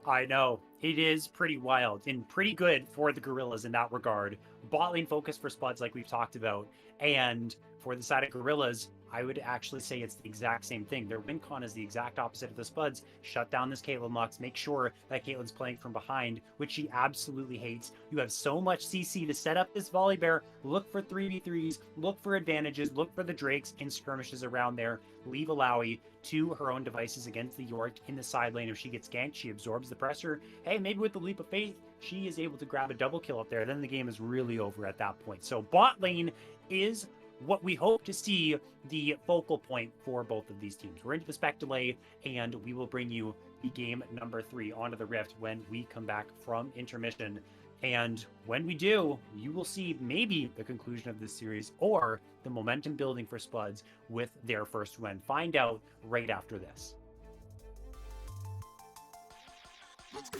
Speaker 1: I know. It is pretty wild and pretty good for the Gorillas in that regard. Bot lane focus for Spuds, like we've talked about. And for the side of Gorillas, I would actually say it's the exact same thing. Their win con is the exact opposite of the Spuds. Shut down this Caitlyn Lux. Make sure that Caitlyn's playing from behind, which she absolutely hates. You have so much CC to set up this volley bear. Look for 3v3s. Look for advantages. Look for the Drakes and skirmishes around there. Leave Alawi to her own devices against the York in the side lane. If she gets ganked, she absorbs the pressure. Hey, maybe with the leap of faith, she is able to grab a double kill up there. Then the game is really over at that point. So bot lane is what we hope to see the focal point for both of these teams. We're into the spec delay, and we will bring you the game number 3 onto the Rift when we come back from intermission. And when we do, you will see maybe the conclusion of this series or the momentum building for Spuds with their first win. Find out right after this.
Speaker 3: Let's go.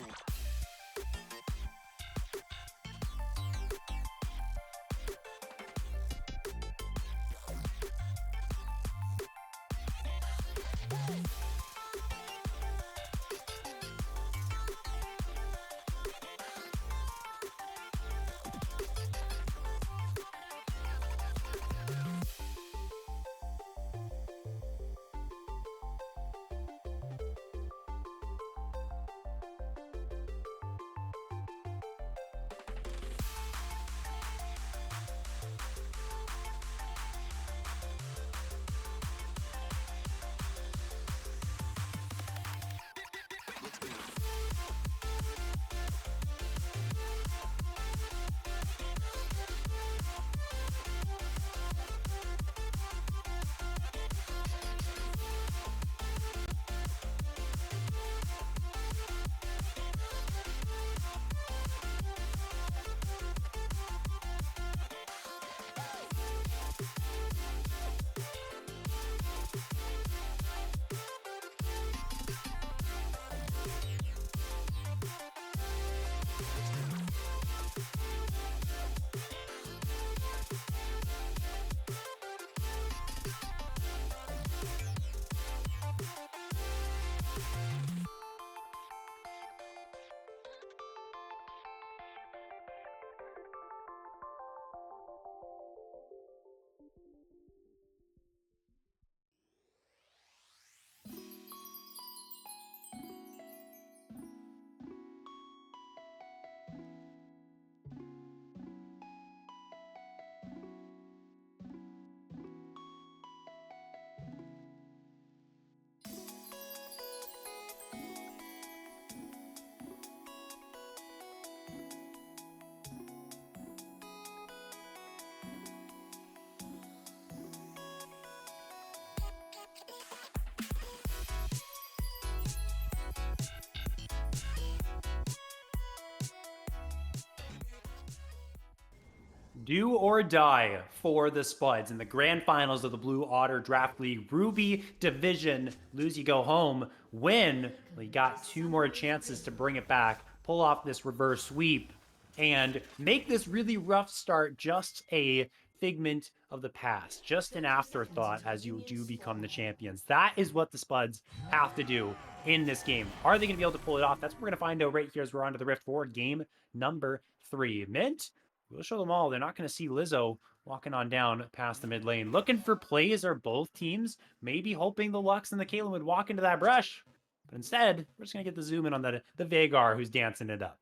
Speaker 1: Do or die for the Spuds in the grand finals of the Blue Otter Draft League Ruby Division. Lose, you go home. Win, well, you got two more chances to bring it back, pull off this reverse sweep, and make this really rough start just a figment of the past, just an afterthought as you do become the champions. That is what the Spuds have to do in this game. Are they going to be able to pull it off? That's what we're going to find out right here as we're on to the Rift for game number 3. Mint, we'll show them all. They're not going to see Lizzo walking on down past the mid lane. Looking for plays are both teams, maybe hoping the Lux and the Caitlyn would walk into that brush. But instead, we're just going to get the zoom in on the Vagar who's dancing it up.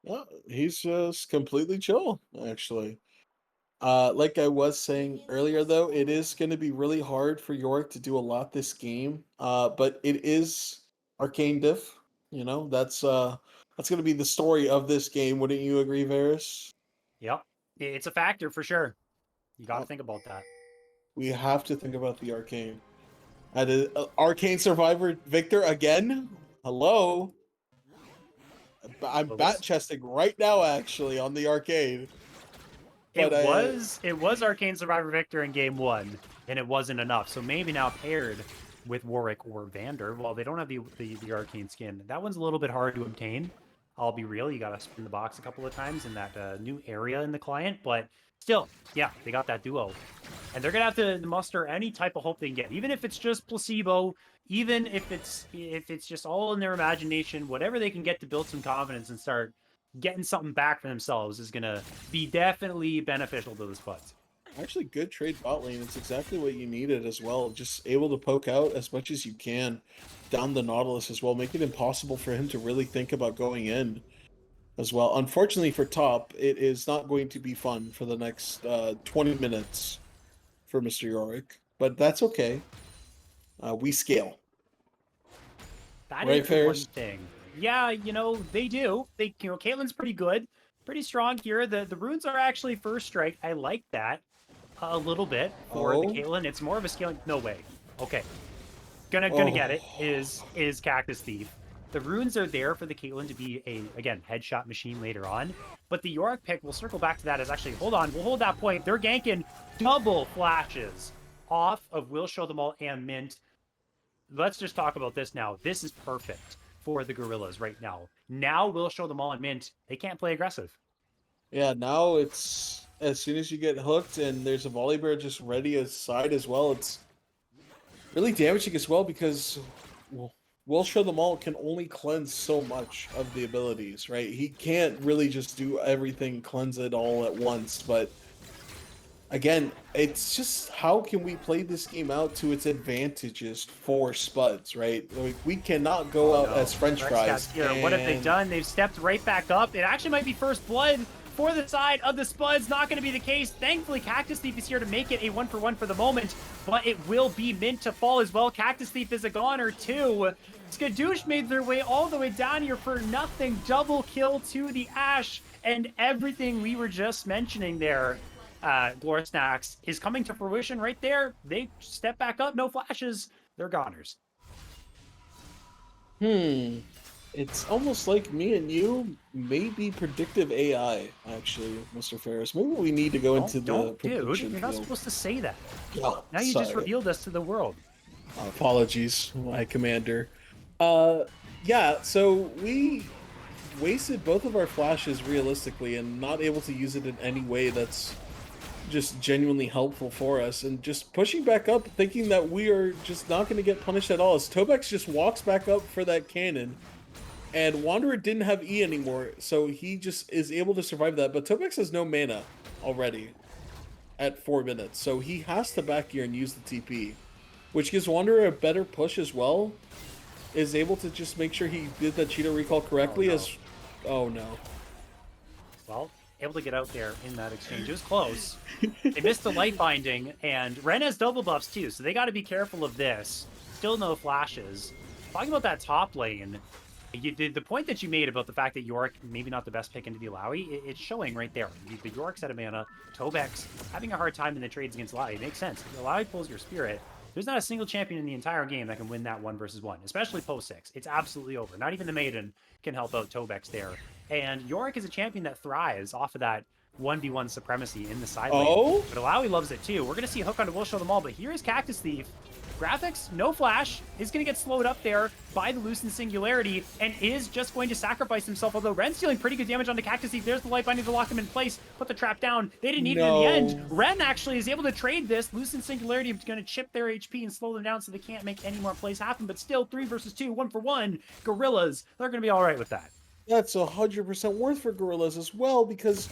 Speaker 2: Well, he's just completely chill, actually. Like I was saying earlier, though, it is going to be really hard for York to do a lot this game. But it is arcane diff. That's going to be the story of this game. Wouldn't you agree, Varys?
Speaker 1: Yep, it's a factor for sure. You got to think about that.
Speaker 2: We have to think about the arcane. Arcane Survivor Victor again. Hello. I'm bat chesting right now, actually, on the arcade.
Speaker 1: It was Arcane Survivor Victor in game 1, and it wasn't enough. So maybe now paired with Warwick or Vander, well, they don't have the Arcane skin. That one's a little bit hard to obtain. I'll be real, you gotta spin the box a couple of times in that new area in the client, but still, yeah, they got that duo. And they're gonna have to muster any type of hope they can get, even if it's just placebo, even if it's just all in their imagination, whatever they can get to build some confidence and start getting something back for themselves is gonna be definitely beneficial to the Spuds.
Speaker 2: Actually, good trade bot lane. It's exactly what you needed as well. Just able to poke out as much as you can down the Nautilus as well. Make it impossible for him to really think about going in as well. Unfortunately for top, it is not going to be fun for the next 20 minutes for Mr. Yorick. But that's okay. We scale.
Speaker 1: That
Speaker 2: Right,
Speaker 1: is the one
Speaker 2: Ferris?
Speaker 1: thing. Yeah, they do. Caitlyn's pretty good. Pretty strong here. The runes are actually first strike. I like that a little bit for the Caitlyn. It's more of a scaling. No way. Okay. Gonna get it. Is Cactus Thief. The runes are there for the Caitlyn to be again, headshot machine later on. But the Yorick pick, we'll circle back to that, is actually, hold on, we'll hold that point. They're ganking double flashes off of Will Show Them All and Mint. Let's just talk about this now. This is perfect for the Gorillas right now. Now Will Show Them All and Mint, they can't play aggressive.
Speaker 2: Yeah, now it's as soon as you get hooked and there's a volley bear just ready aside as well, it's really damaging as well because Will Show Them All can only cleanse so much of the abilities, right? He can't really just do everything, cleanse it all at once, but again, it's just how can we play this game out to its advantages for Spuds, right? Like, we cannot go out as French fries.
Speaker 1: What have they done? They've stepped right back up. It actually might be first blood for the side of the Spuds. Not going to be the case. Thankfully, Cactus Thief is here to make it a 1-for-1 for the moment, but it will be Mint to fall as well. Cactus Thief is a goner too. Skadoosh made their way all the way down here for nothing. Double kill to the Ashe, and everything we were just mentioning there, Glor Snacks, is coming to fruition right there. They step back up, no flashes. They're goners.
Speaker 2: It's almost like me and you may be predictive AI, actually, Mr. Ferris. Maybe we need to go into the prediction
Speaker 1: dude, you're not
Speaker 2: field.
Speaker 1: supposed to say that.
Speaker 2: Oh,
Speaker 1: Now you
Speaker 2: sorry.
Speaker 1: just revealed us to the world.
Speaker 2: Apologies, my commander. Yeah, so we wasted both of our flashes realistically and not able to use it in any way that's just genuinely helpful for us, and just pushing back up thinking that we are just not going to get punished at all as Tobex just walks back up for that cannon, and Wanderer didn't have E anymore, so he just is able to survive that, but Tobex has no mana already at 4 minutes, so he has to back here and use the TP, which gives Wanderer a better push as well, is able to just make sure he did that Cheetah recall correctly. Oh no.
Speaker 1: Well, able to get out there in that exchange. It was close. They missed the light binding, and Ren has double buffs too, so they got to be careful of this. Still no flashes. Talking about that top lane, the point that you made about the fact that Yorick maybe not the best pick into the Alawi, it's showing right there. The Yorick's out of mana, Tobex having a hard time in the trades against Alawi. It makes sense. If the Alawi pulls your spirit, there's not a single champion in the entire game that can win that 1-versus-1, especially post 6. It's absolutely over. Not even the Maiden can help out Tobex there. And Yorick is a champion that thrives off of that 1v1 supremacy in the side lane.
Speaker 2: Oh?
Speaker 1: But Alawi loves it too. We're going to see a hook on Will Show Them All, but here is Cactus Thief. Graphics, no flash, is going to get slowed up there by the Lucent Singularity, and is just going to sacrifice himself, although Ren's dealing pretty good damage onto Cactus Thief. There's the light binding to lock him in place, put the trap down. They didn't need it in the end. Ren actually is able to trade this. Lucent Singularity is going to chip their HP and slow them down so they can't make any more plays happen, but still 3 versus 2, 1 for 1. Gorillas, they're going to be all right with that.
Speaker 2: That's 100% worth for Gorillas as well, because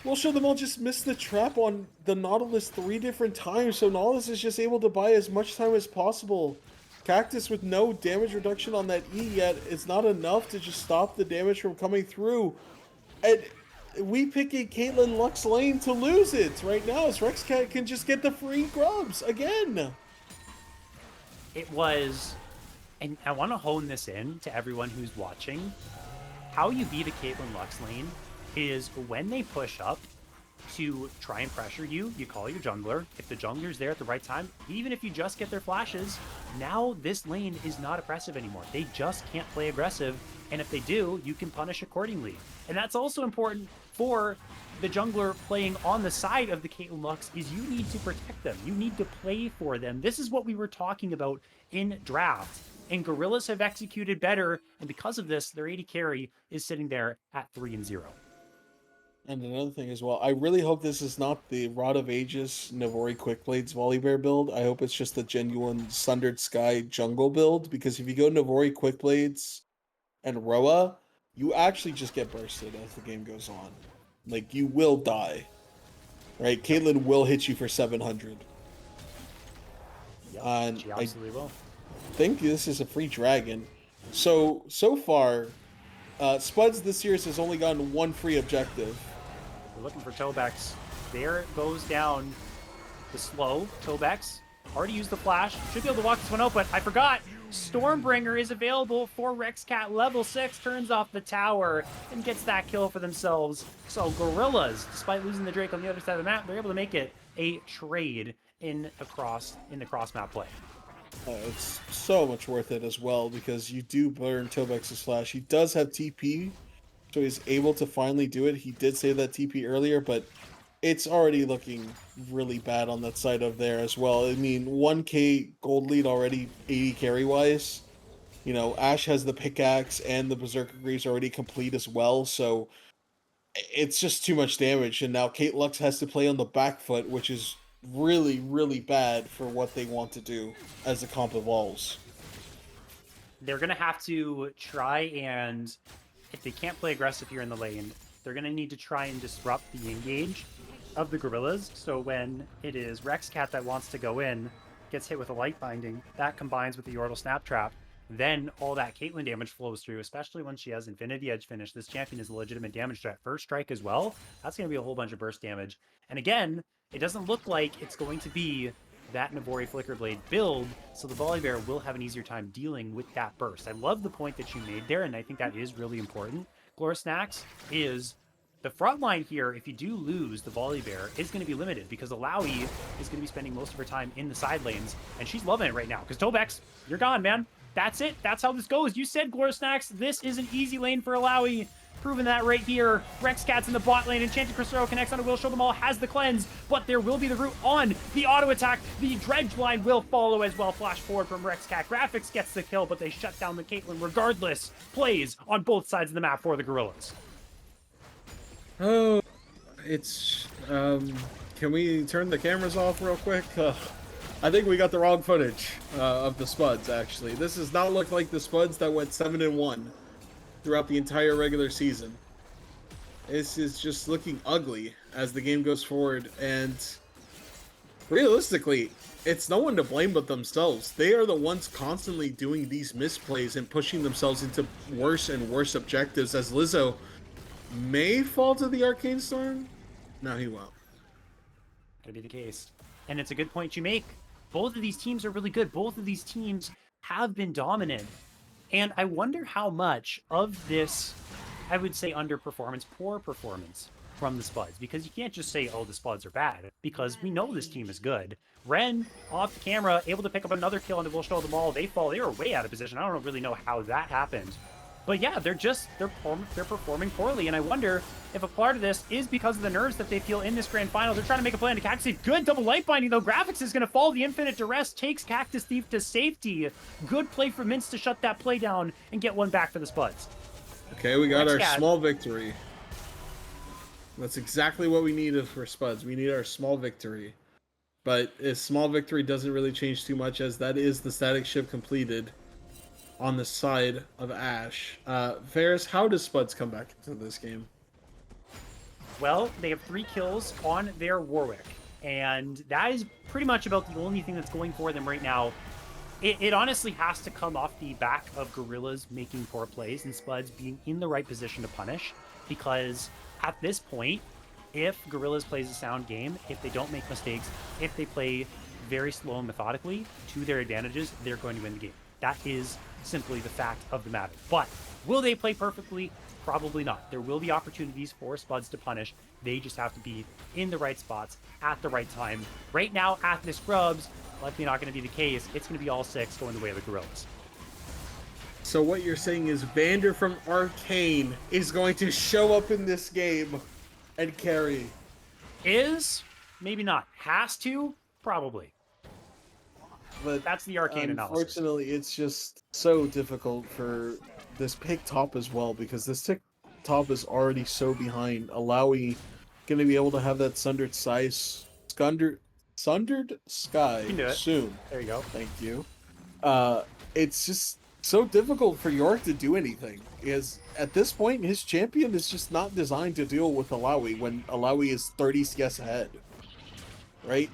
Speaker 2: Will Show Them All just missed the trap on the Nautilus 3 different times, so Nautilus is just able to buy as much time as possible. Cactus with no damage reduction on that E yet is not enough to just stop the damage from coming through. And we pick a Caitlyn Lux lane to lose it right now, as Rexcat can just get the free grubs again.
Speaker 1: It was, and I want to hone this in to everyone who's watching, how you beat a Caitlyn Lux lane is when they push up to try and pressure you, you call your jungler. If the jungler's there at the right time, even if you just get their flashes, now this lane is not oppressive anymore. They just can't play aggressive, and if they do, you can punish accordingly. And that's also important for the jungler playing on the side of the Caitlyn Lux, is you need to protect them. You need to play for them. This is what we were talking about in draft. And Gorillas have executed better, and because of this, their AD carry is sitting there at 3-0.
Speaker 2: And another thing as well, I really hope this is not the Rod of Aegis Navori Quickblades Volibear build. I hope it's just the genuine Sundered Sky jungle build, because if you go Navori Quickblades and Roa, you actually just get bursted as the game goes on. Like, you will die. Right? Caitlyn will hit you for 700.
Speaker 1: Yep,
Speaker 2: And
Speaker 1: she absolutely will.
Speaker 2: think this is a free dragon. So far, Spuds this series has only gotten one free objective.
Speaker 1: We're looking for Tobex. There goes down the slow. Tobex already used the flash. Should be able to walk this one out, but I forgot. Stormbringer is available for Rexcat. Level 6 turns off the tower and gets that kill for themselves. So Gorillas, despite losing the Drake on the other side of the map, they're able to make it a trade in the cross map play.
Speaker 2: It's so much worth it as well, because you do burn Tobex's flash. He does have TP, so he's able to finally do it. He did save that TP earlier, but it's already looking really bad on that side of there as well. I mean, 1k gold lead already, 80 carry-wise. You know, Ashe has the pickaxe and the Berserker Greaves already complete as well, so it's just too much damage. And now Kate Lux has to play on the back foot, which is really, really bad for what they want to do as the comp evolves.
Speaker 1: They're going to have to try and, if they can't play aggressive here in the lane, they're going to need to try and disrupt the engage of the Gorillas. So when it is Rexcat that wants to go in, gets hit with a light binding, that combines with the Yordle Snap Trap, then all that Caitlyn damage flows through, especially when she has Infinity Edge finish. This champion is a legitimate damage threat. First strike as well, that's going to be a whole bunch of burst damage. And again, it doesn't look like it's going to be that Navori Flickerblade build, so the Volibear will have an easier time dealing with that burst. I love the point that you made there, and I think that is really important. Glorasnax is the front line here. If you do lose, the Volibear is going to be limited, because Alawi is going to be spending most of her time in the side lanes, and she's loving it right now, because Tobex, you're gone, man. That's it. That's how this goes. You said, Glorasnax, this is an easy lane for Alawi. Proving that right here. Rexcat's in the bot lane. Enchanted Crystal connects onto Will Show Them All, has the cleanse, but there will be the root on the auto attack. The dredge line will follow as well. Flash forward from Rexcat. Graphics gets the kill, but they shut down the Caitlyn regardless. Plays on both sides of the map for the Gorillas.
Speaker 2: Oh, it's can we turn the cameras off real quick? I think we got the wrong footage of the Spuds, actually. This does not look like the Spuds that went 7-1 throughout the entire regular season. This is just looking ugly as the game goes forward, and realistically, it's no one to blame but themselves. They are the ones constantly doing these misplays and pushing themselves into worse and worse objectives, as Lizzo may fall to the Arcane Storm. No, he won't.
Speaker 1: Could be the case. And it's a good point you make. Both of these teams are really good. Both of these teams have been dominant. And I wonder how much of this, I would say, underperformance, poor performance from the Spuds, because you can't just say, oh, the Spuds are bad, because we know this team is good. Ren, off the camera, able to pick up another kill on the Will Show Them All. They fall. They were way out of position. I don't really know how that happened. But yeah, they're performing poorly, and I wonder if a part of this is because of the nerves that they feel in this grand final. They're trying to make a play into Cactus Thief. Good double light binding, though. Graphics is going to fall. The Infinite Duress takes Cactus Thief to safety. Good play for Mince to shut that play down and get one back for the Spuds.
Speaker 2: Okay, we got our
Speaker 1: Scat.
Speaker 2: small victory. That's exactly what we needed for Spuds. We need our small victory. But a small victory doesn't really change too much, as that is the static ship completed on the side of Ash. Ferris, how does Spuds come back into this game?
Speaker 1: Well, they have 3 kills on their Warwick, and that is pretty much about the only thing that's going for them right now. It honestly has to come off the back of Gorillas making poor plays and Spuds being in the right position to punish, because at this point, if Gorillas plays a sound game, if they don't make mistakes, if they play very slow and methodically to their advantages, they're going to win the game. That is simply the fact of the matter. But will they play perfectly? Probably not. There will be opportunities for Spuds to punish. They just have to be in the right spots at the right time. Right now, at the scrubs, likely not going to be the case. It's going to be all 6 going the way of the Gorillas.
Speaker 2: So what you're saying is Vander from Arcane is going to show up in this game and carry.
Speaker 1: Is? Maybe not. Has to? Probably.
Speaker 2: But
Speaker 1: that's the Arcane analysis.
Speaker 2: Unfortunately, it's just so difficult for this pick top as well, because this tick top is already so behind. Alawi going to be able to have that sundered sky soon.
Speaker 1: There you go.
Speaker 2: Thank you. It's just so difficult for York to do anything, because at this point his champion is just not designed to deal with Alawi when Alawi is 30 CS ahead. Right?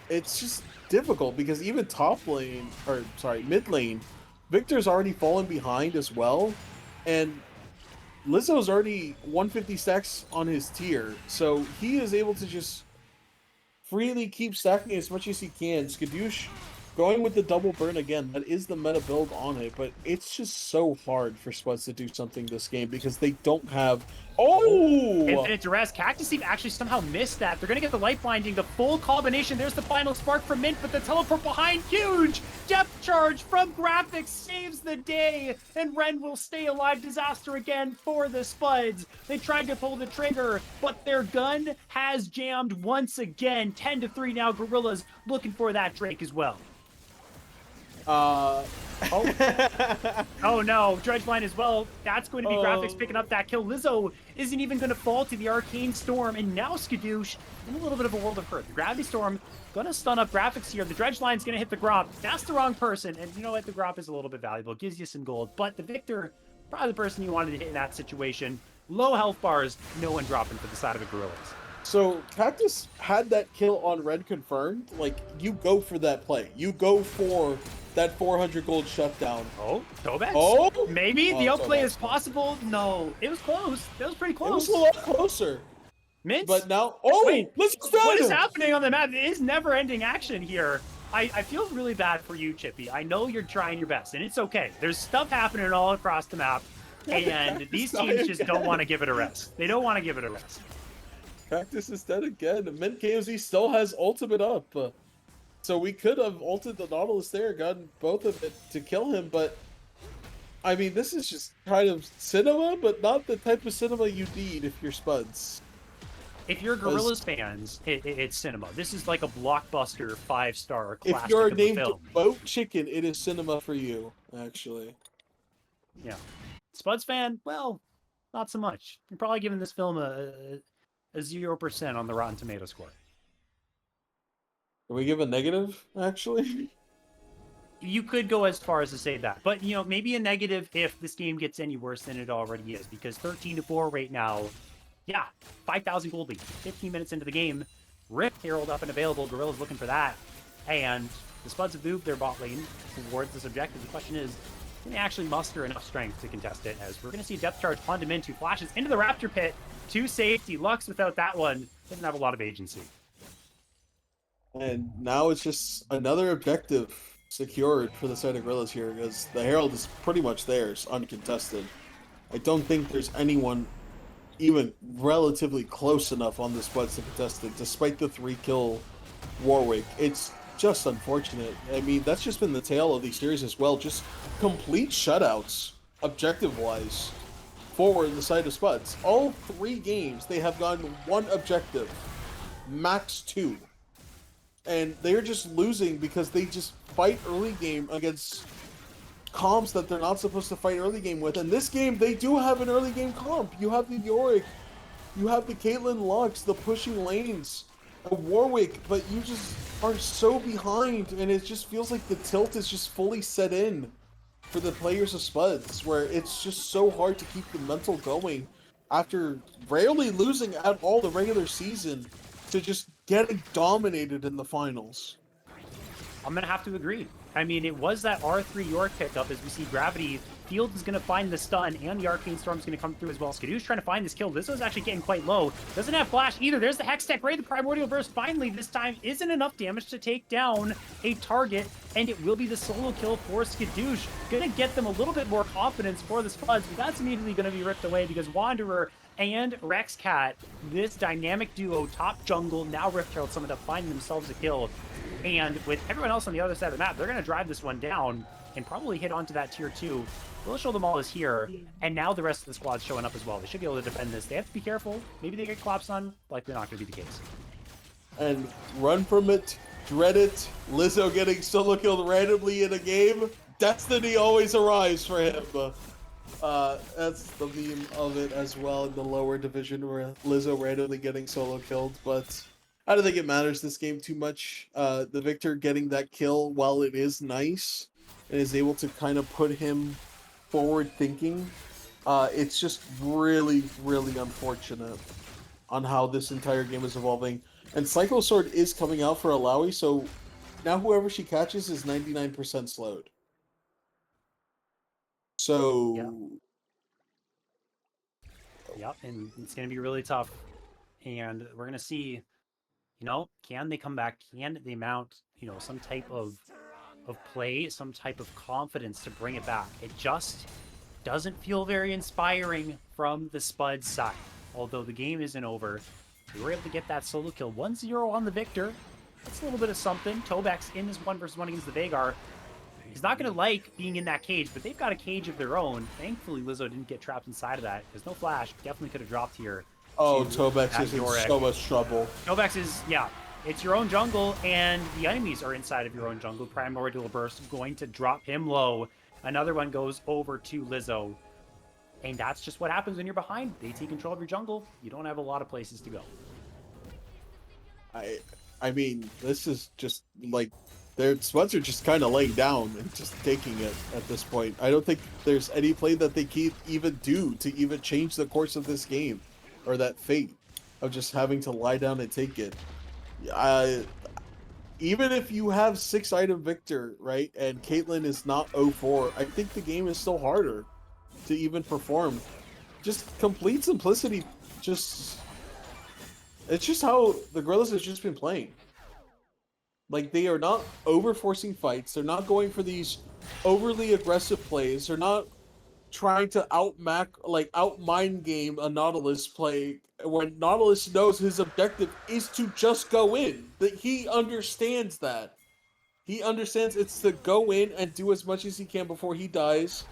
Speaker 2: It's just difficult, because even mid lane, Victor's already fallen behind as well, and Lizzo's already 150 stacks on his tier, so he is able to just freely keep stacking as much as he can. Skadoosh going with the double burn again, that is the meta build on it, but it's just so hard for Spuds to do something this game because they don't have... Oh!
Speaker 1: Infinite Duress. Cactus Thief actually somehow missed that. They're going to get the light blinding, the full combination. There's the final spark from Mint, but the teleport behind, huge! Depth charge from Graphics saves the day, and Ren will stay alive. Disaster again for the Spuds. They tried to pull the trigger, but their gun has jammed once again. 10-3 now. Gorillas looking for that Drake as well. Oh no, Dredge line as well. That's going to be Graphics picking up that kill. Lizzo isn't even going to fall to the Arcane Storm, and now Skadoosh in a little bit of a world of hurt. The Gravity Storm going to stun up Graphics here. The Dredge line's going to hit the Grop. That's the wrong person, and you know what? The Grop is a little bit valuable. It gives you some gold, but the Victor, probably the person you wanted to hit in that situation. Low health bars, no one dropping for the side of the Gorillas.
Speaker 2: So Cactus had that kill on Red confirmed. Like, you go for that play. You go for that 400 gold shutdown.
Speaker 1: Oh, Tobex?
Speaker 2: Oh!
Speaker 1: Maybe the outplay
Speaker 2: Tobex.
Speaker 1: is possible. No, it was close. It was pretty close.
Speaker 2: It was a lot closer.
Speaker 1: Mint?
Speaker 2: But now, oh,
Speaker 1: wait,
Speaker 2: let's
Speaker 1: what is happening on the map? It is never-ending action here. I feel really bad for you, Chippy. I know you're trying your best, and it's okay. There's stuff happening all across the map, and these teams just don't want to give it a rest. They don't want to give it a rest.
Speaker 2: Cactus is dead again. Mint KMZ still has ultimate up. So we could have ulted the Nautilus there, gotten both of it to kill him, but I mean, this is just kind of cinema, but not the type of cinema you need if you're Spuds.
Speaker 1: If you're Gorillas fans, it's cinema. This is like a blockbuster 5-star classic
Speaker 2: If you're
Speaker 1: of the
Speaker 2: named
Speaker 1: film.
Speaker 2: Boat Chicken, it is cinema for you, actually.
Speaker 1: Yeah. Spuds fan, well, not so much. You're probably giving this film a 0% on the Rotten Tomato score.
Speaker 2: Can we give a negative, actually?
Speaker 1: You could go as far as to say that, but you know, maybe a negative if this game gets any worse than it already is, because 13-4 right now, yeah, 5,000 gold lead, 15 minutes into the game, Rip Herald up and available, Gorillas looking for that, and the Spuds have moved their bot lane towards this objective. The question is, can they actually muster enough strength to contest it, as we're going to see depth charge onto Mint, who flashes into the Raptor pit to safety. Lux without that one doesn't have a lot of agency.
Speaker 2: And now it's just another objective secured for the side of Gorillas here, because the Herald is pretty much theirs, uncontested. I don't think there's anyone even relatively close enough on the Spuds to contest it, despite the 3-kill Warwick. It's just unfortunate. I mean, that's just been the tale of these series as well. Just complete shutouts objective-wise for the side of Spuds. All 3 games, they have gotten 1 objective, max 2. And they're just losing because they just fight early game against comps that they're not supposed to fight early game with. And this game, they do have an early game comp. You have the Yorick, you have the Caitlyn Lux, the pushing lanes, a Warwick, but you just are so behind, and it just feels like the tilt is just fully set in for the players of Spuds, where it's just so hard to keep the mental going after rarely losing at all the regular season to just getting dominated in the finals.
Speaker 1: I'm going to have to agree. I mean, it was that R3 York pickup as we see Gravity. Field is going to find the stun, and the Arcane Storm is going to come through as well. Skadoosh trying to find this kill. This was actually getting quite low. Doesn't have flash either. There's the Hex Tech Ray. The Primordial Burst finally this time isn't enough damage to take down a target, and it will be the solo kill for Skadoosh. Going to get them a little bit more confidence for the Spuds, but that's immediately going to be ripped away because Wanderer and Rex Cat, this dynamic duo, top jungle, now Rift Herald summoned up, finding themselves a kill. And with everyone else on the other side of the map, they're going to drive this one down and probably hit onto that tier 2. We'll show them all is here, and now the rest of the squad's showing up as well. They should be able to defend this. They have to be careful. Maybe they get collapsed on. Likely not going to be the case.
Speaker 2: And run from it, dread it. Lizzo getting solo killed randomly in a game. Destiny always arrives for him. That's the meme of it as well in the lower division where Lizzo randomly getting solo killed, but I don't think it matters this game too much. The Victor getting that kill, while it is nice, and is able to kind of put him forward thinking, it's just really, really unfortunate on how this entire game is evolving. And Cycle Sword is coming out for Alawi, so now whoever she catches is 99% slowed. So...
Speaker 1: Yep, and it's going to be really tough. And we're going to see, you know, can they come back? Can they mount, you know, some type of play, some type of confidence to bring it back? It just doesn't feel very inspiring from the Spuds side. Although the game isn't over, they were able to get that solo kill. 1-0 on the Victor. That's a little bit of something. Tobax in this 1v1 against the Veigar. He's not going to like being in that cage, but they've got a cage of their own. Thankfully, Lizzo didn't get trapped inside of that. There's no flash. Definitely could have dropped here.
Speaker 2: Oh, Tobax is in so much trouble.
Speaker 1: Tobax is, yeah, it's your own jungle, and the enemies are inside of your own jungle. Primordial Burst going to drop him low. Another one goes over to Lizzo. And that's just what happens when you're behind. They take control of your jungle. You don't have a lot of places to go.
Speaker 2: I mean, this is just like their Spuds are just kind of laying down and just taking it at this point. I don't think there's any play that they can even do to even change the course of this game, or that fate of just having to lie down and take it. Even if you have 6-item Victor, right, and Caitlyn is not 0-4, I think the game is still harder to even perform. Just complete simplicity. It's just how the Gorillas have just been playing. Like, they are not over-forcing fights. They're not going for these overly aggressive plays. They're not trying to out-mind game a Nautilus play when Nautilus knows his objective is to just go in. That he understands that. He understands it's to go in and do as much as he can before he dies.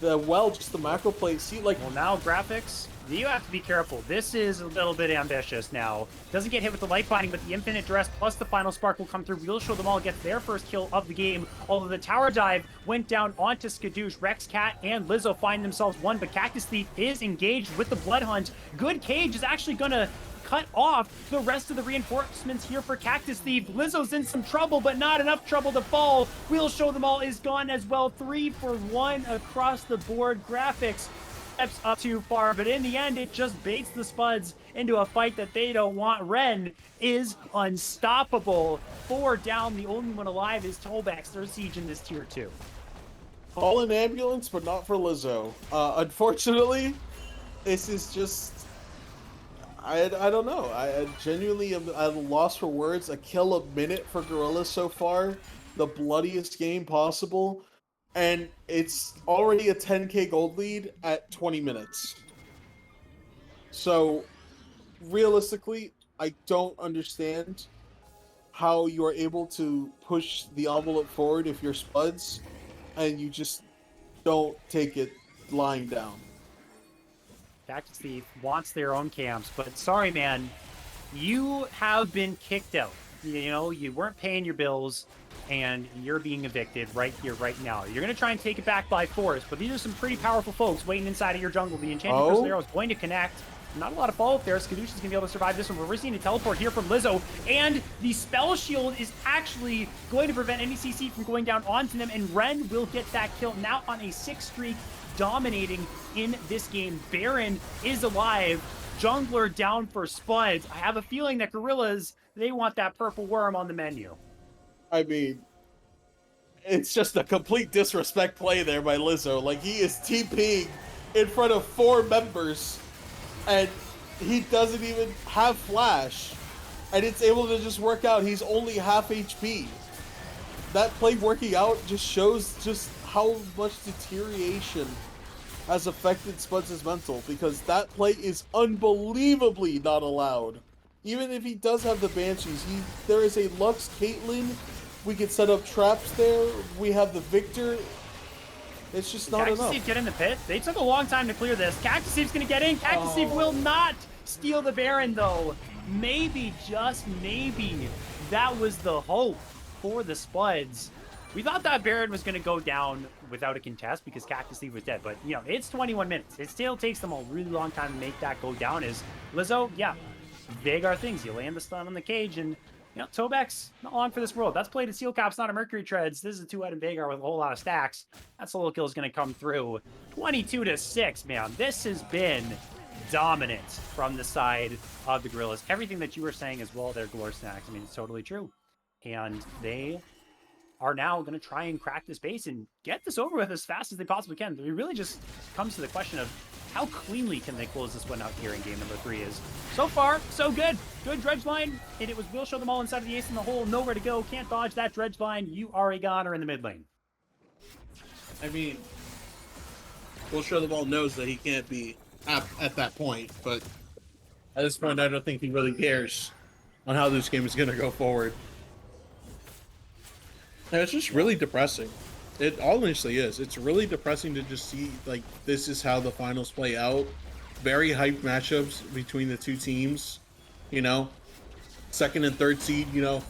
Speaker 2: Just the macro play. See, like...
Speaker 1: Well, now graphics, you have to be careful. This is a little bit ambitious now. Doesn't get hit with the light binding, but the infinite dress plus the final spark will come through. We'll show them all get their first kill of the game. Although the tower dive went down onto Skadoosh. Rex Cat and Lizzo find themselves one, but Cactus Thief is engaged with the Blood Hunt. Good Cage is actually gonna cut off the rest of the reinforcements here for Cactus Thief. Lizzo's in some trouble, but not enough trouble to fall. We'll show them all is gone as well. 3 for 1 across the board. Graphics steps up too far, but in the end, it just baits the Spuds into a fight that they don't want. Ren is unstoppable. 4 down. The only one alive is Tobax. There's siege in this tier 2.
Speaker 2: Call an ambulance, but not for Lizzo. Unfortunately, this is just... I don't know. I genuinely am at a loss for words. A kill a minute for Gorillas so far. The bloodiest game possible. And it's already a 10k gold lead at 20 minutes. So, realistically, I don't understand how you are able to push the envelope forward if you're Spuds and you just don't take it lying down.
Speaker 1: Cactus Thief wants their own camps, but sorry, man, you have been kicked out. You know, you weren't paying your bills, and you're being evicted right here, right now. You're going to try and take it back by force, but these are some pretty powerful folks waiting inside of your jungle. The Enchanted Crystal Arrow is going to connect. Not a lot of follow-up there. Skadoosh is going to be able to survive this one. We're seeing a teleport here from Lizzo, and the Spell Shield is actually going to prevent any CC from going down onto them, and Ren will get that kill now on a 6 streak, dominating in this game. Baron is alive. Jungler down for Spuds. I have a feeling that Gorillas, they want that purple worm on the menu.
Speaker 2: I mean, it's just a complete disrespect play there by Lizzo. Like, he is TPing in front of 4 members, and he doesn't even have flash, and it's able to just work out. He's only half HP. That play working out just shows just how much deterioration has affected Spuds' mental, because that play is unbelievably not allowed. Even if he does have the Banshees, there is a Lux Caitlyn. We can set up traps there. We have the Victor. It's just not enough.
Speaker 1: Cactus Thief get in the pit. They took a long time to clear this. Cactus Thief's going to get in. Cactus Thief will not steal the Baron, though. Maybe, just maybe, that was the hope for the Spuds. We thought that Baron was going to go down without a contest because Cactus Thief was dead. But, you know, it's 21 minutes. It still takes them a really long time to make that go down. Is Lizzo, yeah, Vagar things. You land the stun on the cage, and, you know, Tobek's not long for this world. That's played at Seal Caps, not a Mercury Treads. This is a 2-item Vagar with a whole lot of stacks. That solo kill is going to come through. 22-6, man. This has been dominant from the side of the Gorillas. Everything that you were saying as well, their Glore Snacks, I mean, it's totally true. And they are now going to try and crack this base and get this over with as fast as they possibly can. It really just comes to the question of how cleanly can they close this one out here in game number 3. Is so far, so good. Good dredge line, and it was will show them all inside of the ace in the hole. Nowhere to go. Can't dodge that dredge line. You are a goner in the mid lane.
Speaker 2: I mean, Will Show Them All knows that he can't be at that point, but at this point, I don't think he really cares on how this game is going to go forward. And it's just really depressing. It honestly is. It's really depressing to just see, like, this is how the finals play out. Very hyped matchups between the two teams. You know, 2nd and 3rd seed, you know,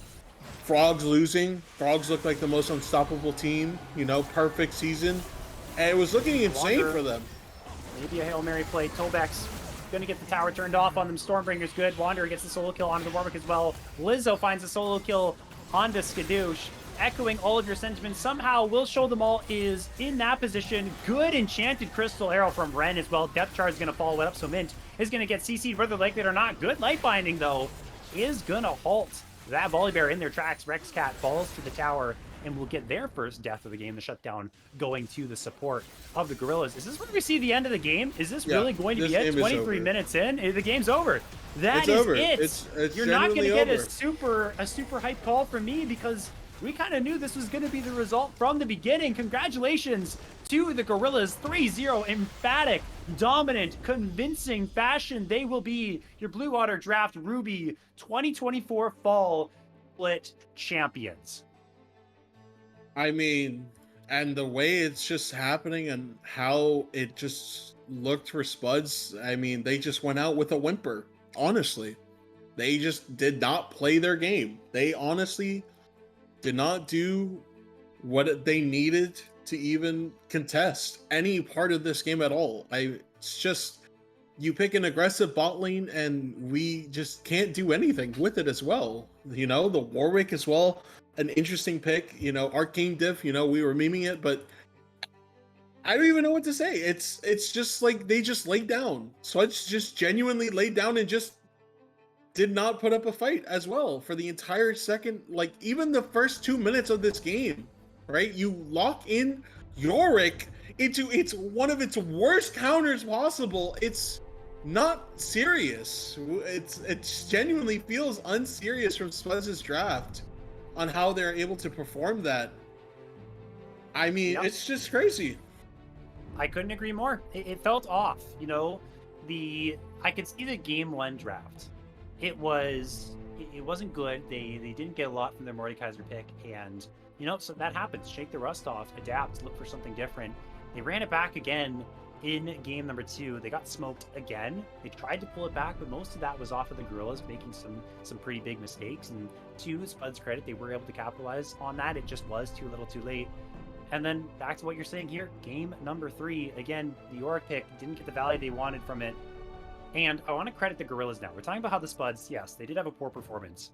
Speaker 2: Frogs losing. Frogs look like the most unstoppable team. You know, perfect season. And it was looking insane for them.
Speaker 1: Maybe a Hail Mary play. Tobek's going to get the tower turned off on them. Stormbringer's good. Wanderer gets the solo kill onto the Warwick as well. Lizzo finds a solo kill onto Skadoosh. Echoing all of your sentiments. Somehow, Will Show Them All is in that position. Good Enchanted Crystal Arrow from Ren as well. Depth Charge is going to follow it up, so Mint is going to get CC'd whether likely or not. Good Light Binding, though, is going to halt that Volibear in their tracks. Rex Cat falls to the tower and will get their first death of the game. The shutdown going to the support of the Gorillas. Is this where we see the end of the game? Is this really going to be it? 23 minutes in? The game's over. That is it.
Speaker 2: It's
Speaker 1: You're not going to get
Speaker 2: over.
Speaker 1: a super hype call from me because we kind of knew this was going to be the result from the beginning. Congratulations to the Gorillas. 3-0, emphatic, dominant, convincing fashion. They will be your Blue Water Draft Ruby 2024 Fall Split champions.
Speaker 2: I mean, and the way it's just happening and how it just looked for Spuds, I mean, they just went out with a whimper, honestly. They just did not play their game. They honestly did not do what they needed to even contest any part of this game at all. It's just, you pick an aggressive bot lane and we just can't do anything with it as well. You know, the Warwick as well, an interesting pick. You know, Arcane Diff, you know, we were memeing it, but I don't even know what to say. It's just like they just laid down. Spuds just genuinely laid down and just did not put up a fight as well for the entire second, like even the first 2 minutes of this game, right? You lock in Yorick into one of its worst counters possible. It's not serious. It genuinely feels unserious from Spuds' draft on how they're able to perform that. I mean, it's just crazy.
Speaker 1: I couldn't agree more. It felt off, you know. I could see the game 1 draft. It wasn't good. They didn't get a lot from their Mordekaiser pick, and you know, so that happens. Shake the rust off, adapt, look for something different. They ran it back again in game number 2. They got smoked again. They tried to pull it back, but most of that was off of the Gorillas making some pretty big mistakes. And to Spuds' credit, they were able to capitalize on that. It just was too little too late. And then back to what you're saying here, game number 3. Again, the Aura pick didn't get the value they wanted from it. And I want to credit the Gorillas now. We're talking about how the Spuds, yes, they did have a poor performance.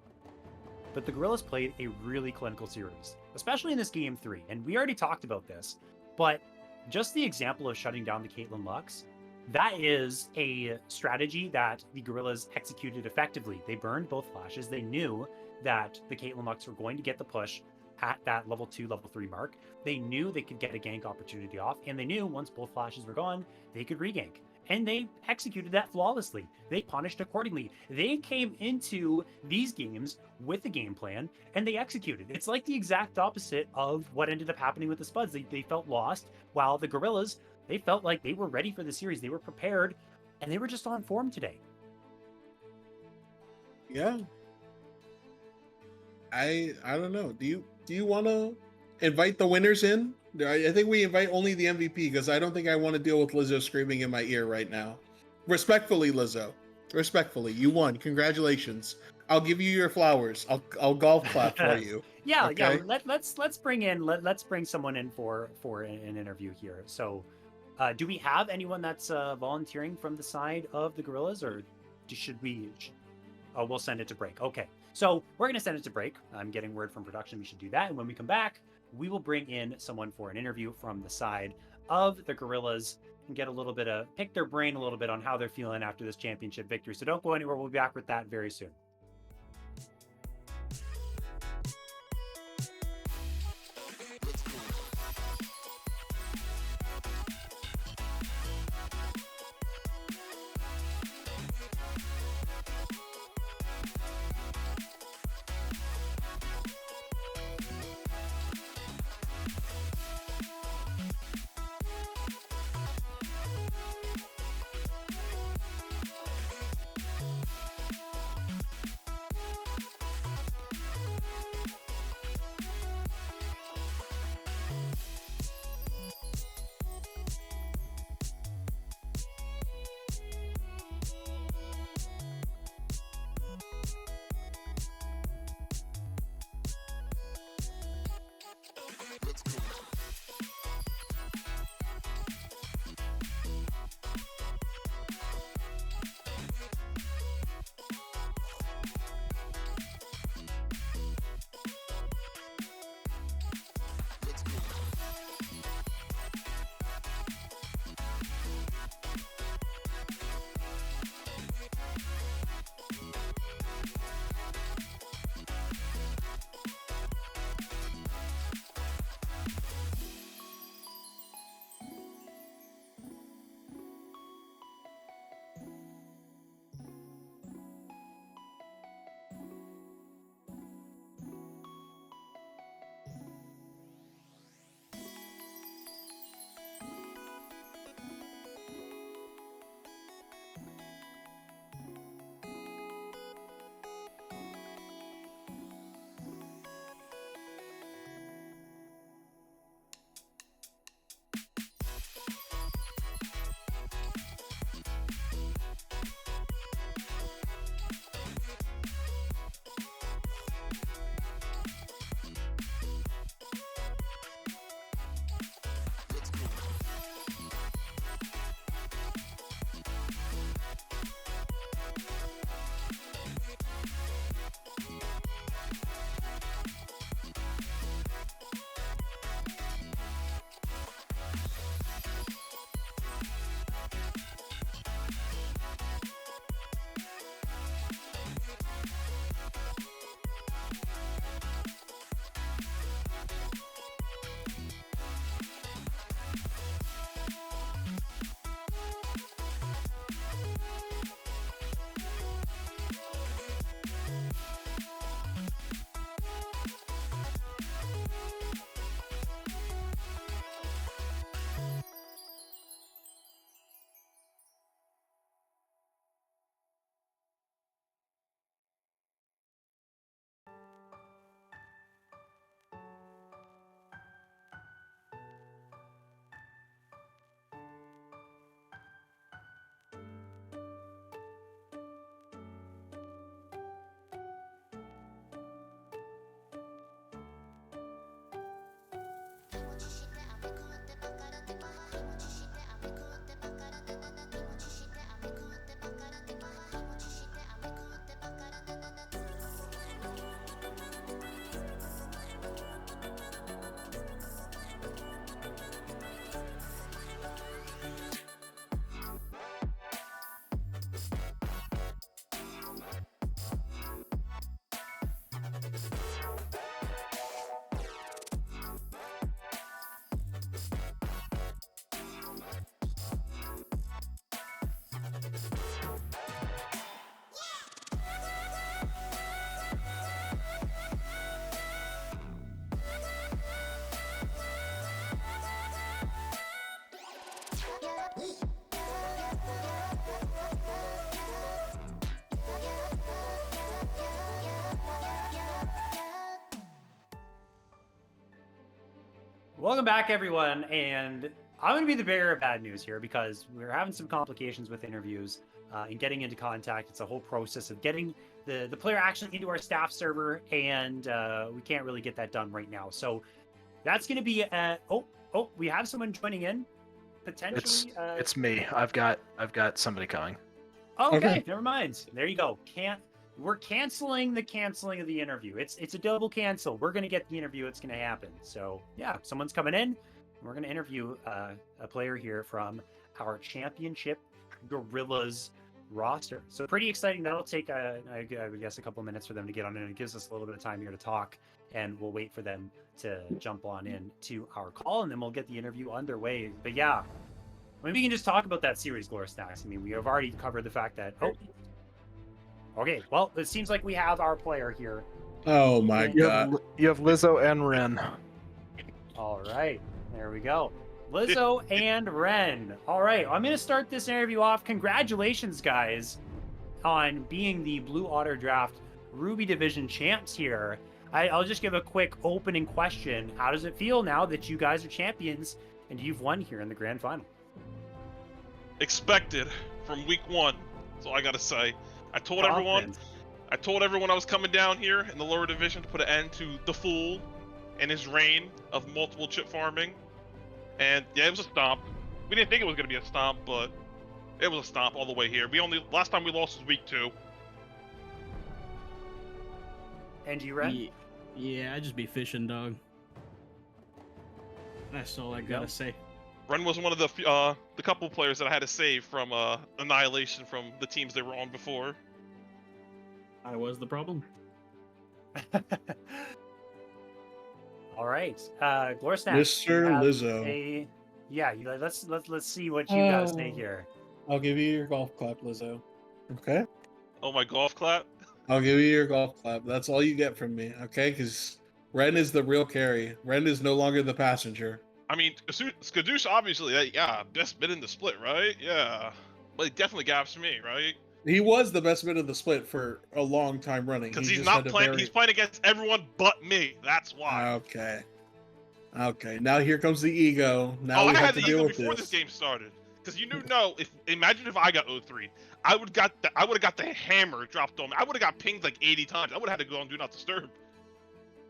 Speaker 1: But the Gorillas played a really clinical series, especially in this game 3. And we already talked about this, but just the example of shutting down the Caitlyn Lux, that is a strategy that the Gorillas executed effectively. They burned both flashes. They knew that the Caitlyn Lux were going to get the push at that level 2, level 3 mark. They knew they could get a gank opportunity off, and they knew once both flashes were gone, they could regank. And they executed that flawlessly. They punished accordingly. They came into these games with a game plan, and they executed. It's like the exact opposite of what ended up happening with the Spuds. They felt lost, while the Gorillas, they felt like they were ready for the series. They were prepared, and they were just on form today.
Speaker 2: Yeah. I don't know. Do you want to invite the winners in? I think we invite only the MVP because I don't think I want to deal with Lizzo screaming in my ear right now. Respectfully, Lizzo. Respectfully, you won. Congratulations. I'll give you your flowers. I'll golf clap for you.
Speaker 1: Yeah.
Speaker 2: Okay?
Speaker 1: Let's bring someone in for an interview here. So, do we have anyone that's volunteering from the side of the Gorillas, or should we? Oh, we'll send it to break. Okay. So we're going to send it to break. I'm getting word from production we should do that. And when we come back, we will bring in someone for an interview from the side of the Gorillas and get a little bit of, pick their brain a little bit on how they're feeling after this championship victory. So don't go anywhere. We'll be back with that very soon. Welcome back, everyone, and I'm going to be the bearer of bad news here because we're having some complications with interviews and getting into contact. It's a whole process of getting the player actually into our staff server, and we can't really get that done right now. So that's going to be we have someone joining in potentially.
Speaker 4: It's me. I've got somebody coming.
Speaker 1: Okay, never mind. There you go. We're canceling the canceling of the interview. It's a double cancel. We're gonna get the interview. It's gonna happen. So yeah, someone's coming in. We're gonna interview a player here from our championship Gorillas roster. So pretty exciting. That'll take I guess a couple minutes for them to get on in. It gives us a little bit of time here to talk, and we'll wait for them to jump on in to our call, and then we'll get the interview underway. But yeah, maybe we can just talk about that series, Glorious Snacks. I mean, we have already covered the fact that okay, well, it seems like we have our player here.
Speaker 2: Oh my god.
Speaker 4: You have Lizzo and Ren.
Speaker 1: All right, there we go. Lizzo and Ren. All right, I'm going to start this interview off. Congratulations, guys, on being the Blue Otter Draft Ruby Division champs here. I'll just give a quick opening question. How does it feel now that you guys are champions and you've won here in the grand final?
Speaker 5: Expected from week one. That's all I got to say. I told everyone I was coming down here in the lower division to put an end to the Fool and his reign of multiple chip farming. And yeah, it was a stomp. We didn't think it was going to be a stomp, but it was a stomp all the way here. Last time we lost was week 2.
Speaker 1: And you, Ren?
Speaker 6: Yeah, I just be fishing, dog. That's all I gotta say.
Speaker 5: Ren was one of the couple players that I had to save from annihilation from the teams they were on before.
Speaker 6: I was the problem.
Speaker 1: All right, Glorious Snacks,
Speaker 2: Mr. Lizzo.
Speaker 1: Let's see what you gotta say here.
Speaker 2: I'll give you your golf clap, Lizzo. Okay?
Speaker 5: Oh, my golf clap?
Speaker 2: I'll give you your golf clap. That's all you get from me, okay? Because Ren is the real carry. Ren is no longer the passenger.
Speaker 5: I mean, Skadoosh obviously, best bid in the split, right? Yeah. But he definitely gaps me, right?
Speaker 2: He was the best bit of the split for a long time running.
Speaker 5: Because he's not playing. He's playing against everyone but me. That's why.
Speaker 2: Okay. Okay. Now here comes the ego. Now we
Speaker 5: I
Speaker 2: have
Speaker 5: had
Speaker 2: to
Speaker 5: the
Speaker 2: deal
Speaker 5: ego
Speaker 2: with
Speaker 5: before
Speaker 2: this.
Speaker 5: this game started. Because imagine if I got 0-3, I would have got the hammer dropped on me. I would have got pinged like 80 times. I would have had to go on Do Not Disturb.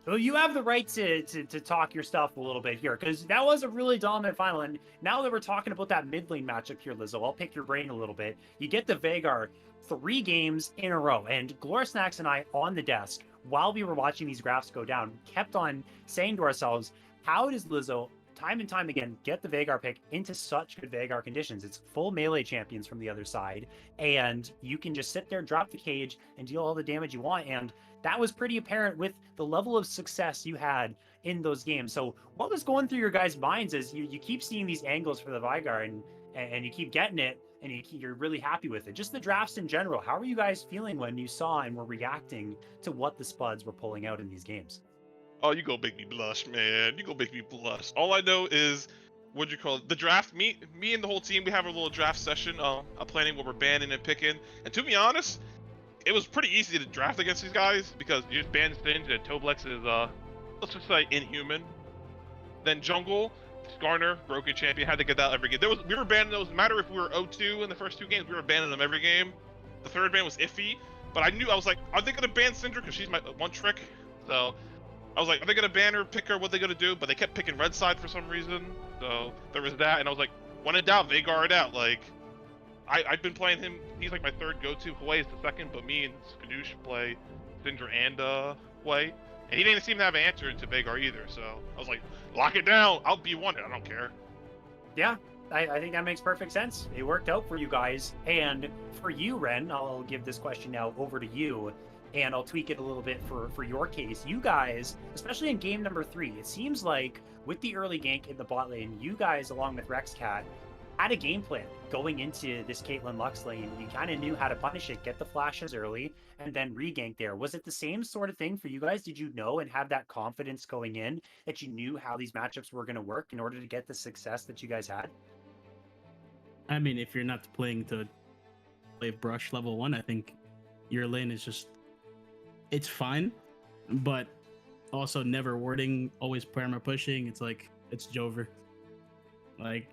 Speaker 1: Well, you have the right to talk your stuff a little bit here, because that was a really dominant final. And now that we're talking about that mid lane matchup here, Lizzo, I'll pick your brain a little bit. You get the Veigar 3 games in a row, and Glorious Snacks and I on the desk, while we were watching these graphs go down, kept on saying to ourselves, how does Lizzo time and time again get the Veigar pick into such good Veigar conditions? It's full melee champions from the other side, and you can just sit there, drop the cage, and deal all the damage you want. And that was pretty apparent with the level of success you had in those games. So what was going through your guys' minds as you keep seeing these angles for the Veigar and you keep getting it, and you're really happy with it? Just the drafts in general, how were you guys feeling when you saw and were reacting to what the Spuds were pulling out in these games?
Speaker 5: Oh, you gonna make me blush, man. You gonna make me blush. All I know is, the draft. Me and the whole team, we have a little draft session, planning what we're banning and picking. And to be honest, it was pretty easy to draft against these guys because you just ban Stinge and Toblex is, let's just say, inhuman. Then Jungle, Skarner, broken champion, had to get that every game. We were banning those, no matter if we were 0-2 in the first 2 games, we were banning them every game. The third ban was iffy, but I was like, are they gonna ban Syndra because she's my one trick? So I was like, are they gonna ban her, pick her, what they gonna do? But they kept picking red side for some reason. So there was that, and I was like, when in doubt, Veigar it out. Like, I've been playing him. He's like my third go-to. Hwei is the second, but me and Skadoosh play Syndra and Hwei. And he didn't seem to have an answer to Veigar either. So I was like, lock it down. I'll be one. I don't care.
Speaker 1: Yeah, I think that makes perfect sense. It worked out for you guys. And for you, Ren, I'll give this question now over to you, and I'll tweak it a little bit for your case. You guys, especially in game number 3, it seems like with the early gank in the bot lane, you guys, along with RexCat, had a game plan going into this Caitlyn Lux lane. You kind of knew how to punish it, get the flashes early, and then re-gank there. Was it the same sort of thing for you guys? Did you know and have that confidence going in that you knew how these matchups were going to work in order to get the success that you guys had?
Speaker 6: I mean, if you're not playing to play brush level 1, I think your lane is just, it's fine, but also never warding, always perma pushing. It's like, It's Jover. Like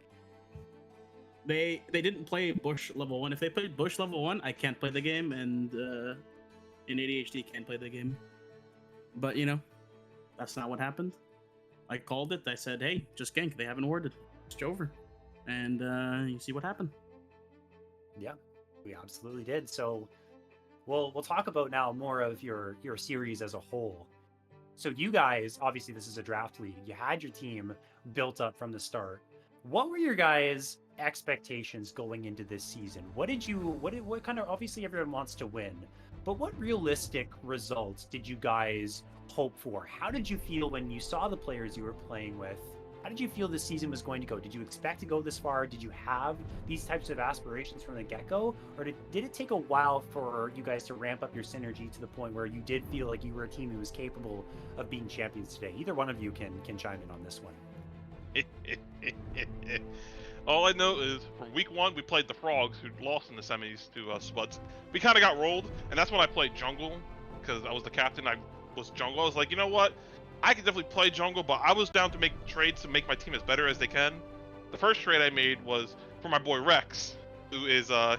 Speaker 6: they didn't play Bush level 1. If they played Bush level 1, I can't play the game, and in ADHD can't play the game. But that's not what happened. I called it. I said, "Hey, just gank. They haven't warded. It's Jover," and you see what happened.
Speaker 1: Yeah, we absolutely did. So we'll talk about now more of your series as a whole. So you guys, obviously this is a draft league. You had your team built up from the start. What were your guys' expectations going into this season? What kind of, obviously everyone wants to win, but what realistic results did you guys hope for? How did you feel when you saw the players you were playing with? How did you feel this season was going to go? Did you expect to go this far? Did you have these types of aspirations from the get-go? Or did it take a while for you guys to ramp up your synergy to the point where you did feel like you were a team that was capable of being champions today? Either one of you can chime in on this one.
Speaker 5: All I know is from week 1 we played the Frogs, who lost in the semis to Spuds. We kind of got rolled, and that's when I played jungle because I was the captain. I was jungle. I was like, you know what? I could definitely play jungle, but I was down to make trades to make my team as better as they can. The first trade I made was for my boy Rex, who is I've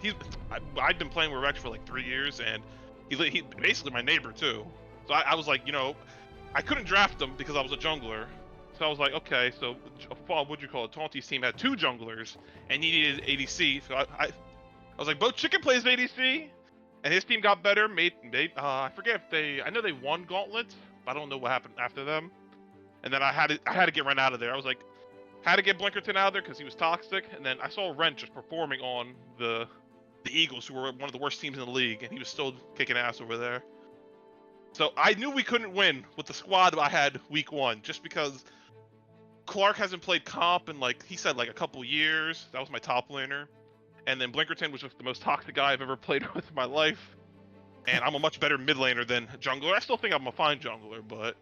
Speaker 5: been playing with Rex for like 3 years, and he basically my neighbor too. So I was like, I couldn't draft him because I was a jungler. So I was like, okay, so Taunty's team had 2 junglers, and he needed ADC. So I was like, both Chicken plays ADC, and his team got better. I forget if I know they won Gauntlet. I don't know what happened after them. And then I had to get Ren out of there. I was like, had to get Blinkerton out of there because he was toxic. And then I saw Ren just performing on the Eagles, who were one of the worst teams in the league, and he was still kicking ass over there. So I knew we couldn't win with the squad I had week 1, just because Clark hasn't played comp in he said a couple years. That was my top laner. And then Blinkerton was just the most toxic guy I've ever played with in my life. And I'm a much better mid laner than jungler. I still think I'm a fine jungler, but...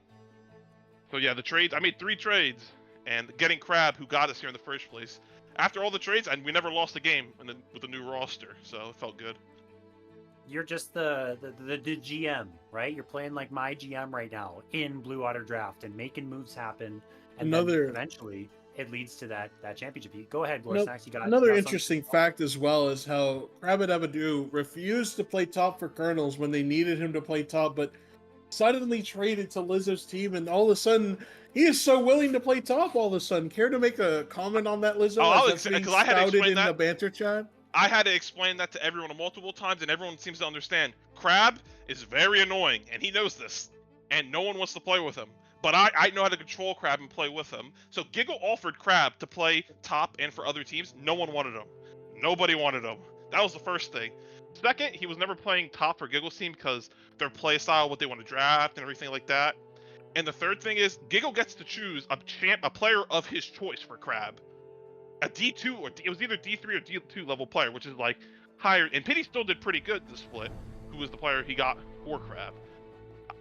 Speaker 5: So yeah, the trades, I made 3 trades, and getting Crab, who got us here in the first place. After all the trades, and we never lost a game with the new roster, so it felt good.
Speaker 1: You're just the GM, right? You're playing like my GM right now in Blue Water Draft and making moves happen, and then eventually it leads to that championship. Go ahead, Glorstax. You got
Speaker 2: another interesting fact as well is how Rabbit Abadoo refused to play top for Colonels when they needed him to play top, but suddenly traded to Lizzo's team, and all of a sudden he is so willing to play top. All of a sudden, care to make a comment on that, Lizzo?
Speaker 5: Because I had to explain that
Speaker 2: in the banter chat.
Speaker 5: I had to explain that to everyone multiple times, and everyone seems to understand. Crab is very annoying, and he knows this, and no one wants to play with him. But I know how to control Crab and play with him. So Giggle offered Crab to play top and for other teams. No one wanted him. Nobody wanted him. That was the first thing. Second, he was never playing top for Giggle's team because their play style, what they want to draft, and everything like that. And the third thing is, Giggle gets to choose a player of his choice for Crab. A D2, or it was either D3 or D2 level player, which is higher. And Pity still did pretty good this split, who was the player he got for Crab.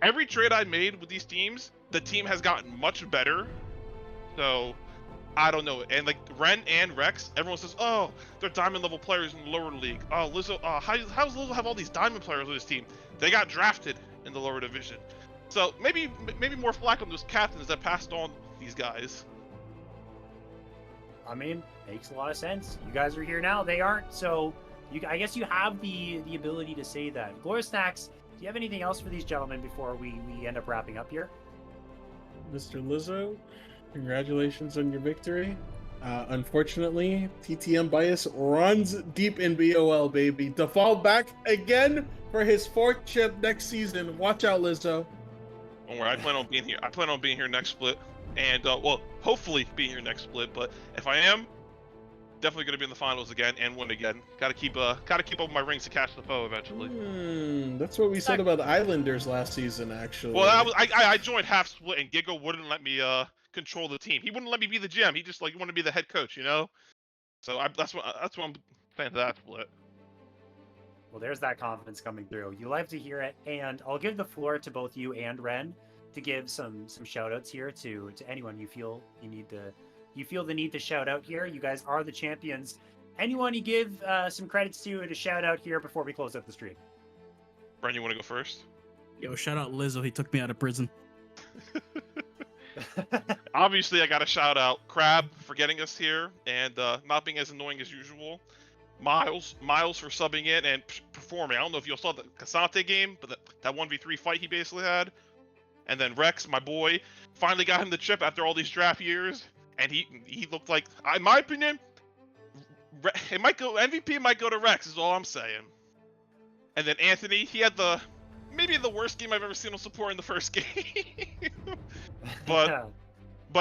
Speaker 5: Every trade I made with these teams, the team has gotten much better. So, I don't know. And Ren and Rex, everyone says, oh, they're diamond level players in the lower league. Oh, Lizzo, how does Lizzo have all these diamond players on his team? They got drafted in the lower division. So maybe more flack on those captains that passed on these guys.
Speaker 1: I mean, makes a lot of sense. You guys are here now; they aren't. So, I guess you have the ability to say that. Glorstax, do you have anything else for these gentlemen before we end up wrapping up here?
Speaker 2: Mr. Lizzo, congratulations on your victory. Unfortunately, TTM Bias runs deep in BOL, baby. To fall back again for his 4th chip next season. Watch out, Lizzo.
Speaker 5: Don't worry, I plan on being here. I plan on being here next split. And, well, hopefully being here next split. But if I am, definitely going to be in the finals again and win again. Gotta keep up my rings to catch the foe eventually.
Speaker 2: That's what we said about the Islanders last season, actually.
Speaker 5: Well, I joined half split, and Giggle wouldn't let me control the team. He wouldn't let me be the GM. He just wanted to be the head coach, So that's what I'm saying to that split.
Speaker 1: Well, there's that confidence coming through. You like to hear it, and I'll give the floor to both you and Ren to give some shout outs here to anyone you feel the need to shout out here. You guys are the champions. Anyone you give some credits to shout out here before we close up the stream?
Speaker 5: Ren, you want to go first?
Speaker 6: Yo, shout out Lizzo. He took me out of prison.
Speaker 5: Obviously, I got to shout out Crab for getting us here and not being as annoying as usual. Miles for subbing in and performing. I don't know if you all saw the Casante game, but that 1v3 fight he basically had. And then Rex, my boy, finally got him the chip after all these draft years, and he looked like, in my opinion, it might go MVP might go to Rex. Is all I'm saying. And then Anthony, he had maybe the worst game I've ever seen him support in the first game. But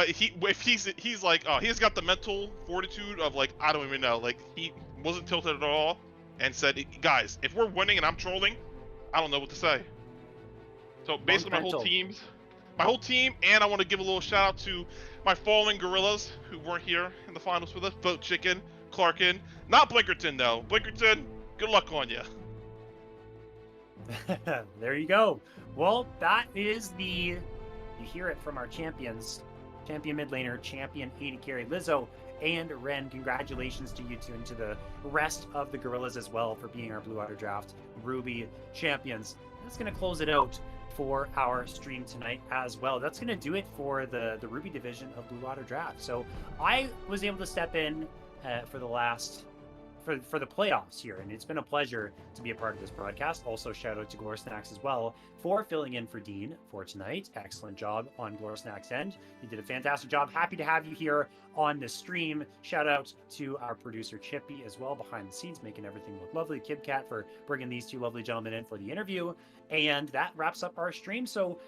Speaker 5: he's like, oh, he's got the mental fortitude of like, I don't even know, like he wasn't tilted at all, and said, guys, if we're winning and I'm trolling, I don't know what to say. So basically, my whole team, and I want to give a little shout out to my fallen gorillas who weren't here in the finals with us. Boat Chicken, Clarkin, not Blinkerton though. Blinkerton, good luck on you.
Speaker 1: There you go. Well, that is you hear it from our champions. Champion mid laner, champion AD carry Lizzo and Ren. Congratulations to you two and to the rest of the gorillas as well for being our Blue Water Draft Ruby champions. That's going to close it out for our stream tonight as well. That's going to do it for the Ruby division of Blue Water Draft. So I was able to step in for the playoffs here, and it's been a pleasure to be a part of this broadcast. Also, shout out to Glor Snacks as well for filling in for Dean for tonight. Excellent job on Glor Snacks' end. You did a fantastic job. Happy to have you here on the stream. Shout out to our producer Chippy as well behind the scenes, making everything look lovely. KibCat for bringing these two lovely gentlemen in for the interview. And that wraps up our stream. So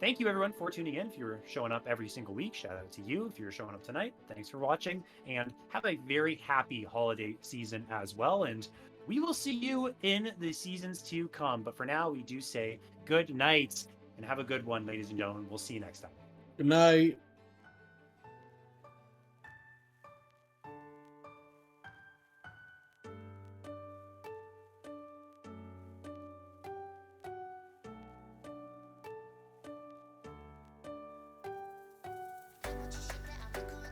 Speaker 1: thank you everyone for tuning in. If you're showing up every single week, shout out to you. If you're showing up tonight, thanks for watching, and have a very happy holiday season as well. And we will see you in the seasons to come. But for now, we do say good night and have a good one, ladies and gentlemen. We'll see you next time.
Speaker 2: Good night.
Speaker 3: What you should have